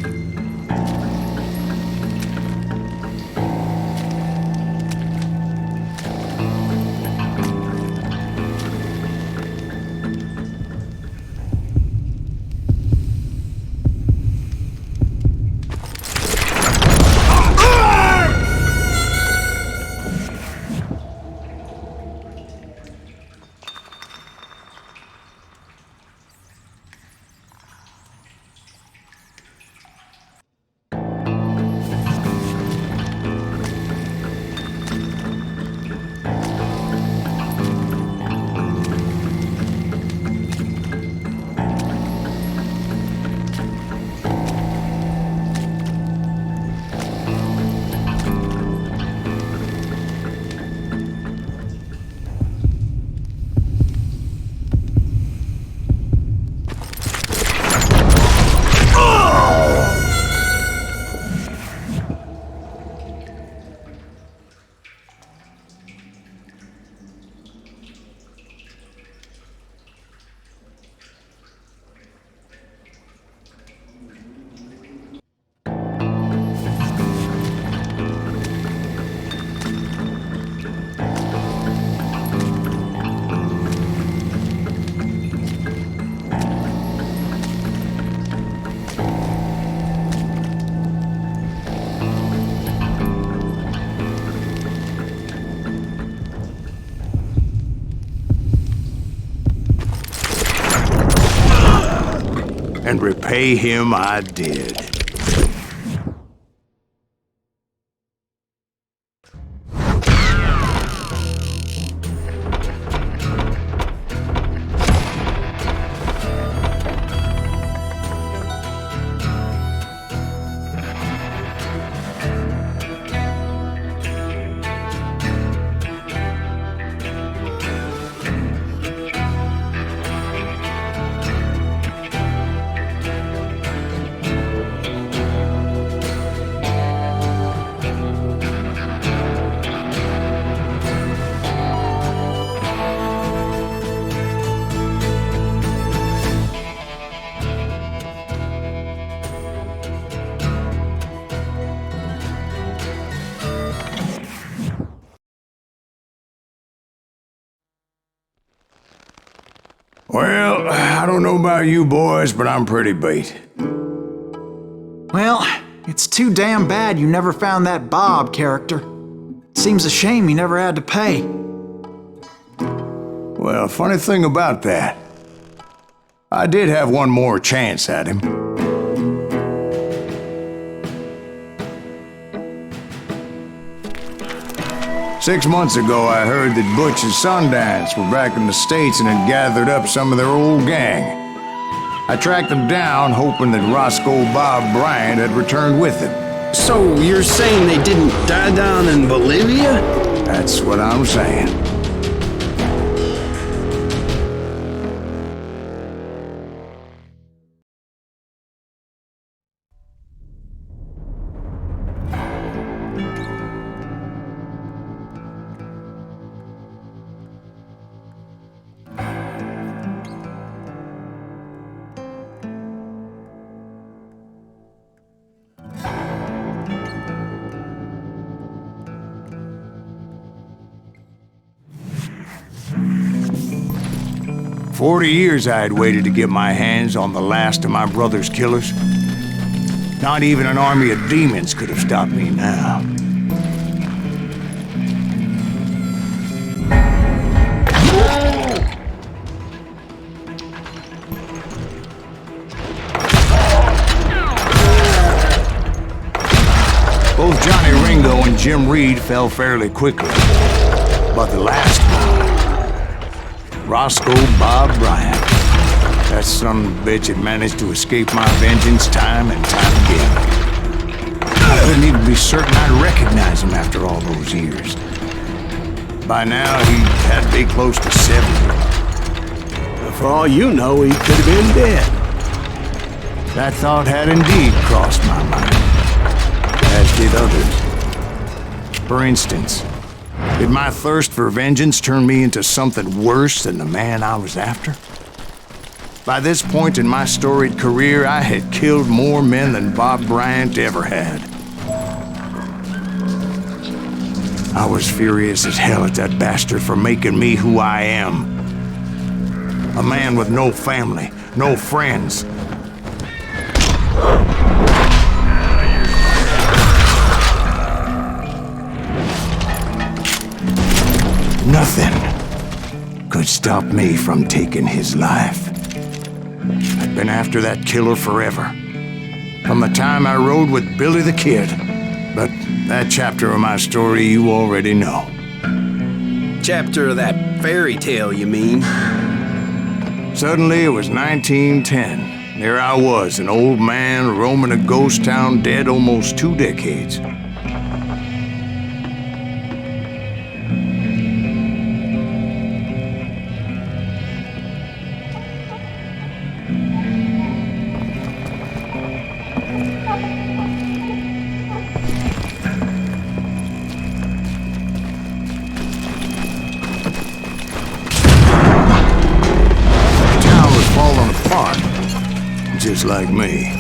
and repay him I did. Well, I don't know about you boys, but I'm pretty beat. Well, it's too damn bad you never found that Bob character. Seems a shame you never had to pay. Well, funny thing about that, I did have one more chance at him. Six months ago, I heard that Butch and Sundance were back in the States and had gathered up some of their old gang. I tracked them down, hoping that Roscoe Bob Bryant had returned with them. So you're saying they didn't die down in Bolivia? That's what I'm saying. "40 years I had waited to get my hands on the last of my brother's killers. Not even an army of demons could have stopped me now. Both Johnny Ringo and Jim Reed fell fairly quickly, but the last one, Roscoe Bob Bryant. That son of a bitch had managed to escape my vengeance time and time again. I couldn't even be certain I'd recognize him after all those years. By now, he had to be close to 70. For all you know, he could have been dead. That thought had indeed crossed my mind, as did others. For instance, did my thirst for vengeance turn me into something worse than the man I was after? By this point in my storied career, I had killed more men than Bob Bryant ever had. I was furious as hell at that bastard for making me who I am. A man with no family, no friends. Nothing could stop me from taking his life. I'd been after that killer forever, from the time I rode with Billy the Kid. But that chapter of my story you already know. Chapter of that fairy tale, you mean? Suddenly it was 1910. There I was, an old man roaming a ghost town dead almost 2 decades. Just like me.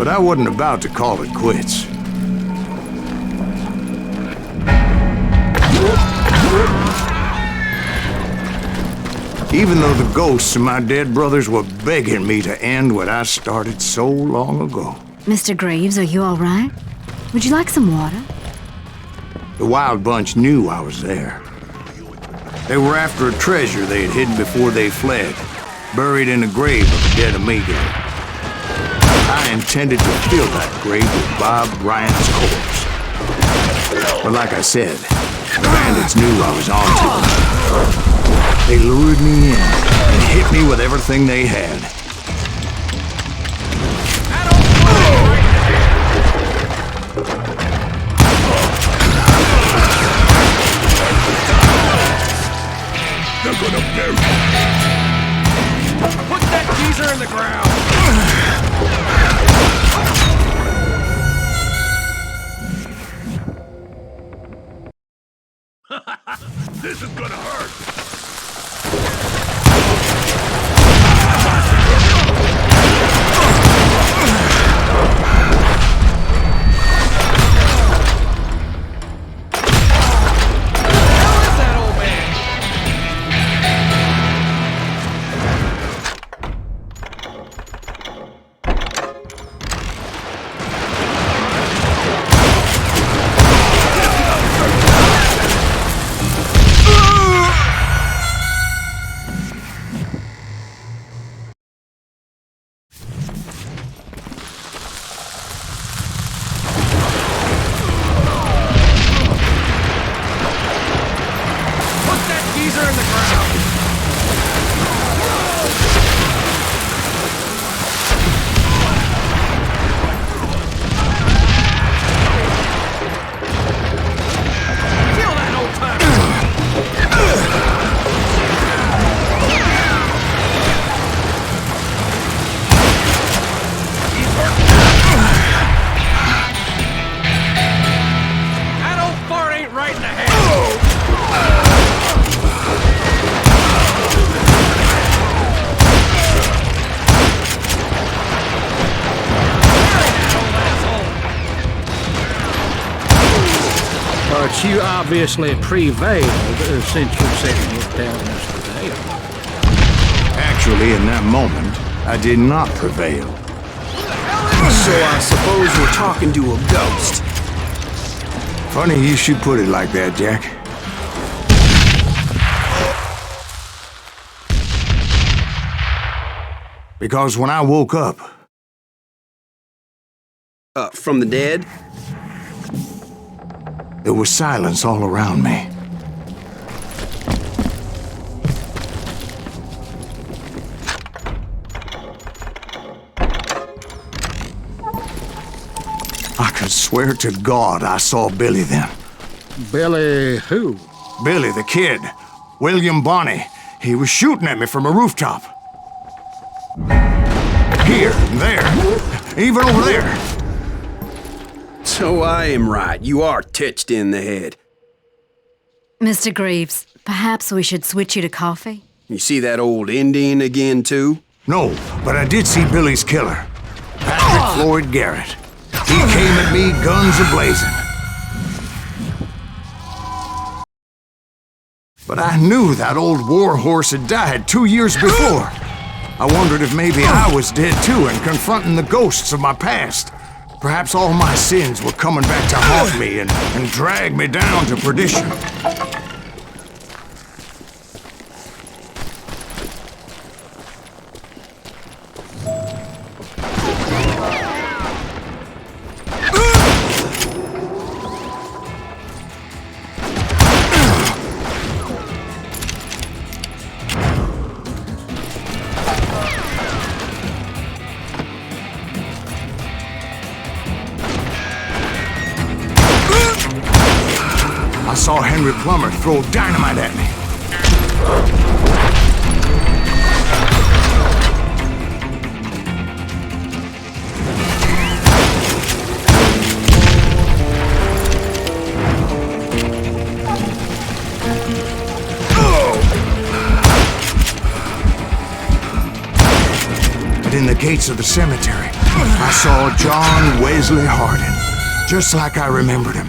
but I wasn't about to call it quits. Even though the ghosts of my dead brothers were begging me to end what I started so long ago. Mr. Graves, are you all right? Would you like some water? The Wild Bunch knew I was there. They were after a treasure they had hidden before they fled, buried in a grave of a dead amigo. I intended to fill that grave with Bob Bryant's corpse. But like I said, the bandits knew I was on to them. They lured me in and hit me with everything they had. They're gonna bury me. Put that geezer in the ground! This is gonna hurt. But you obviously prevailed since you're sitting here telling us the tale. Actually, in that moment, I did not prevail. So I suppose we're talking to a ghost. Funny you should put it like that, Jack. Because when I woke up... From the dead? There was silence all around me. I could swear to God I saw Billy then. Billy who? Billy the kid. William Bonney. He was shooting at me from a rooftop. Here, there, even over there. So I am right. You are touched in the head. Mr. Graves, perhaps we should switch you to coffee? You see that old Indian again, too? No, but I did see Billy's killer, Patrick Floyd Garrett. He came at me guns a-blazing. But I knew that old war horse had died 2 years before. I wondered if maybe I was dead too and confronting the ghosts of my past. Perhaps all my sins were coming back to haunt me and drag me down to perdition. I saw Henry Plummer throw dynamite at me. stood in the gates of the cemetery, I saw John Wesley Hardin, just like I remembered him.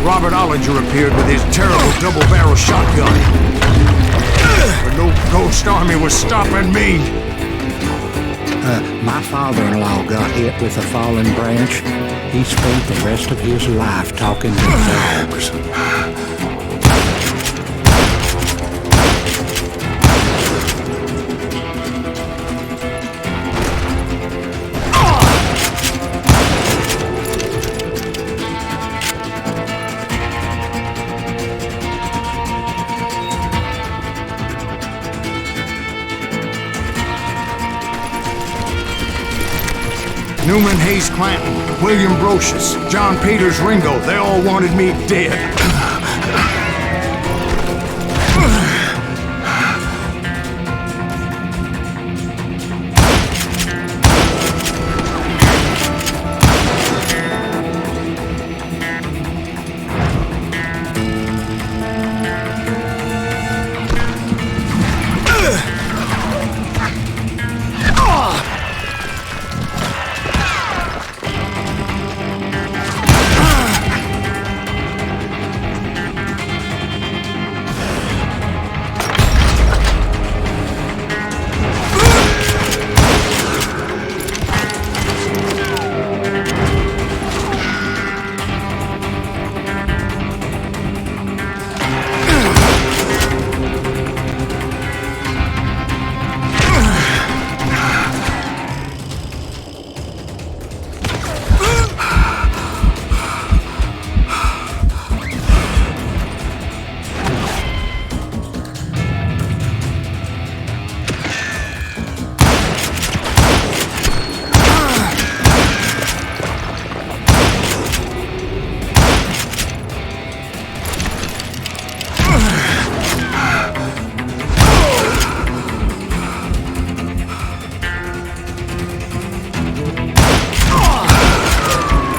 Robert Ollinger appeared with his terrible double-barrel shotgun. But no ghost army was stopping me. My father-in-law got hit with a fallen branch. He spent the rest of his life talking to dogs. Newman Hayes Clanton, William Brocious, John Peters Ringo, they all wanted me dead.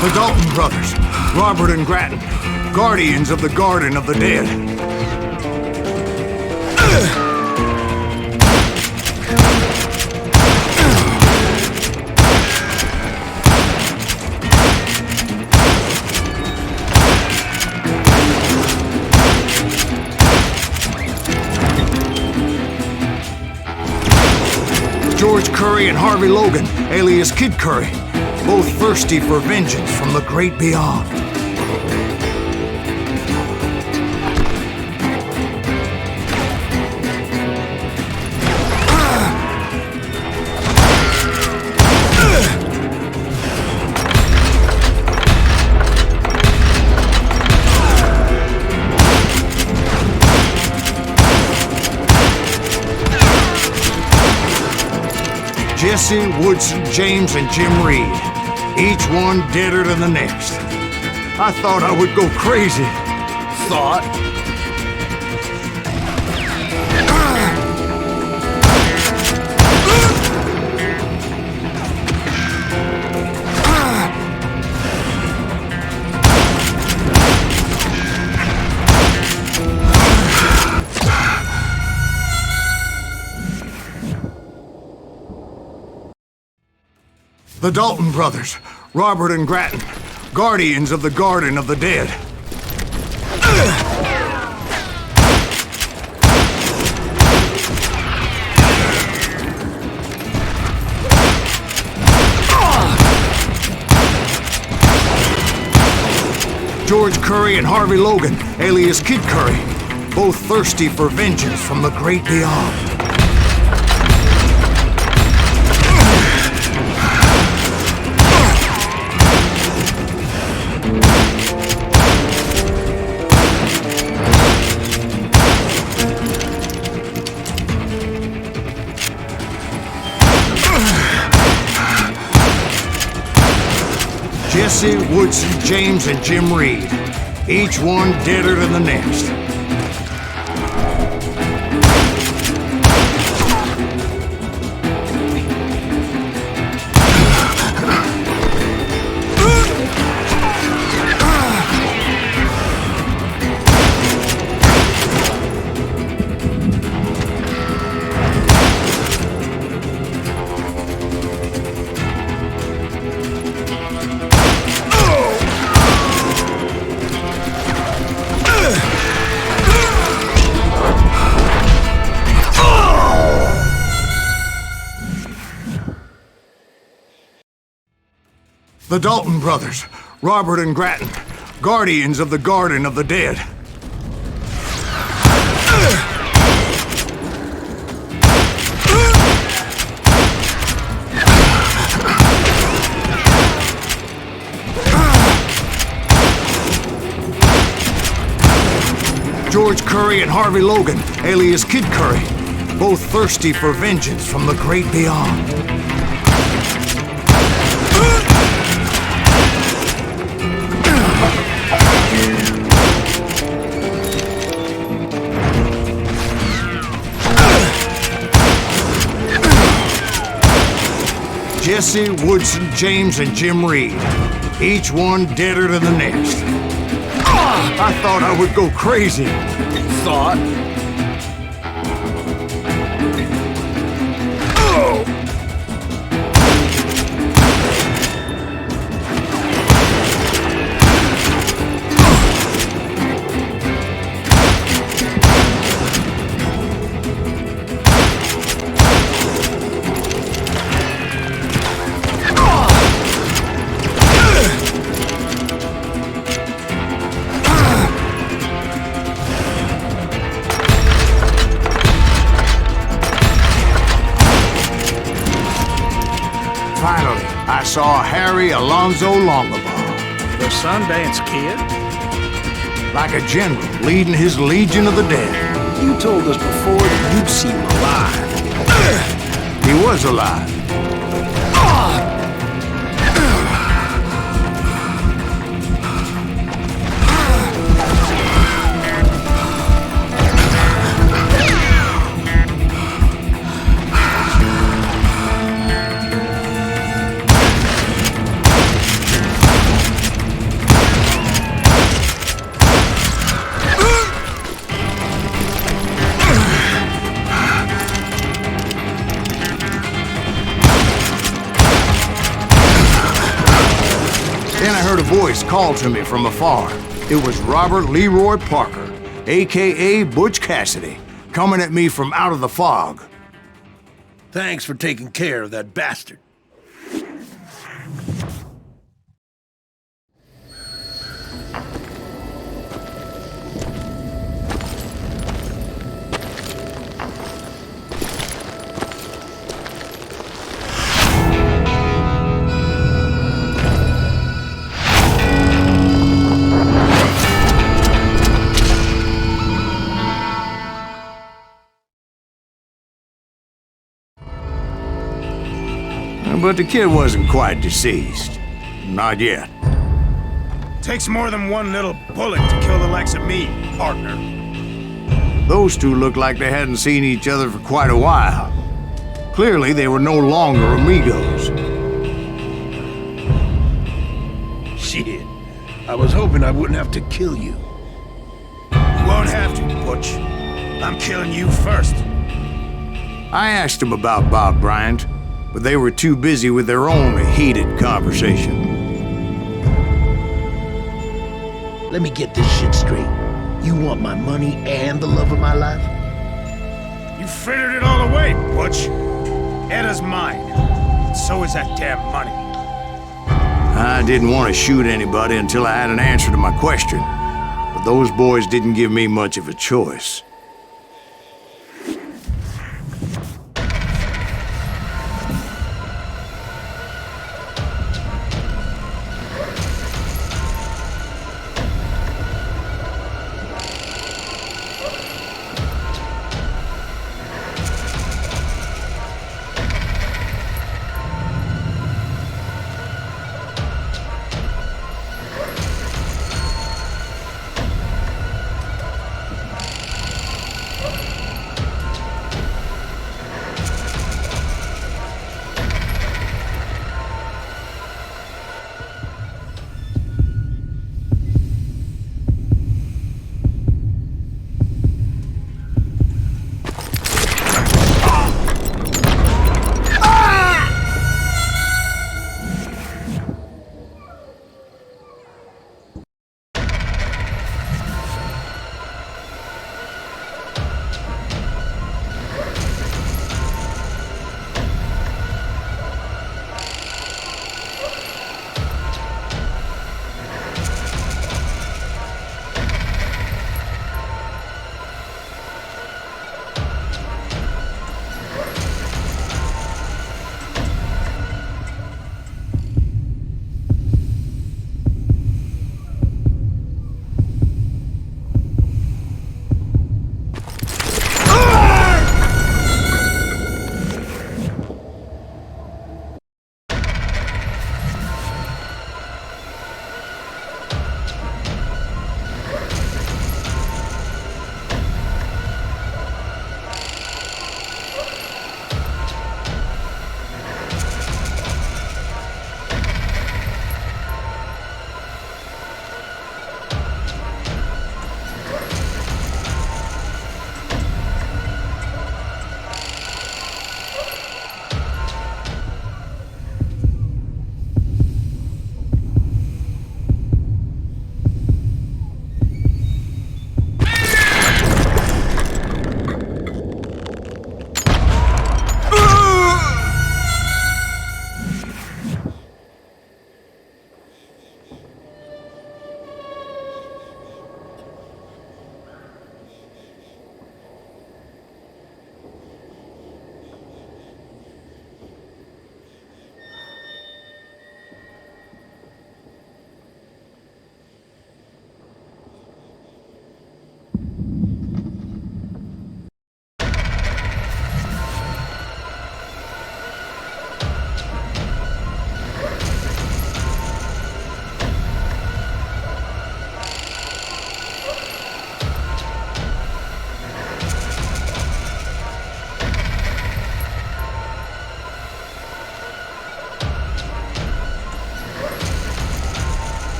The Dalton Brothers, Robert and Grattan, guardians of the Garden of the Dead. George Curry and Harvey Logan, alias Kid Curry, both thirsty for vengeance from the great beyond. Jesse, Woodson, James, and Jim Reed. Each one deader than the next. I thought I would go crazy. Thought? The Dalton Brothers, Robert and Grattan, guardians of the Garden of the Dead. George Curry and Harvey Logan, alias Kid Curry, both thirsty for vengeance from the great beyond. Jesse, Woodson, James, and Jim Reed. Each one deader than the next. The Dalton Brothers, Robert and Grattan, guardians of the Garden of the Dead. George Curry and Harvey Logan, alias Kid Curry, both thirsty for vengeance from the great beyond. Jesse, Woodson, James, and Jim Reed. Each one deader than the next. I thought I would go crazy. Thought? Finally, I saw Harry Alonzo Longabaugh. The Sundance Kid? Like a general leading his legion of the dead. You told us before that you'd seen him alive. He was alive. Then I heard a voice call to me from afar. It was Robert Leroy Parker, a.k.a. Butch Cassidy, coming at me from out of the fog. Thanks for taking care of that bastard. But the kid wasn't quite deceased. Not yet. Takes more than one little bullet to kill the likes of me, partner. Those two looked like they hadn't seen each other for quite a while. Clearly, they were no longer amigos. Shit. I was hoping I wouldn't have to kill you. You won't have to, Butch. I'm killing you first. I asked them about Bob Bryant, but they were too busy with their own heated conversation. Let me get this shit straight. You want my money and the love of my life? You frittered it all away, Butch. Edda's mine. And so is that damn money. I didn't want to shoot anybody until I had an answer to my question, but those boys didn't give me much of a choice.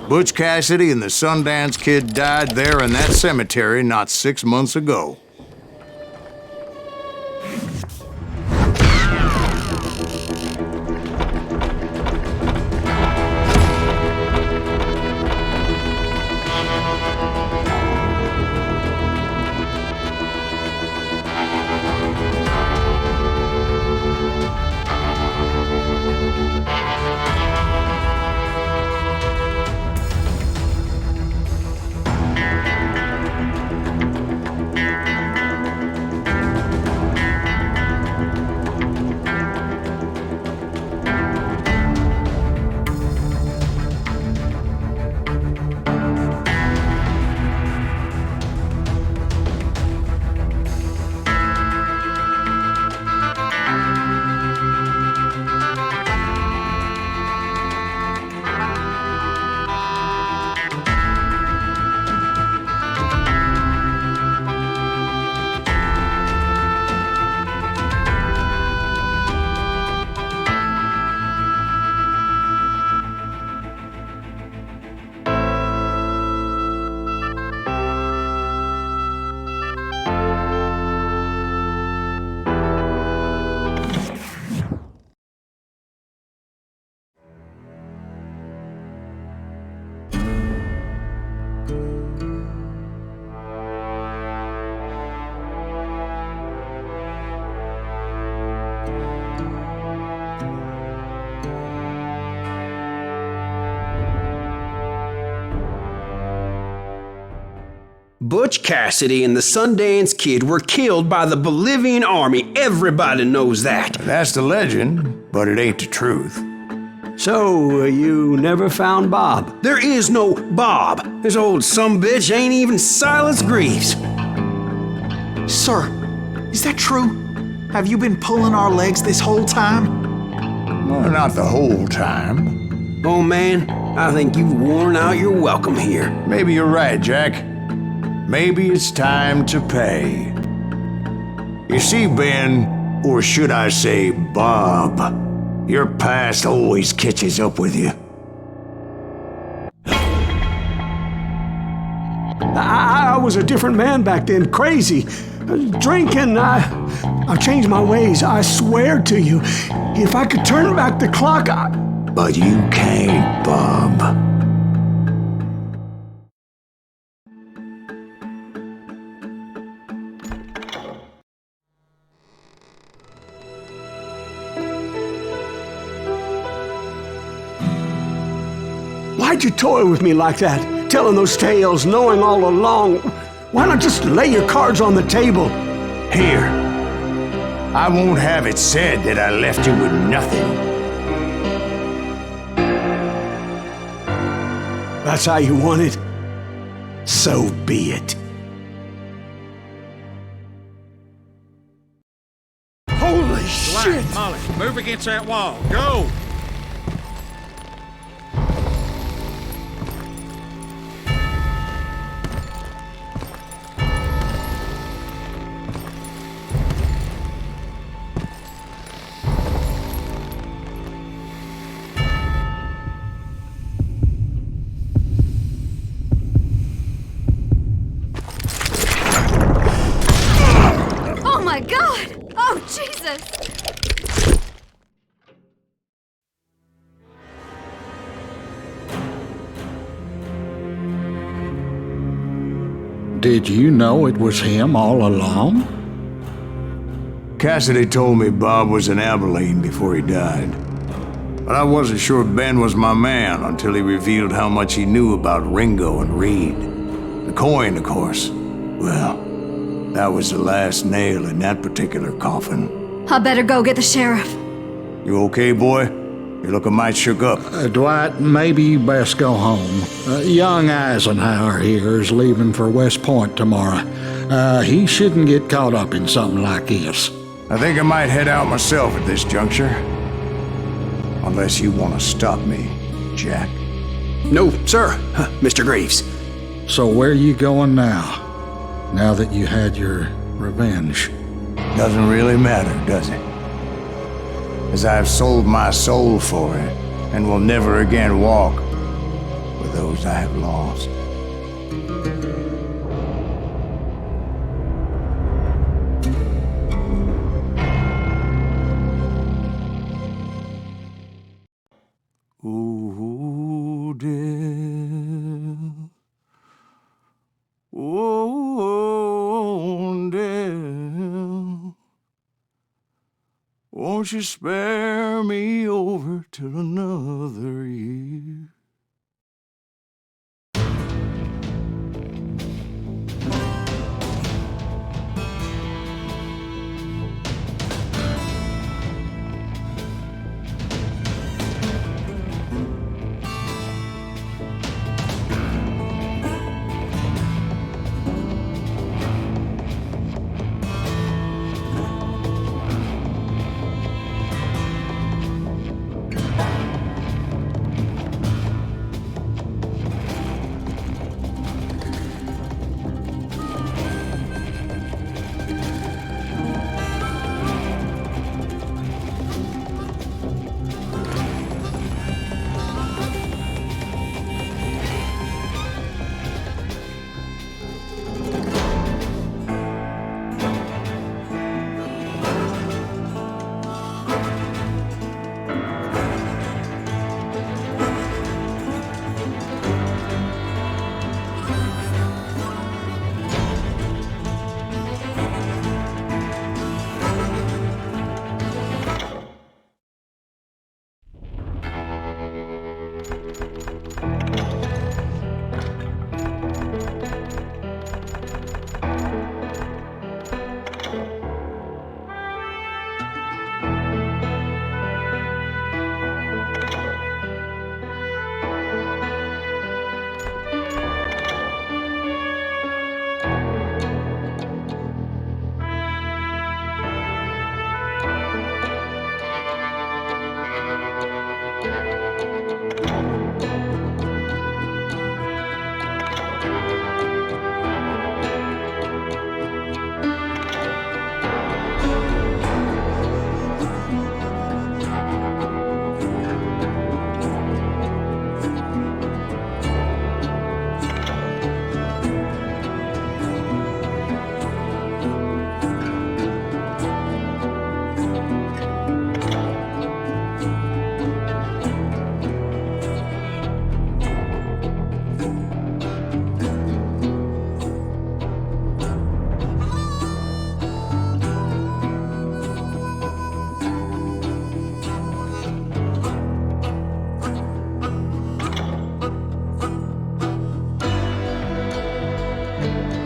Butch Cassidy and the Sundance Kid died there in that cemetery not 6 months ago. Butch Cassidy and the Sundance Kid were killed by the Bolivian army. Everybody knows that. That's the legend, but it ain't the truth. So, you never found Bob? There is no Bob. This old sumbitch ain't even Silas Greaves. Sir, is that true? Have you been pulling our legs this whole time? Well, not the whole time. Oh man, I think you've worn out your welcome here. Maybe you're right, Jack. Maybe it's time to pay. You see, Ben, or should I say Bob, your past always catches up with you. I was a different man back then, crazy. Drinking, I've changed my ways, I swear to you. If I could turn back the clock, But you can't, Bob. Why'd you toy with me like that? Telling those tales, knowing all along. Why not just lay your cards on the table? Here. I won't have it said that I left you with nothing. That's how you want it? So be it. Holy shit! Molly, move against that wall. Go! Oh my God! Oh, Jesus! Did you know it was him all along? Cassidy told me Bob was in Abilene before he died. But I wasn't sure Ben was my man until he revealed how much he knew about Ringo and Reed. The coin, of course. Well, that was the last nail in that particular coffin. I better go get the sheriff. You okay, boy? You're looking mighty shook up. Dwight, maybe you best go home. Young Eisenhower here is leaving for West Point tomorrow. He shouldn't get caught up in something like this. I think I might head out myself at this juncture. Unless you want to stop me, Jack. No, sir, Mr. Greaves. So where you going now? Now that you had your revenge? Doesn't really matter, does it? As I've sold my soul for it, and will never again walk with those I have lost. Ooh, dear. Oh, dear. Won't you spare me over till another year?